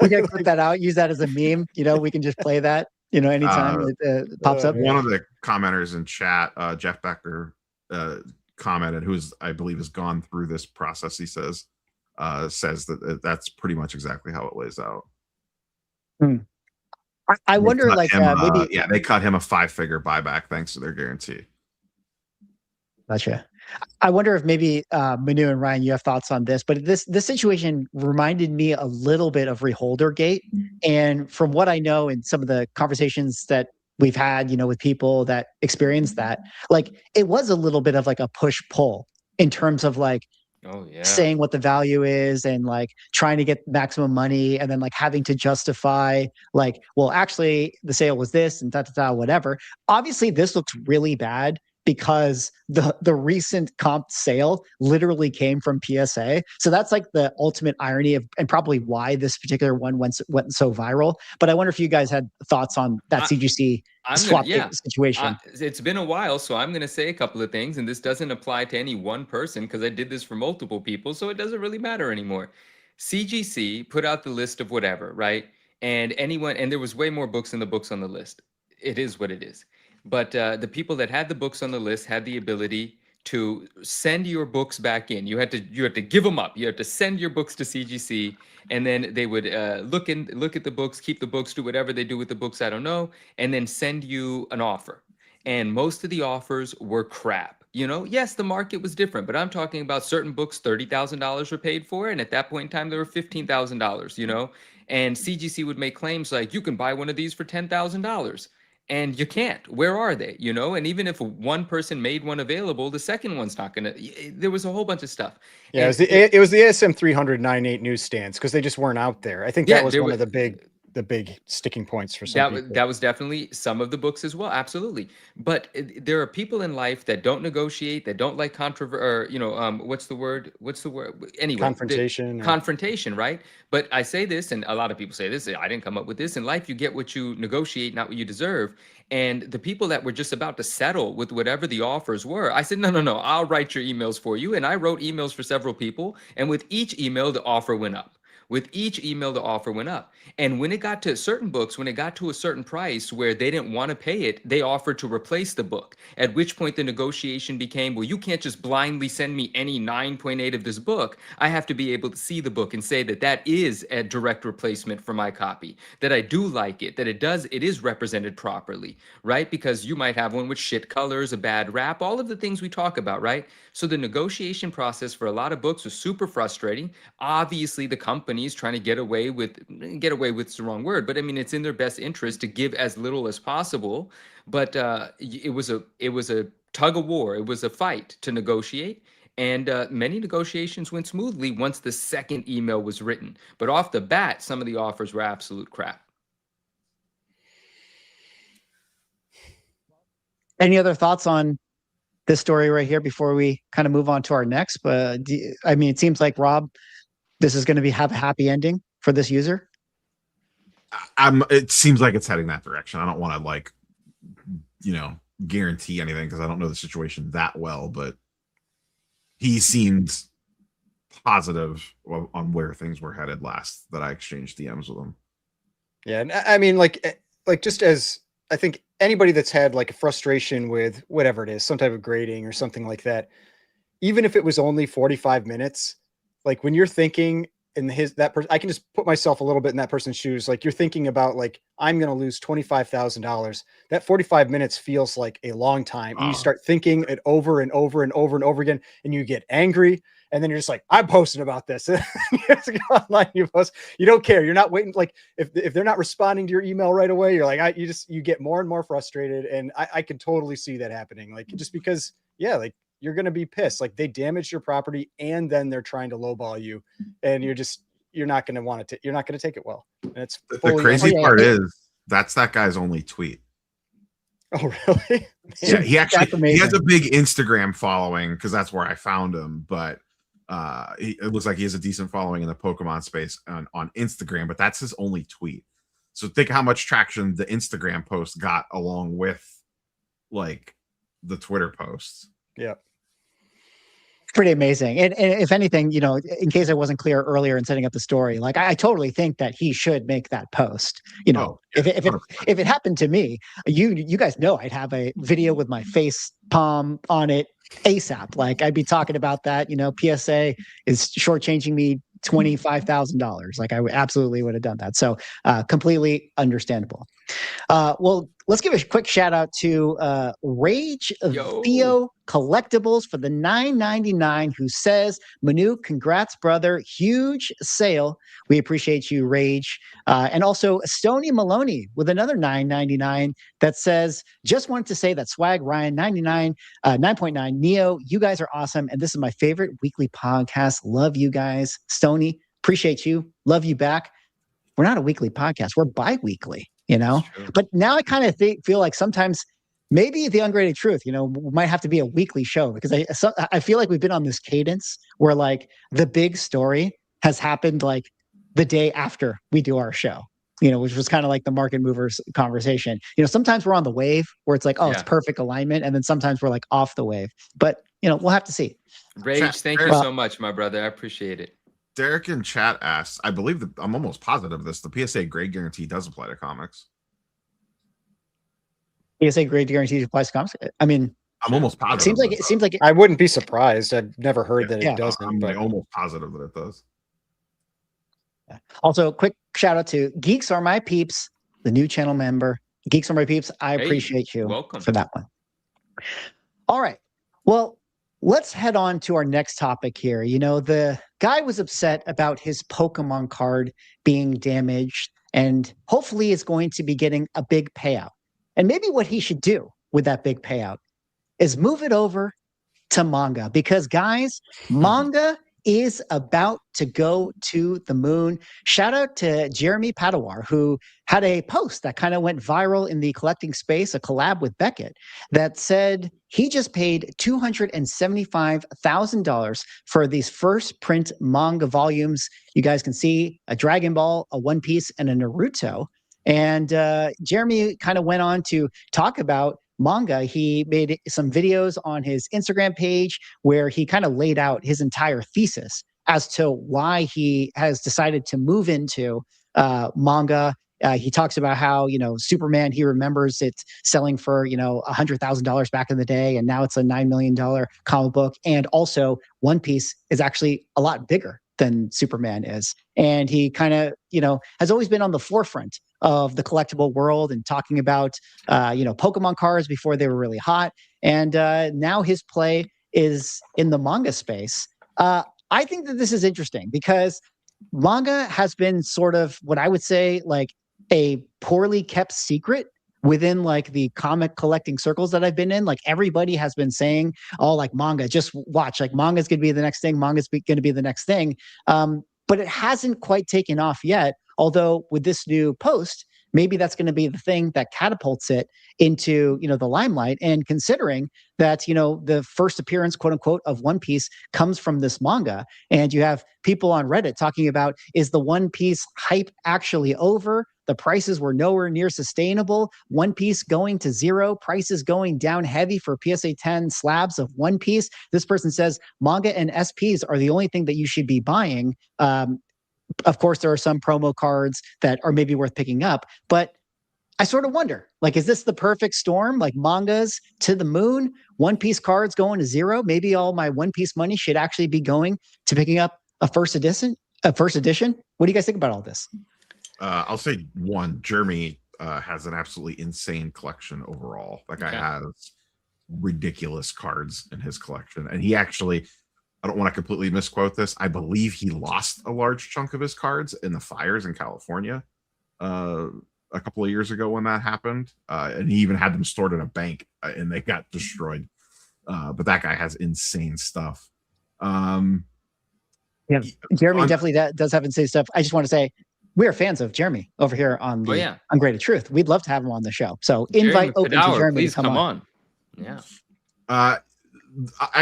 We got to cut that out. Use that as a meme. You know, we can just play that. You know, anytime it pops up. One of the commenters in chat, Jeff Becker, commented, who's I believe has gone through this process. He says that that's pretty much exactly how it lays out. I wonder, like, maybe they cut him a 5-figure buyback thanks to their guarantee. Gotcha. I wonder if maybe Manu and Ryan, you have thoughts on this, but this situation reminded me a little bit of Reholder Gate. And from what I know in some of the conversations that we've had, with people that experience that, like it was a little bit of like a push pull in terms of like Oh yeah. saying what the value is and like trying to get maximum money and then like having to justify like, well, actually the sale was this and whatever. Obviously this looks really bad because the recent comp sale literally came from PSA. So that's like the ultimate irony of, and probably why this particular one went so viral. But I wonder if you guys had thoughts on that CGC swap situation. It's been a while, so I'm going to say a couple of things, and this doesn't apply to any one person because I did this for multiple people, so it doesn't really matter anymore. CGC put out the list of whatever, right? And there was way more books than the books on the list. It is what it is. But the people that had the books on the list had the ability to send your books back in. You had to give them up. You had to send your books to CGC, and then they would look at the books, keep the books, do whatever they do with the books, I don't know, and then send you an offer. And most of the offers were crap. Yes, the market was different, but I'm talking about certain books, $30,000 were paid for, and at that point in time, they were $15,000. And CGC would make claims like, you can buy one of these for $10,000. And you can't. Where are they? And even if one person made one available, the second one's not going to. There was a whole bunch of stuff. Yeah, it was the ASM 30098 newsstands because they just weren't out there. I think that was one of the big sticking points for some people. That was definitely some of the books as well. Absolutely. But there are people in life that don't negotiate, that don't like what's the word? Anyway, confrontation, right? But I say this, and a lot of people say this, I didn't come up with this. In life, you get what you negotiate, not what you deserve. And the people that were just about to settle with whatever the offers were, I said, no, I'll write your emails for you. And I wrote emails for several people. And with each email, the offer went up. With each email, the offer went up. And when it got to certain books, when it got to a certain price where they didn't want to pay it, they offered to replace the book. At which point the negotiation became, well, you can't just blindly send me any 9.8 of this book. I have to be able to see the book and say that is a direct replacement for my copy, that I do like it, that it is represented properly, right? Because you might have one with shit colors, a bad wrap, all of the things we talk about, right? So the negotiation process for a lot of books was super frustrating. Obviously, the companies trying to get away with is the wrong word, but I mean, it's in their best interest to give as little as possible. But it was a tug of war. It was a fight to negotiate. And many negotiations went smoothly once the second email was written. But off the bat, some of the offers were absolute crap. Any other thoughts on this story right here before we kind of move on to our next? But it seems like, Rob, this is going to have a happy ending for this user. It seems like it's heading that direction. I don't want to guarantee anything because I don't know the situation that well, but he seemed positive on where things were headed last that I exchanged DMs with him. Yeah. And I mean, like just as I think anybody that's had like a frustration with whatever it is, some type of grading or something like that, even if it was only 45 minutes, like when you're thinking I can just put myself a little bit in that person's shoes. Like you're thinking about like, I'm going to lose $25,000. That 45 minutes feels like a long time. And you start thinking it over and over and over and over again. And you get angry. And then you're just like, I'm posting about this. You have to go online, you post. You don't care. You're not waiting. Like if they're not responding to your email right away, you're like, you get more and more frustrated. And I can totally see that happening. Like just because, like you're going to be pissed. Like they damaged your property and then they're trying to lowball you. And you're not going to want to, you're not going to take it well. And it's the crazy part is that's that guy's only tweet. Oh, really? Yeah, he has a big Instagram following because that's where I found him. But it looks like he has a decent following in the Pokemon space on Instagram, but that's his only tweet. So think how much traction the Instagram post got along with like the Twitter posts. Yeah. Pretty amazing. And if anything, in case I wasn't clear earlier in setting up the story, like I totally think that he should make that post. If it happened to me, you guys know I'd have a video with my face palm on it ASAP. Like I'd be talking about that. PSA is shortchanging me $25,000. Like I absolutely would have done that. So completely understandable. Well, let's give a quick shout out to Rage Yo. Theo Collectibles for the $9.99, who says, Manu, congrats, brother. Huge sale. We appreciate you, Rage. And also Stony Maloney with another $9.99 that says, just wanted to say that Swag Ryan 9.9 Neo, you guys are awesome. And this is my favorite weekly podcast. Love you guys. Stony, appreciate you. Love you back. We're not a weekly podcast. We're bi-weekly, you know? But now I kind of feel like sometimes maybe the Ungraded Truth, you know, might have to be a weekly show, because I feel like we've been on this cadence where like the big story has happened like the day after we do our show, you know, which was kind of like the market movers conversation. You know, sometimes we're on the wave where it's like, oh, it's perfect alignment. And then sometimes we're like off the wave. But, you know, we'll have to see. Rage, thank you so much, my brother. I appreciate it. Derek in chat asks, I believe that I'm almost positive this, the PSA grade guarantee does apply to comics. PSA grade guarantee applies to comics. I mean, I'm almost positive. It seems like I wouldn't be surprised. I've never heard that it doesn't. I'm but almost positive that it does. Also, quick shout out to Geeks Are My Peeps, the new channel member. Geeks Are My Peeps, I appreciate you for that one. All right. Well, let's head on to our next topic here. You know, the guy was upset about his Pokemon card being damaged, and hopefully is going to be getting a big payout. And maybe what he should do with that big payout is move it over to Manga, because guys, Manga is about to go to the moon. Shout out to Jeremy Padawar, who had a post that kind of went viral in the collecting space, a collab with Beckett, that said he just paid $275,000 for these first print manga volumes. You guys can see a Dragon Ball, a One Piece, and a Naruto. And Jeremy kind of went on to talk about Manga. He made some videos on his Instagram page where he kind of laid out his entire thesis as to why he has decided to move into manga. He talks about how, you know, Superman, he remembers it selling for, you know, $100,000 back in the day, and now it's a $9 million comic book. And also One Piece is actually a lot bigger than Superman is. And he kind of, you know, has always been on the forefront of the collectible world and talking about, you know, Pokemon cards before they were really hot. And now his play is in the manga space. I think that this is interesting because manga has been sort of what I would say like a poorly kept secret within like the comic collecting circles that I've been in. Like everybody has been saying, oh, like manga, just watch, like manga's going to be the next thing. Manga's going to be the next thing. But it hasn't quite taken off yet. Although with this new post, maybe that's going to be the thing that catapults it into, you know, the limelight. And considering that, you know, the first appearance, quote unquote, of One Piece comes from this manga, and you have people on Reddit talking about, is the One Piece hype actually over? The prices were nowhere near sustainable. One Piece going to zero, prices going down heavy for PSA 10 slabs of One Piece. This person says manga and SPs are the only thing that you should be buying. Of course, there are some promo cards that are maybe worth picking up, but I sort of wonder, like, is this the perfect storm? Like mangas to the moon, One Piece cards going to zero. Maybe all my One Piece money should actually be going to picking up a first edition. What do you guys think about all this? I'll say one, Jeremy has an absolutely insane collection overall. That guy has ridiculous cards in his collection. And he actually, I don't want to completely misquote this, I believe he lost a large chunk of his cards in the fires in California a couple of years ago when that happened. And he even had them stored in a bank and they got destroyed. But that guy has insane stuff. Jeremy definitely does have insane stuff. I just want to say, we are fans of Jeremy over here on the Ungraded Truth. We'd love to have him on the show. So invite open to Jeremy. Please come on. Yeah. I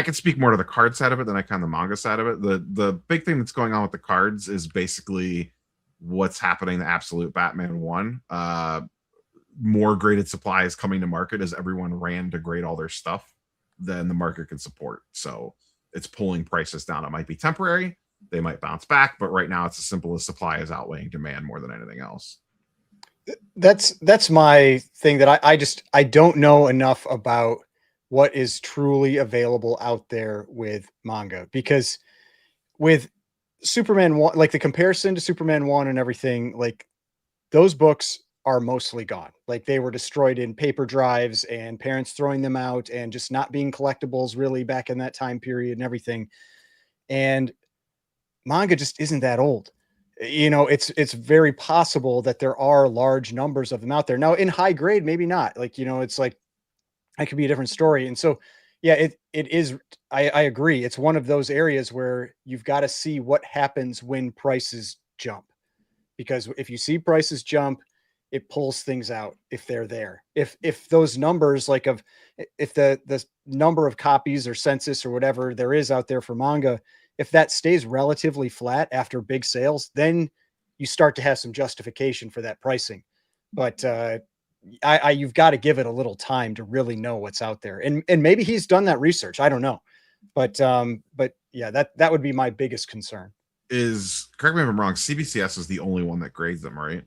can speak more to the card side of it than I can the manga side of it. The big thing that's going on with the cards is basically what's happening to Absolute Batman 1. More graded supply is coming to market as everyone ran to grade all their stuff than the market can support. So it's pulling prices down. It might be temporary. They might bounce back, but right now it's as simple as supply is outweighing demand more than anything else. That's my thing, that I don't know enough about what is truly available out there with manga, because with Superman 1, like the comparison to Superman 1 and everything, like those books are mostly gone. Like they were destroyed in paper drives and parents throwing them out and just not being collectibles really back in that time period and everything. And manga just isn't that old. It's very possible that there are large numbers of them out there. Now in high grade, maybe not. Like, it's like that could be a different story. And so yeah, it is. I agree. It's one of those areas where you've got to see what happens when prices jump. Because if you see prices jump, it pulls things out if they're there. If those numbers if the number of copies or census or whatever there is out there for manga, if that stays relatively flat after big sales, then you start to have some justification for that pricing. But you've got to give it a little time to really know what's out there. And maybe he's done that research. I don't know. But yeah, that would be my biggest concern. Correct me if I'm wrong, CBCS is the only one that grades them, right?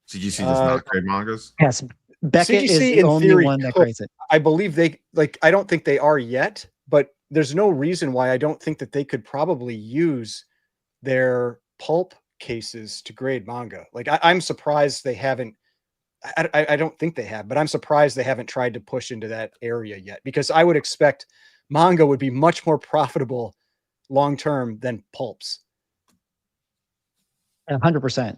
CGC does not grade mangas? Yes. Beckett CGC is the only one that grades it. I believe I don't think they are yet, but there's no reason why I don't think that they could probably use their pulp cases to grade manga. Like I'm surprised they haven't. I don't think they have, but I'm surprised they haven't tried to push into that area yet, because I would expect manga would be much more profitable long term than pulps. 100%.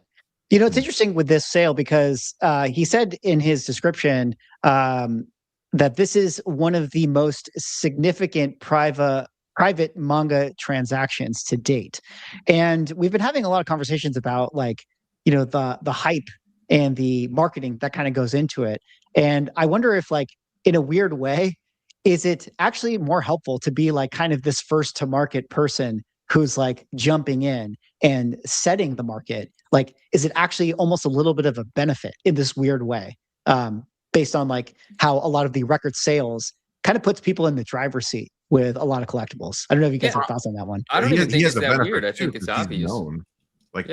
It's interesting with this sale because he said in his description that this is one of the most significant private manga transactions to date. And we've been having a lot of conversations about the hype and the marketing that kind of goes into it. And I wonder if in a weird way, is it actually more helpful to be kind of this first to market person who's jumping in and setting the market? Is it actually almost a little bit of a benefit in this weird way, based on how a lot of the record sales kind of puts people in the driver's seat with a lot of collectibles? I don't know if you guys have thoughts on that one. I don't even think it's that weird. I think it's obvious.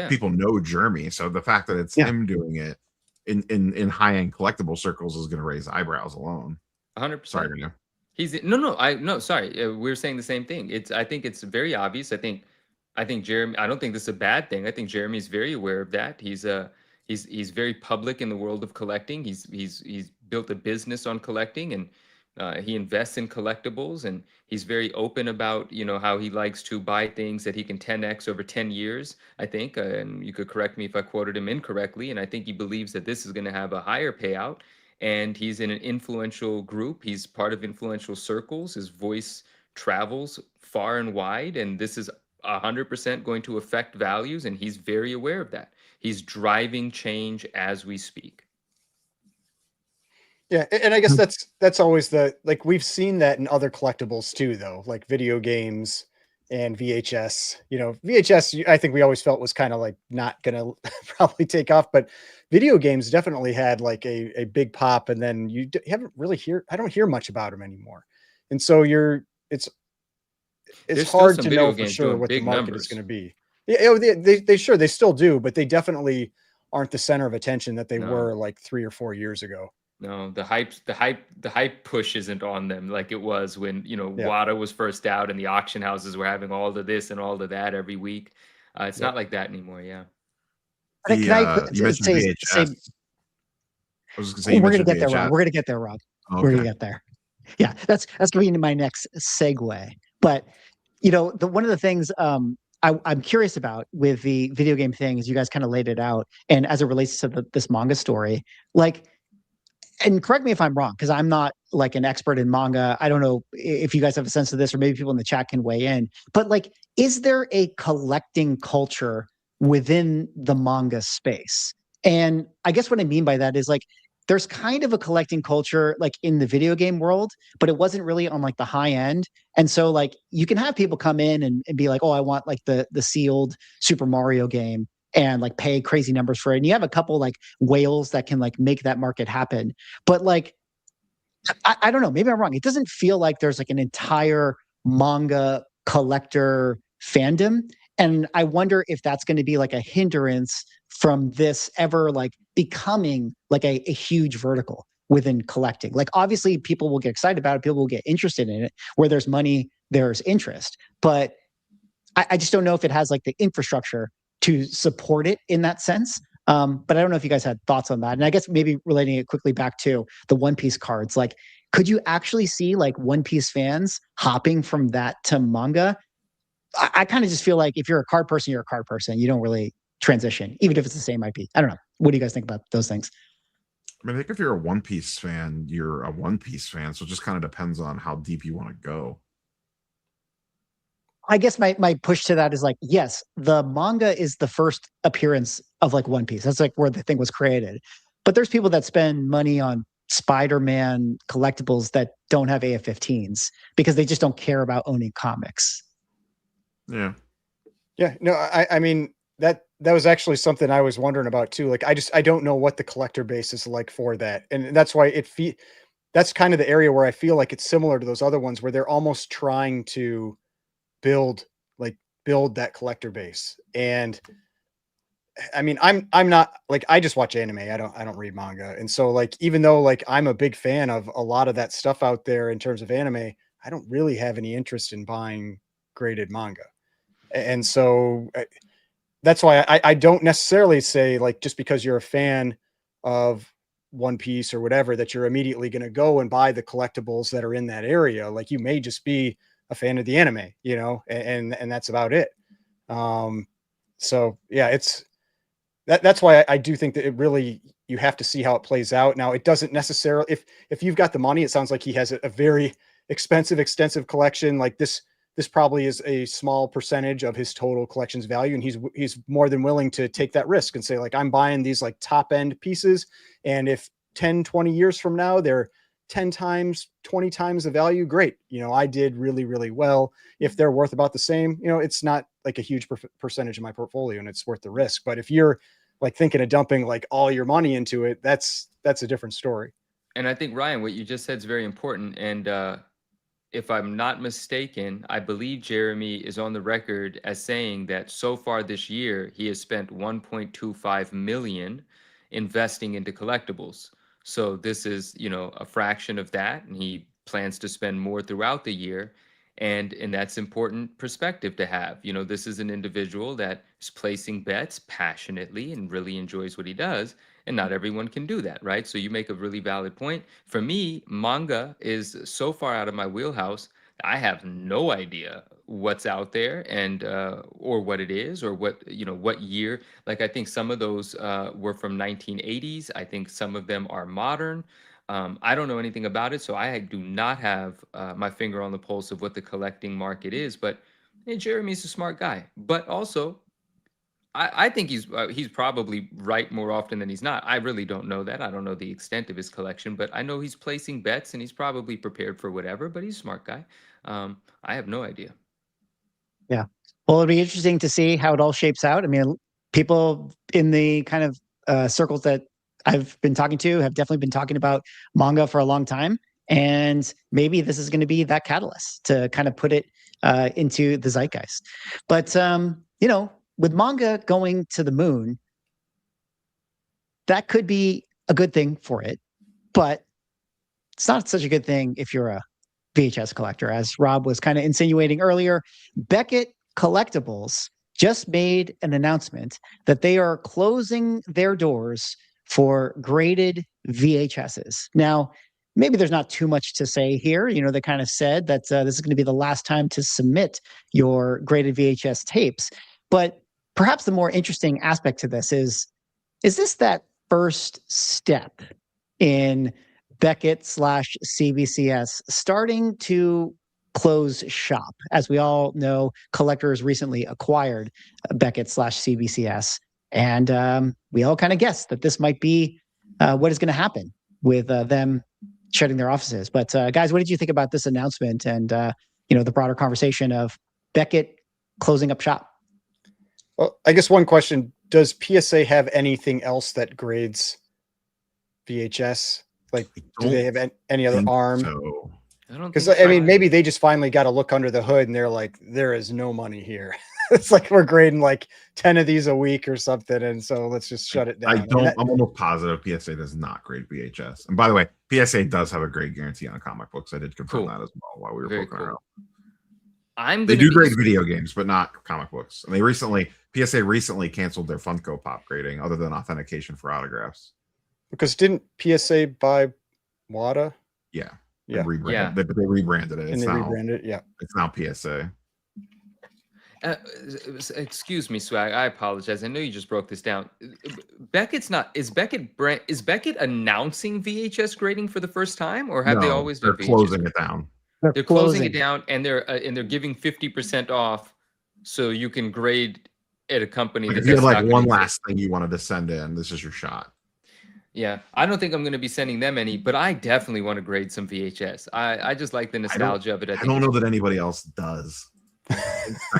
People know Jeremy, so the fact that it's him doing it in high-end collectible circles is going to raise eyebrows alone. 100%. Sorry, Renew. Sorry. We're saying the same thing. I think it's very obvious. I think Jeremy, I don't think this is a bad thing. I think Jeremy's very aware of that. He's very public in the world of collecting. He's built a business on collecting, and he invests in collectibles, and he's very open about how he likes to buy things that he can 10x over 10 years, I think, and you could correct me if I quoted him incorrectly. And I think he believes that this is going to have a higher payout, and he's in an influential group. He's part of influential circles. His voice travels far and wide, and this is 100% going to affect values, and he's very aware of that. He's driving change as we speak. Yeah, and I guess that's always we've seen that in other collectibles too, though, like video games and VHS. VHS, I think we always felt was kind of not gonna probably take off, but video games definitely had a big pop, and then you haven't really I don't hear much about them anymore, and so it's hard to know for sure what the market is going to be. Yeah, they still do, but they definitely aren't the center of attention that they were 3 or 4 years ago. No, the hype push isn't on them like it was when Wada was first out and the auction houses were having all of this and all of that every week. It's not like that anymore. Yeah. You mentioned VHS. I was going to say we're going to get there, Rob. We're going to get there, Rob. Okay. We're going to get there. Yeah, that's going into my next segue. But one of the things I'm curious about with the video game thing is you guys kind of laid it out, and as it relates to this manga story, and correct me if I'm wrong, because I'm not an expert in manga. I don't know if you guys have a sense of this, or maybe people in the chat can weigh in. But is there a collecting culture within the manga space? And I guess what I mean by that is there's kind of a collecting culture in the video game world, but it wasn't really on the high end. And so you can have people come in and be like, oh, I want the sealed Super Mario game, and pay crazy numbers for it. And you have a couple whales that can make that market happen. But I don't know, maybe I'm wrong. It doesn't feel like there's an entire manga collector fandom. And I wonder if that's going to be a hindrance from this ever becoming a huge vertical within collecting. Obviously people will get excited about it. People will get interested in it. Where there's money, there's interest. But I just don't know if it has the infrastructure to support it in that sense. But I don't know if you guys had thoughts on that. And I guess maybe relating it quickly back to the One Piece cards, like, could you actually see like One Piece fans hopping from that to manga? I kind of just feel like if you're a card person, you're a card person. You don't really transition, even if it's the same IP. I don't know. What do you guys think about those things? I mean, I think if you're a One Piece fan, you're a One Piece fan. So it just kind of depends on how deep you want to go. I guess my push to that is like, yes, the manga is the first appearance of like One Piece. That's like where the thing was created. But there's people that spend money on Spider-Man collectibles that don't have AF-15s because they just don't care about owning comics. Yeah. Yeah. No, I mean, that was actually something I was wondering about too. Like, I don't know what the collector base is like for that. And that's why that's kind of the area where I feel like it's similar to those other ones where they're almost trying to build that collector base. And I mean, I'm not like, I just watch anime. I don't read manga. And so like, even though like I'm a big fan of a lot of that stuff out there in terms of anime, I don't really have any interest in buying graded manga. And so that's why I don't necessarily say like, just because you're a fan of One Piece or whatever, that you're immediately going to go and buy the collectibles that are in that area. Like, you may just be a fan of the anime, you know, and that's about it. So yeah, that's why I do think that it really, you have to see how it plays out. Now, it doesn't necessarily, if you've got the money, it sounds like he has a very extensive collection. Like this probably is a small percentage of his total collection's value. And he's more than willing to take that risk and say like, I'm buying these like top end pieces. And if 10, 20 years from now, they're 10 times, 20 times the value, great. You know, I did really, really well. If they're worth about the same, you know, it's not like a huge percentage of my portfolio and it's worth the risk. But if you're like thinking of dumping like all your money into it, that's a different story. And I think, Ryan, what you just said is very important. And if I'm not mistaken, I believe Jeremy is on the record as saying that so far this year, he has spent 1.25 million investing into collectibles. So this is, you know, a fraction of that, and he plans to spend more throughout the year. And that's important perspective to have. You know, this is an individual that is placing bets passionately and really enjoys what he does. And not everyone can do that, right? So you make a really valid point. For me, manga is so far out of my wheelhouse. I have no idea what's out there and or what it is or what, you know, what year. Like, I think some of those were from 1980s. I think some of them are modern. I don't know anything about it, so I do not have my finger on the pulse of what the collecting market is. But hey, Jeremy's a smart guy. But also, I think he's probably right more often than he's not. I really don't know that. I don't know the extent of his collection, but I know he's placing bets and he's probably prepared for whatever. But he's a smart guy. I have no idea. Yeah. Well, it'll be interesting to see how it all shapes out. I mean, people in the kind of circles that I've been talking to have definitely been talking about manga for a long time. And maybe this is going to be that catalyst to kind of put it into the zeitgeist. But, you know, with manga going to the moon, that could be a good thing for it. But it's not such a good thing if you're a VHS collector. As Rob was kind of insinuating earlier, Beckett Collectables just made an announcement that they are closing their doors for graded VHSs. Now, maybe there's not too much to say here. You know, they kind of said that this is going to be the last time to submit your graded VHS tapes. But perhaps the more interesting aspect to this is this that first step in Beckett/CBCS starting to close shop? As we all know, Collectors recently acquired Beckett/CBCS. And we all kind of guessed that this might be what is going to happen with them shutting their offices. But guys, what did you think about this announcement and you know, the broader conversation of Beckett closing up shop? Well, I guess one question: does PSA have anything else that grades VHS? Like, do they have any other arm? So. Because I mean, maybe they just finally got to look under the hood and they're like, there is no money here. It's like we're grading like 10 of these a week or something, and so let's just shut it down. I'm almost positive PSA does not grade VHS. And by the way, PSA does have a grade guarantee on comic books. I did confirm that as well while we were poking around. They do grade video games, but not comic books. And they recently, PSA recently canceled their Funko Pop grading, other than authentication for autographs. Because didn't PSA buy WADA? Yeah, Yeah. rebranded. They rebranded it. And they rebranded it. Yeah, it's now PSA. Excuse me, Swag. I apologize. I know you just broke this down. Beckett's not. Is Beckett announcing VHS grading for the first time, or have they always done? They're closing it down. They're closing it down, and they're giving 50% off, so you can grade at a company. Like if you had like one last thing you wanted to send in, this is your shot. Yeah, I don't think I'm going to be sending them any, but I definitely want to grade some VHS. I just like the nostalgia of it. I don't know that anybody else does.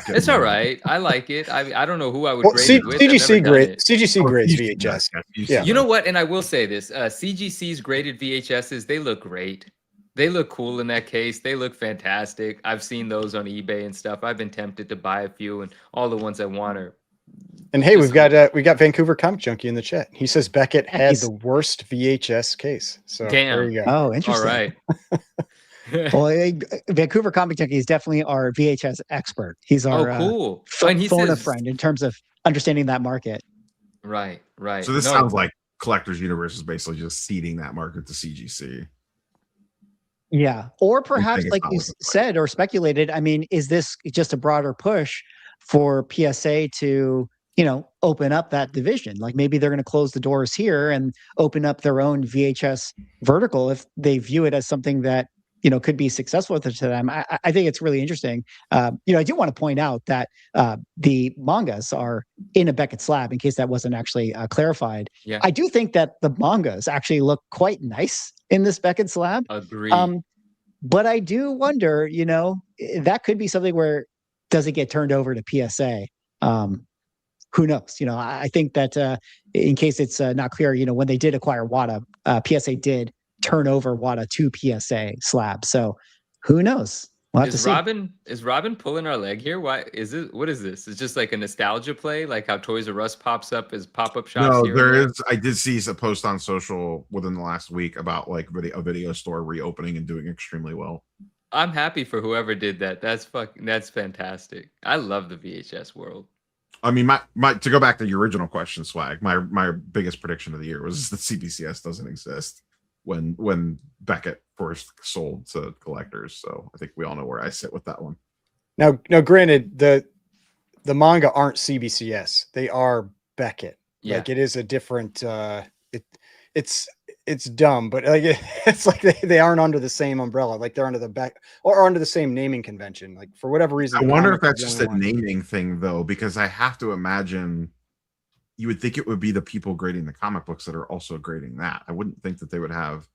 It's all right. I like it. I don't know who I would grade it with. CGC grades VHS. Yeah. You know what? And I will say this: CGC's graded VHSs, they look great. They look cool in that case. They look fantastic. I've seen those on eBay and stuff. I've been tempted to buy a few, and all the ones I want are. And hey, we got Vancouver Comic Junkie in the chat. He says Beckett had the worst VHS case. So there you go. Oh, interesting. All right. Well, Vancouver Comic Junkie is definitely our VHS expert. He's our cool. phone a friend in terms of understanding that market. Right. So this sounds like Collectors Universe is basically just ceding that market to CGC. Yeah. Or perhaps, like you said or speculated, I mean, is this just a broader push for PSA to, open up that division? Like maybe they're going to close the doors here and open up their own VHS vertical if they view it as something that, could be successful to them. I think it's really interesting. I do want to point out that the mangas are in a Beckett slab, in case that wasn't actually clarified. Yeah. I do think that the mangas actually look quite nice in this Beckett slab. Agreed. But I do wonder, that could be something where does it get turned over to PSA? Who knows? I think that in case it's not clear, when they did acquire WADA, PSA did turn over WADA to PSA slab. So who knows? We'll have to see. Is Robin pulling our leg here? What is this? It's just like a nostalgia play, like how Toys R Us pops up as pop-up shops. No, there is. I did see a post on social within the last week about like a video store reopening and doing extremely well. I'm happy for whoever did that. That's fantastic. I love the VHS world. I mean, my to go back to your original question, Swag, my biggest prediction of the year was that CBCS doesn't exist when Beckett first sold to collectors. So I think we all know where I sit with that one. Now, granted, the manga aren't CBCS; they are Beckett. Yeah. Like it is a different. It's dumb, but like it's like they aren't under the same umbrella. Like they're under the back or under the same naming convention. Like for whatever reason, I wonder if that's just a naming thing, though, because I have to imagine you would think it would be the people grading the comic books that are also grading that. I wouldn't think that they would have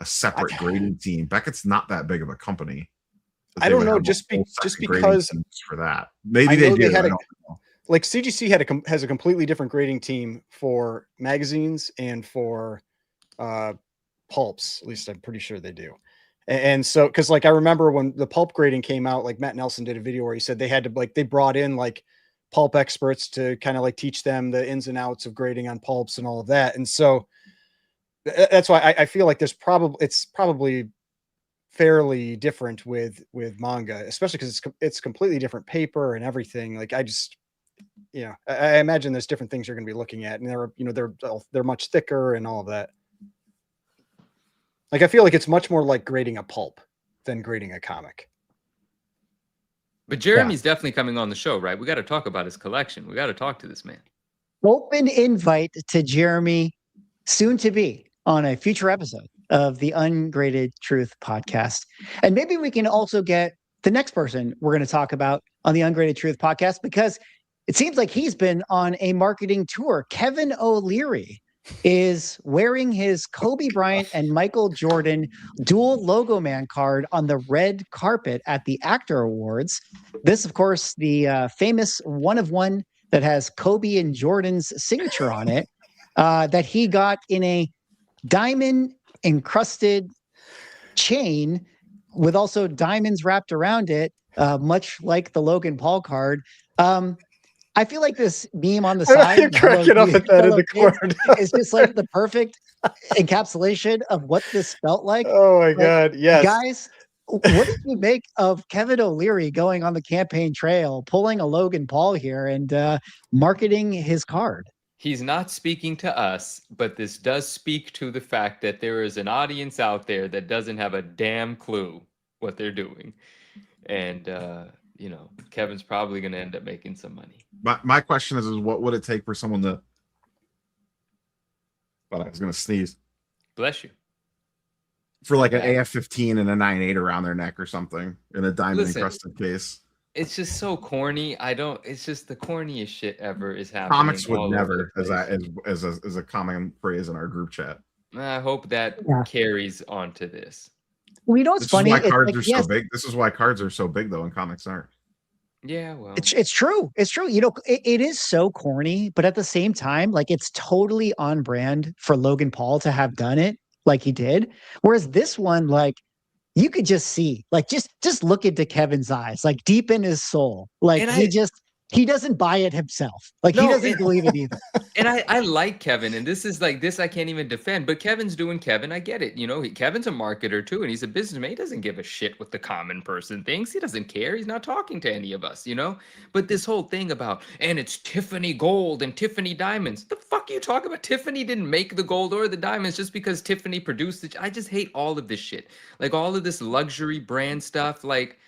a separate grading team. Beckett's not that big of a company. I don't know, just because for that, maybe they do. Like CGC has a completely different grading team for magazines and for pulps. At least I'm pretty sure they do. And so, because like I remember when the pulp grading came out, like Matt Nelson did a video where he said they had to they brought in like pulp experts to kind of like teach them the ins and outs of grading on pulps and all of that. And so that's why I feel like it's probably fairly different with manga, especially because it's completely different paper and everything. Like I imagine there's different things you're going to be looking at, and they're much thicker and all of that. Like I feel like it's much more like grading a pulp than grading a comic. But Jeremy's definitely coming on the show, right? We got to talk about his collection. We got to talk to this man. Open invite to Jeremy, soon to be on a future episode of the Ungraded Truth podcast. And maybe we can also get the next person we're going to talk about on the Ungraded Truth podcast, because it seems like he's been on a marketing tour. Kevin O'Leary is wearing his Kobe Bryant and Michael Jordan dual logo man card on the red carpet at the Actor Awards. This, of course, the famous one of one that has Kobe and Jordan's signature on it, that he got in a diamond encrusted chain with also diamonds wrapped around it, much like the Logan Paul card. I feel like this meme on the side, you're cracking up at that in the corner, is just like the perfect encapsulation of what this felt like. Oh my God. Yes. Guys, what did you make of Kevin O'Leary going on the campaign trail, pulling a Logan Paul here and marketing his card? He's not speaking to us, but this does speak to the fact that there is an audience out there that doesn't have a damn clue what they're doing. And, you know, Kevin's probably going to end up making some money. My question is what would it take for someone to... But I was going to sneeze. Bless you. For like an AF-15 and a 9.8 around their neck or something in a diamond encrusted case. It's just so corny. It's just the corniest shit ever is happening. Comics would never, as a common phrase in our group chat. I hope that carries onto this. Well, you know what's funny? Why cards are so big. This is why cards are so big, though, and comics aren't. Yeah, well, it's true. It's true. You know, it is so corny, but at the same time, like it's totally on brand for Logan Paul to have done it like he did. Whereas this one, like, you could just see, like, just look into Kevin's eyes, like deep in his soul. Like he doesn't buy it himself. Like he doesn't believe it either. And I like Kevin, and this is like this I can't even defend, but Kevin's doing Kevin. I get it. You know, Kevin's a marketer too, and he's a businessman. He doesn't give a shit what the common person thinks. He doesn't care. He's not talking to any of us, you know? But this whole thing about, and it's Tiffany gold and Tiffany diamonds. The fuck you talk about? Tiffany didn't make the gold or the diamonds just because Tiffany produced it. I just hate all of this shit. Like all of this luxury brand stuff, like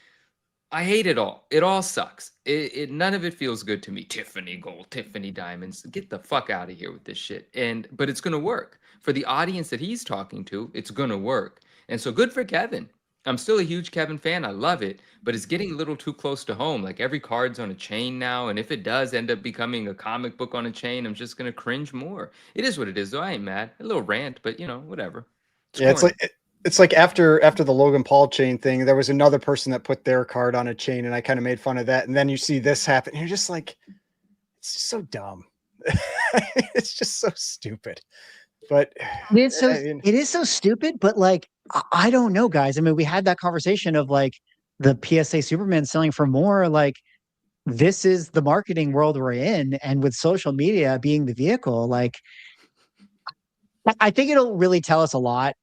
I hate it all. It all sucks. None of it feels good to me. Tiffany gold, Tiffany diamonds. Get the fuck out of here with this shit. But it's gonna work for the audience that he's talking to. It's gonna work, and so good for Kevin. I'm still a huge Kevin fan. I love it, but it's getting a little too close to home. Like every card's on a chain now, and if it does end up becoming a comic book on a chain, I'm just gonna cringe more. It is what it is, though. I ain't mad. A little rant, but you know, whatever. It's like after the Logan Paul chain thing, there was another person that put their card on a chain, and I kind of made fun of that. And then you see this happen, and you're just like, it's just so dumb. It's just so stupid. But it is so stupid. But like, I don't know, guys. I mean, we had that conversation of like the PSA Superman selling for more. Like, this is the marketing world we're in, and with social media being the vehicle, like, I think it'll really tell us a lot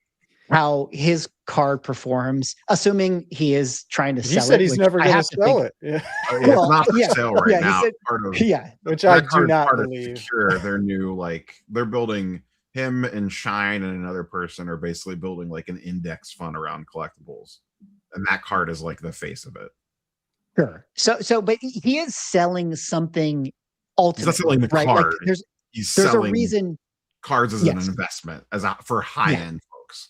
how his card performs, assuming he is trying to sell it. He said he's never going to sell it. Yeah. It's not for sale right now. Which I do not believe. Sure, they're new. Like they're building him and Shine and another person are basically building like an index fund around collectibles, and that card is like the face of it. Sure. So, but he is selling something ultimate. He's not selling the right? card. Like, he's selling a reason. Cards as an investment, for high end folks.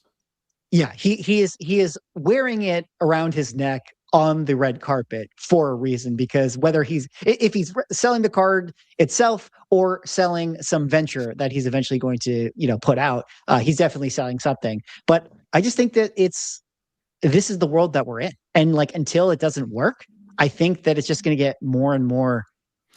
Yeah, he is wearing it around his neck on the red carpet for a reason, because whether if he's selling the card itself or selling some venture that he's eventually going to, you know, put out, he's definitely selling something. But I just think that this is the world that we're in. And like, until it doesn't work, I think that it's just going to get more and more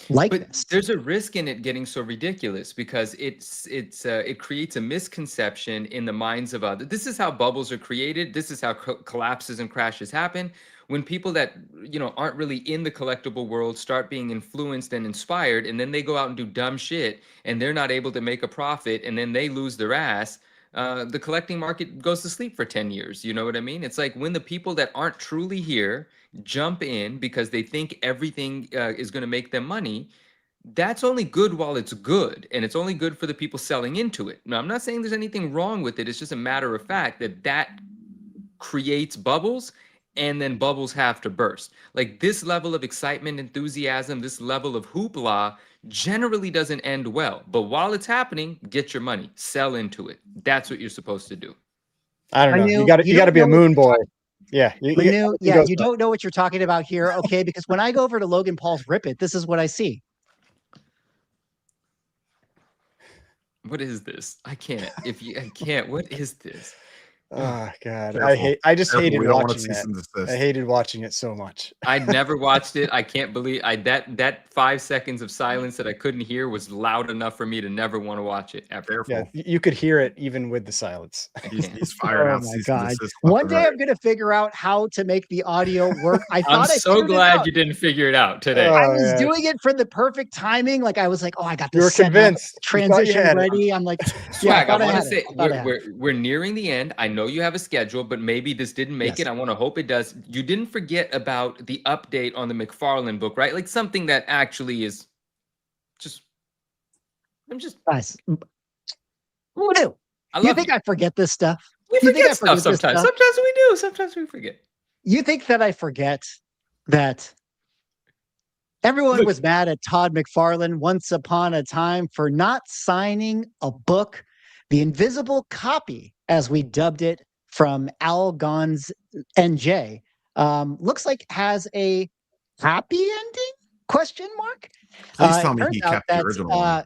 like this. There's a risk in it getting so ridiculous because it creates a misconception in the minds of others. This is how bubbles are created. This is how collapses and crashes happen. When people that, you know, aren't really in the collectible world start being influenced and inspired, and then they go out and do dumb shit and they're not able to make a profit, and then they lose their ass. The collecting market goes to sleep for 10 years. You know what I mean? It's like when the people that aren't truly here jump in because they think everything is going to make them money. That's only good while it's good. And it's only good for the people selling into it. Now, I'm not saying there's anything wrong with it. It's just a matter of fact that creates bubbles, and then bubbles have to burst. Like this level of excitement, enthusiasm, this level of hoopla generally doesn't end well. But while it's happening, get your money, sell into it. That's what you're supposed to do. I don't know. You got to be a moon boy. Yeah. You don't know what you're talking about here. Okay. Because when I go over to Logan Paul's Rip It, this is what I see. What is this? I can't. I can't. What is this? Oh God, I just hated watching that. I hated watching it so much. I never watched it. I can't believe that 5 seconds of silence that I couldn't hear was loud enough for me to never want to watch it ever. Yeah, you could hear it even with the silence. He's fired out. Oh my God! One day I'm gonna figure out how to make the audio work. I'm so glad you didn't figure it out today. I was doing it for the perfect timing. Like I was like, oh, I got this. You were convinced. Transition ready. I'm like, Swag, I want to say we're nearing the end. I know know you have a schedule, but maybe this didn't make it. I want to hope it does. You didn't forget about the update on the McFarlane book, right? Like something that actually is just, Guys, who knew? You think I forget this stuff? We forget stuff sometimes. Sometimes we do. Sometimes we forget. You think that I forget that everyone was mad at Todd McFarlane once upon a time for not signing a book, The Invisible Copy, as we dubbed it, from Al Gon's NJ. Looks like has a happy ending? Question mark. Please tell me he kept the original one.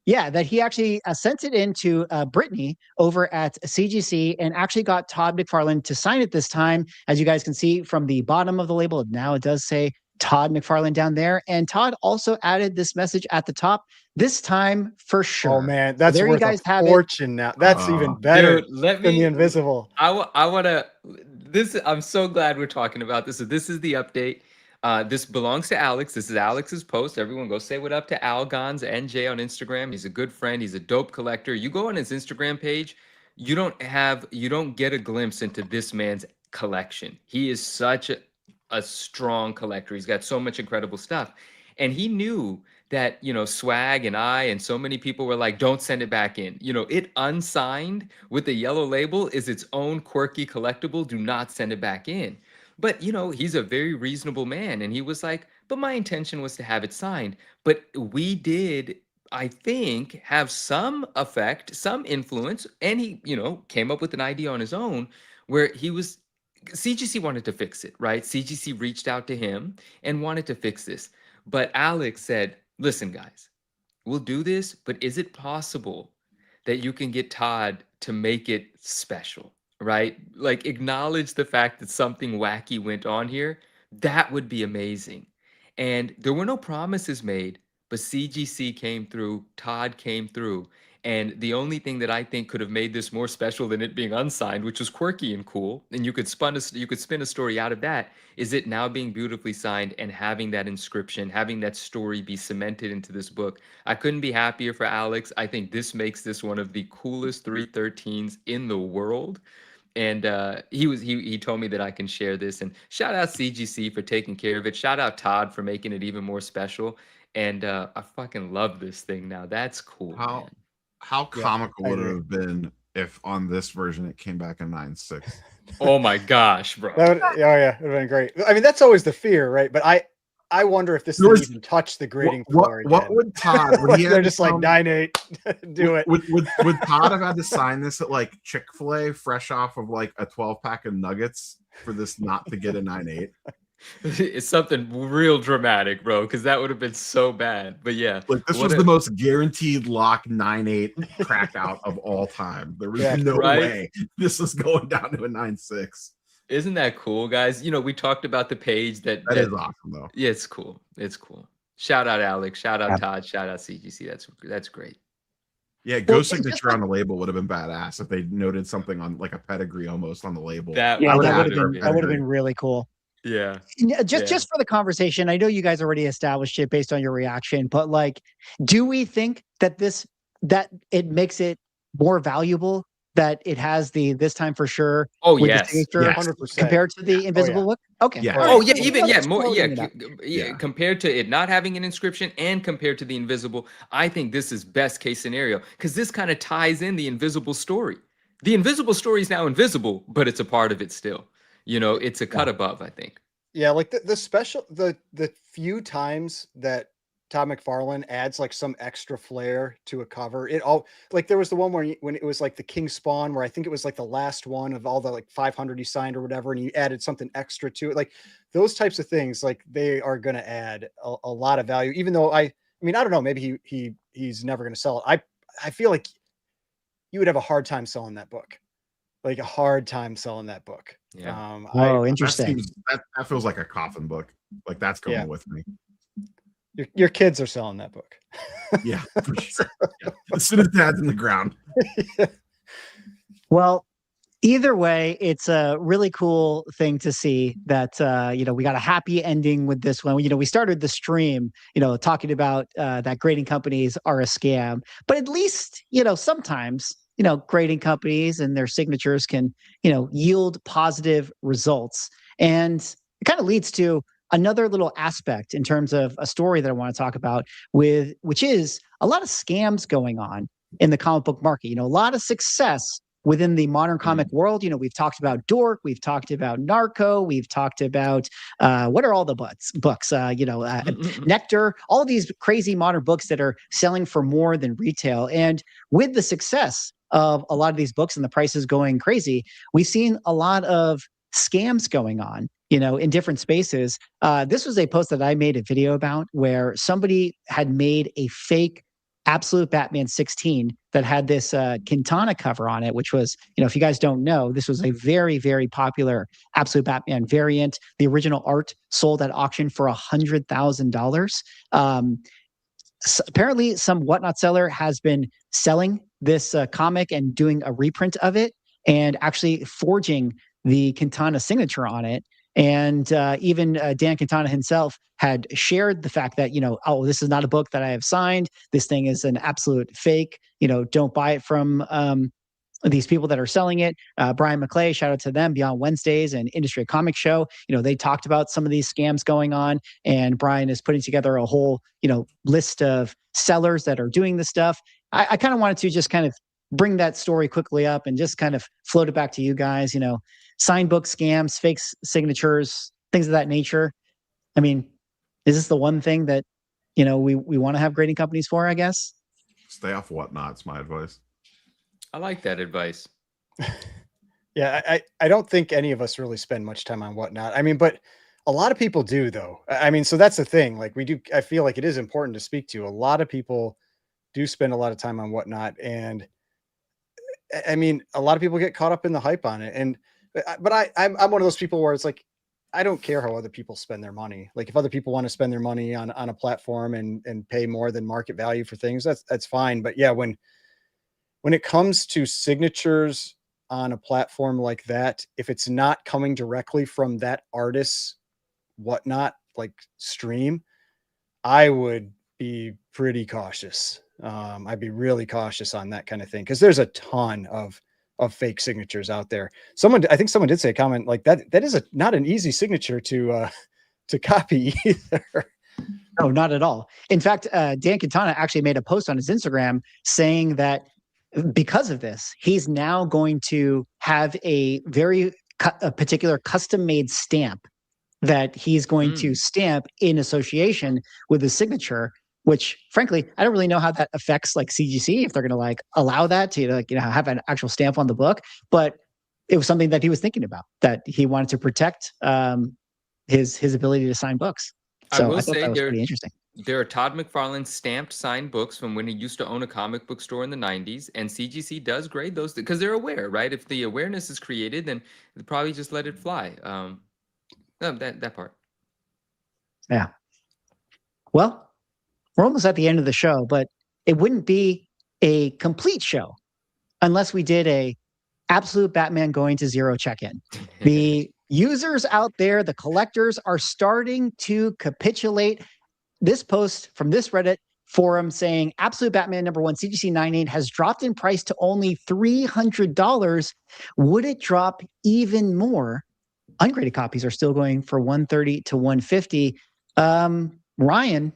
Yeah, that he actually sent it in to Brittany over at CGC and actually got Todd McFarlane to sign it this time. As you guys can see from the bottom of the label, now it does say Todd McFarlane down there. And Todd also added this message at the top, this time for sure. Oh man, that's there worth you guys a have fortune now. That's even better than the Invisible. I want to, I'm so glad we're talking about this. So this is the update. This belongs to Alex. This is Alex's post. Everyone go say what up to Al Gon's NJ on Instagram. He's a good friend. He's a dope collector. You go on his Instagram page, you don't get a glimpse into this man's collection. He is such a strong collector. He's got so much incredible stuff. And he knew that, Swag and I and so many people were like, don't send it back in. It unsigned with the yellow label is its own quirky collectible. Do not send it back in. But, he's a very reasonable man. And he was like, but my intention was to have it signed. But we did, I think, have some effect, some influence. And he, came up with an idea on his own where CGC wanted to fix it, right? CGC reached out to him and wanted to fix this. But Alex said, listen, guys, we'll do this. But is it possible that you can get Todd to make it special? Right? Like acknowledge the fact that something wacky went on here. That would be amazing. And there were no promises made, but CGC came through, Todd came through. And the only thing that I think could have made this more special than it being unsigned, which was quirky and cool, and you could spin a story out of that, is it now being beautifully signed and having that inscription, having that story be cemented into this book. I couldn't be happier for Alex. I think this makes this one of the coolest 313s in the world. And he told me that I can share this, and shout out CGC for taking care of it. Shout out Todd for making it even more special. And I fucking love this thing now. That's cool. How comical would it have been if on this version it came back in 9.6? Oh my gosh, bro. It would have been great. I mean, that's always the fear, right? But I wonder if this thing even touched the grading floor again. What would Todd? Would they're just like 9.8. Do it. Would Todd have had to sign this at like Chick-fil-A, fresh off of like a 12-pack of nuggets, for this not to get a 9.8? It's something real dramatic, bro, because that would have been so bad. But yeah, like this was the most guaranteed lock 9.8 crack out of all time. There was no way this was going down to a 9.6. Isn't that cool, guys? We talked about the page that is awesome, though. Yeah, it's cool. It's cool. Shout out Alex. Shout out Todd. Shout out CGC. That's great. Yeah, ghost signature on the label would have been badass if they noted something on like a pedigree almost on the label. That would have been really cool. Yeah. Just for the conversation, I know you guys already established it based on your reaction, but like, do we think that it makes it more valuable that it has this time for sure? Oh yes, 100% compared to the invisible book. Okay. Yeah. Oh yeah, more. Yeah. Compared to it not having an inscription and compared to the invisible, I think this is best case scenario because this kind of ties in the invisible story. The invisible story is now invisible, but it's a part of it still. It's a cut above, I think. Yeah, like the few times that Todd McFarlane adds like some extra flair to a cover. It all like there was the one when it was like the King Spawn, where I think it was like the last one of all the like 500 he signed or whatever, and he added something extra to it. Like those types of things, like they are going to add a lot of value. Even though I mean I don't know, maybe he's never going to sell it. I feel like you would have a hard time selling that book. Like a hard time selling that book. Yeah. Interesting. That feels like a coffin book. Like that's going with me. Your kids are selling that book. Yeah, for sure. Yeah. As soon as Dad's in the ground. Well, either way, it's a really cool thing to see that, we got a happy ending with this one. We started the stream, talking about that grading companies are a scam, but at least, sometimes grading companies and their signatures can, yield positive results. And it kind of leads to another little aspect in terms of a story that I want to talk about which is a lot of scams going on in the comic book market. A lot of success within the modern comic world. We've talked about Dork, we've talked about Narco, we've talked about what are all the books? Nectar, all these crazy modern books that are selling for more than retail. And with the success of a lot of these books and the prices going crazy, we've seen a lot of scams going on, in different spaces. This was a post that I made a video about where somebody had made a fake Absolute Batman 16 that had this Quintana cover on it, which was, if you guys don't know, this was a very, very popular Absolute Batman variant. The original art sold at auction for $100,000. Apparently, some Whatnot seller has been selling this comic and doing a reprint of it and actually forging the Quintana signature on it. And even Dan Quintana himself had shared the fact that, this is not a book that I have signed. This thing is an absolute fake. Don't buy it from these people that are selling it. Brian McClay, shout out to them, Beyond Wednesdays and Industry Comic Show. They talked about some of these scams going on, and Brian is putting together a whole, list of sellers that are doing this stuff. I kind of wanted to just kind of bring that story quickly up and just kind of float it back to you guys. Signed book scams, fake signatures, things of that nature. I mean, is this the one thing that, we want to have grading companies for, I guess? Stay off Whatnot's my advice. I like that advice. Yeah, I don't think any of us really spend much time on Whatnot. I mean, but a lot of people do, though. I mean, so that's the thing. Like we do, I feel like it is important to speak to. A lot of people do spend a lot of time on Whatnot. And I mean, a lot of people get caught up in the hype on it. But I'm one of those people where it's like, I don't care how other people spend their money. Like if other people want to spend their money on a platform and pay more than market value for things, that's fine. But yeah, when it comes to signatures on a platform like that, if it's not coming directly from that artist's Whatnot like stream, I would be pretty cautious. I'd be really cautious on that kind of thing, because there's a ton of fake signatures out there. I think someone did say a comment like that is not an easy signature to copy either. No, not at all. In fact, Dan Quintana actually made a post on his Instagram saying that because of this, he's now going to have a very particular custom-made stamp that he's going to stamp in association with his signature, which frankly, I don't really know how that affects like CGC, if they're going to like allow that to like, have an actual stamp on the book, but it was something that he was thinking about, that he wanted to protect his ability to sign books. So I thought that was pretty interesting. There are Todd McFarlane stamped signed books from when he used to own a comic book store in the 90s, and CGC does grade those because they're aware, right? If the awareness is created, then they'll probably just let it fly. That part. Yeah. Well, we're almost at the end of the show, but it wouldn't be a complete show unless we did a absolute Batman going to zero check-in. The users out there, the collectors, are starting to capitulate. This post from this Reddit forum saying Absolute Batman #1 CGC 98 has dropped in price to only $300. Would it drop even more? Ungraded copies are still going for $130 to $150. Ryan,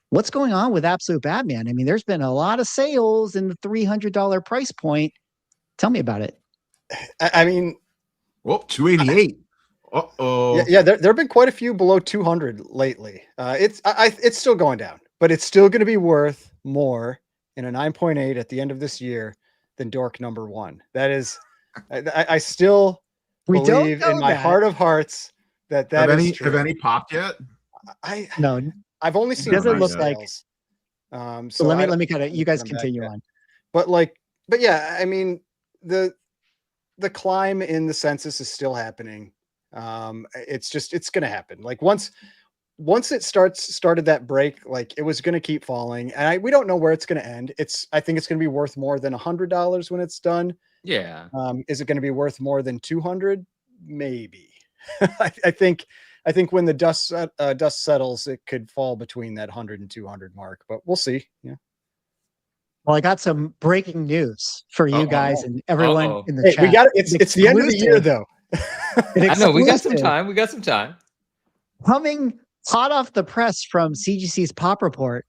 what's going on with Absolute Batman? I mean, there's been a lot of sales in the $300 price point. Tell me about it. I mean, well, 288. Uh-oh. Yeah, there have been quite a few below 200 lately. It's still going down, but it's still going to be worth more in a 9.8 at the end of this year than Dork #1. That is, I still believe in my heart of hearts that is true. Have any popped yet? I've only seen. Doesn't look like. So let me kind of, you guys continue on. But yeah, I mean the climb in the census is still happening. It's going to happen. Like once it started that break, like it was going to keep falling, and we don't know where it's going to end. I think it's going to be worth more than $100 when it's done. Yeah. Is it going to be worth more than 200? Maybe. I think when the dust settles, it could fall between that 100 and 200 mark, but we'll see. Yeah. Well, I got some breaking news for you guys and everyone in the Hey, chat. we got it. It's the end of the year, though. I know we got some Exclusive. time. We got some time. Coming hot off the press from CGC's Pop Report,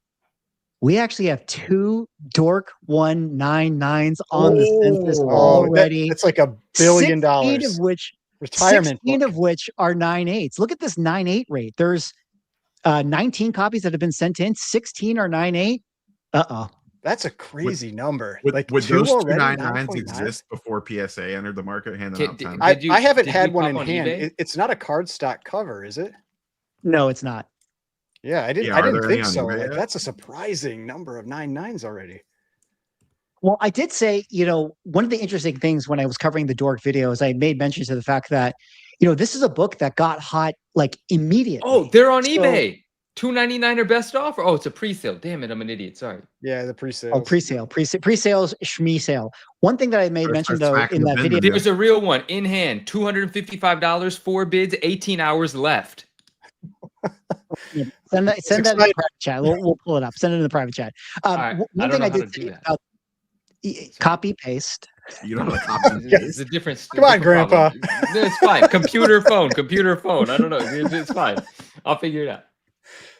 we actually have 2 Dork 199s on the census already. That's like $1 billion. 16 of which Retirement 16 book. of which are 9.8s. Look at this 9.8 rate. There's 19 copies that have been sent in. 16 are 9.8. Uh-oh. That's a crazy number. Would Like those 2 two already, 9.9s 9.9? exist before PSA entered the market handing out 10? I haven't did had you one pop in on hand. eBay? It's not a cardstock cover, is it? No, it's not. Yeah, I didn't. Yeah, I are didn't there any think on so. eBay Like, yet? that's a surprising number of 9.9s already. Well, I did say, one of the interesting things when I was covering the Dork videos, I made mention to the fact that, this is a book that got hot like immediately. Oh, they're on So- eBay. $2.99 or best offer. Oh, it's a pre-sale. Damn it, I'm an idiot. Sorry. Yeah, the pre-sales. Oh, pre-sales, shmee sale. One thing that I made Better mention start though smacking in the that bin video, bin. There's a real one in hand. $255, 4 bids, 18 hours left. send that in the exciting. private chat. We'll pull it up. Send it in the private chat. All right. One I don't thing know I how to did do say that. about copy paste. You don't have a copy. It's a different. Come on, different problem. Grandpa. No, it's fine. Computer phone. I don't know. It's fine. I'll figure it out.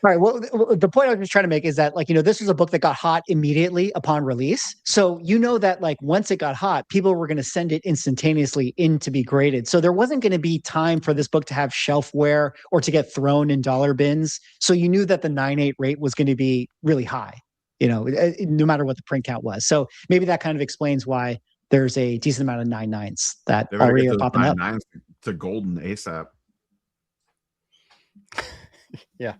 All right. Well, the point I was trying to make is that, this was a book that got hot immediately upon release. So that, once it got hot, people were going to send it instantaneously in to be graded. So there wasn't going to be time for this book to have shelf wear or to get thrown in dollar bins. So you knew that the 9.8 rate was going to be really high, no matter what the print count was. So maybe that kind of explains why there's a decent amount of 9.9s that They better already get are those popping up. 9.9s to golden ASAP. Yeah,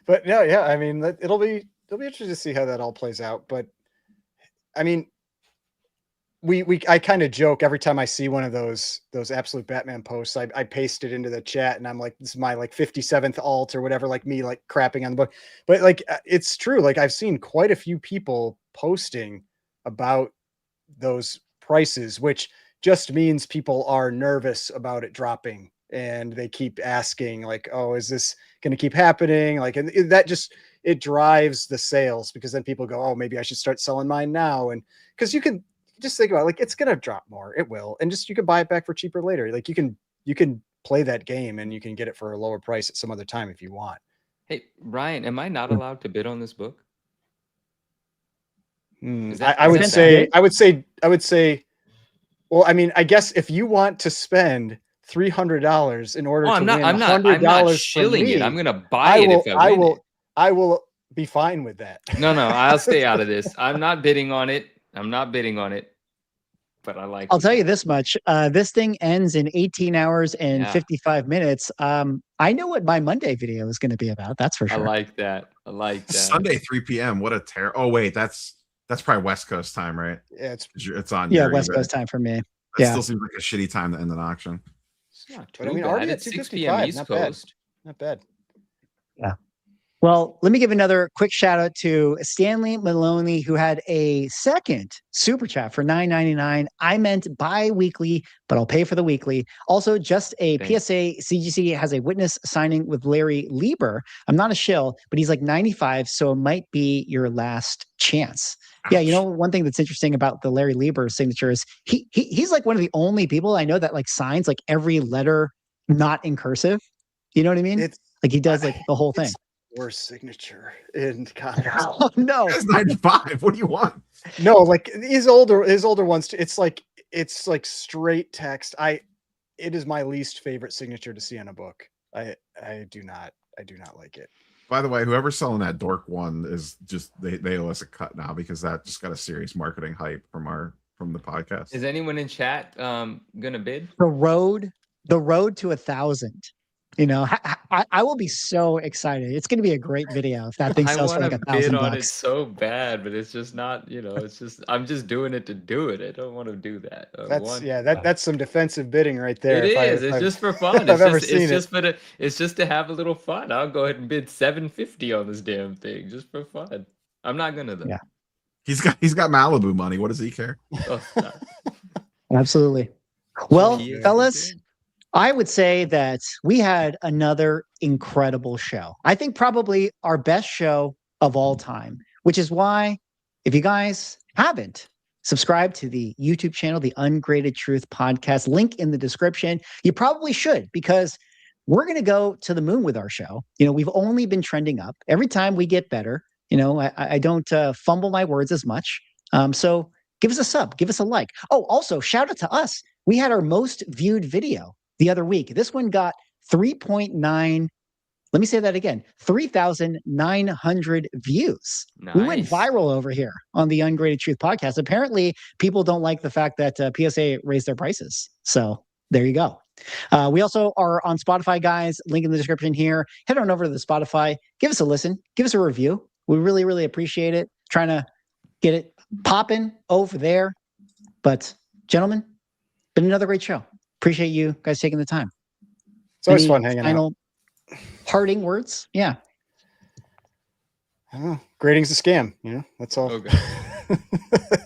but no, yeah. I mean, it'll be interesting to see how that all plays out. But I mean, I kind of joke every time I see one of those Absolute Batman posts. I paste it into the chat, and I'm like, this is my 57th alt or whatever. Like me, crapping on the book. But it's true. Like I've seen quite a few people posting about those prices, which just means people are nervous about it dropping, and they keep asking oh, is this going to keep happening? And that just, it drives the sales, because then people go, oh, maybe I should start selling mine now. And because you can just think about it's going to drop more. It will. And just, you can buy it back for cheaper later. You can play that game, and you can get it for a lower price at some other time if you want. Hey, Ryan, am I not allowed to bid on this book? I would say, well, I mean, I guess if you want to spend $300 in order to win $100 I'm not from shilling me, it. I'm gonna buy it if I win it. I will be fine with that. No, I'll stay out of this. I'm not bidding on it. But I like. I'll tell you this much. This thing ends in 18 hours and 55 minutes. I know what my Monday video is going to be about. That's for sure. I like that. Sunday, 3 p.m. What a terror. Oh, wait, that's probably West Coast time, right? Yeah, it's on. West Coast time for me. That still seems like a shitty time to end an auction. It's not too But I mean, bad. already at It's 6 p.m. 2:55, East Coast. Not bad. Yeah. Well, let me give another quick shout out to Stanley Maloney, who had a second super chat for $9.99. I meant bi-weekly, but I'll pay for the weekly. Also, just a PSA, CGC has a witness signing with Larry Lieber. I'm not a shill, but he's 95, so it might be your last chance. Yeah, one thing that's interesting about the Larry Lieber signature is he's one of the only people I know that signs every letter not in cursive. You know what I mean? He does the whole thing. Worst signature in comics. Oh no, it's 95. What do you want? No, his older ones. It's straight text. It is my least favorite signature to see on a book. I do not like it. By the way, whoever's selling that Dork one is just they owe us a cut now, because that just got a serious marketing hype from the podcast. Is anyone in chat gonna bid? The road to 1,000. I will be so excited. It's going to be a great video if that thing sells for I bid on it $1,000. so bad, but it's just not. It's just I'm just doing it to do it. I don't want to do that. That's some defensive bidding right there. It is. It's just for fun. It's just to have a little fun. I'll go ahead and bid $750 on this damn thing just for fun. I'm not gonna though. Yeah. He's got Malibu money. What does he care? Oh, Absolutely. Well, fellas, I would say that we had another incredible show. I think probably our best show of all time, which is why if you guys haven't subscribed to the YouTube channel, the Ungraded Truth Podcast, link in the description, you probably should, because we're going to go to the moon with our show. We've only been trending up. Every time we get better. I don't fumble my words as much. So give us a sub, give us a like. Oh, also shout out to us. We had our most viewed video the other week. This one got 3.9. Let me say that again, 3,900 views. Nice. We went viral over here on the Ungraded Truth Podcast. Apparently, people don't like the fact that PSA raised their prices. So there you go. We also are on Spotify, guys. Link in the description here. Head on over to the Spotify. Give us a listen. Give us a review. We really, really appreciate it. Trying to get it popping over there. But, gentlemen, been another great show. Appreciate you guys taking the time. It's always fun hanging out. Parting words? Yeah. Oh, grading's a scam. That's all. Okay.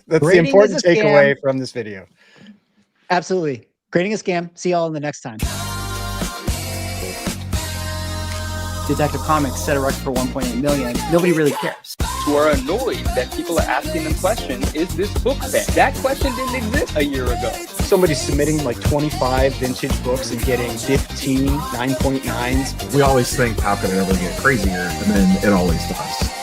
That's Grading the important is a scam. takeaway from this video. Absolutely. Grading a scam. See y'all in the next time. Detective Comics set a record for 1.8 million. Nobody really cares. Who are annoyed that people are asking them questions, is this book banned? That question didn't exist a year ago. Somebody's submitting like 25 vintage books and getting 15 9.9s. We always think, how can it ever get crazier? And then it always does.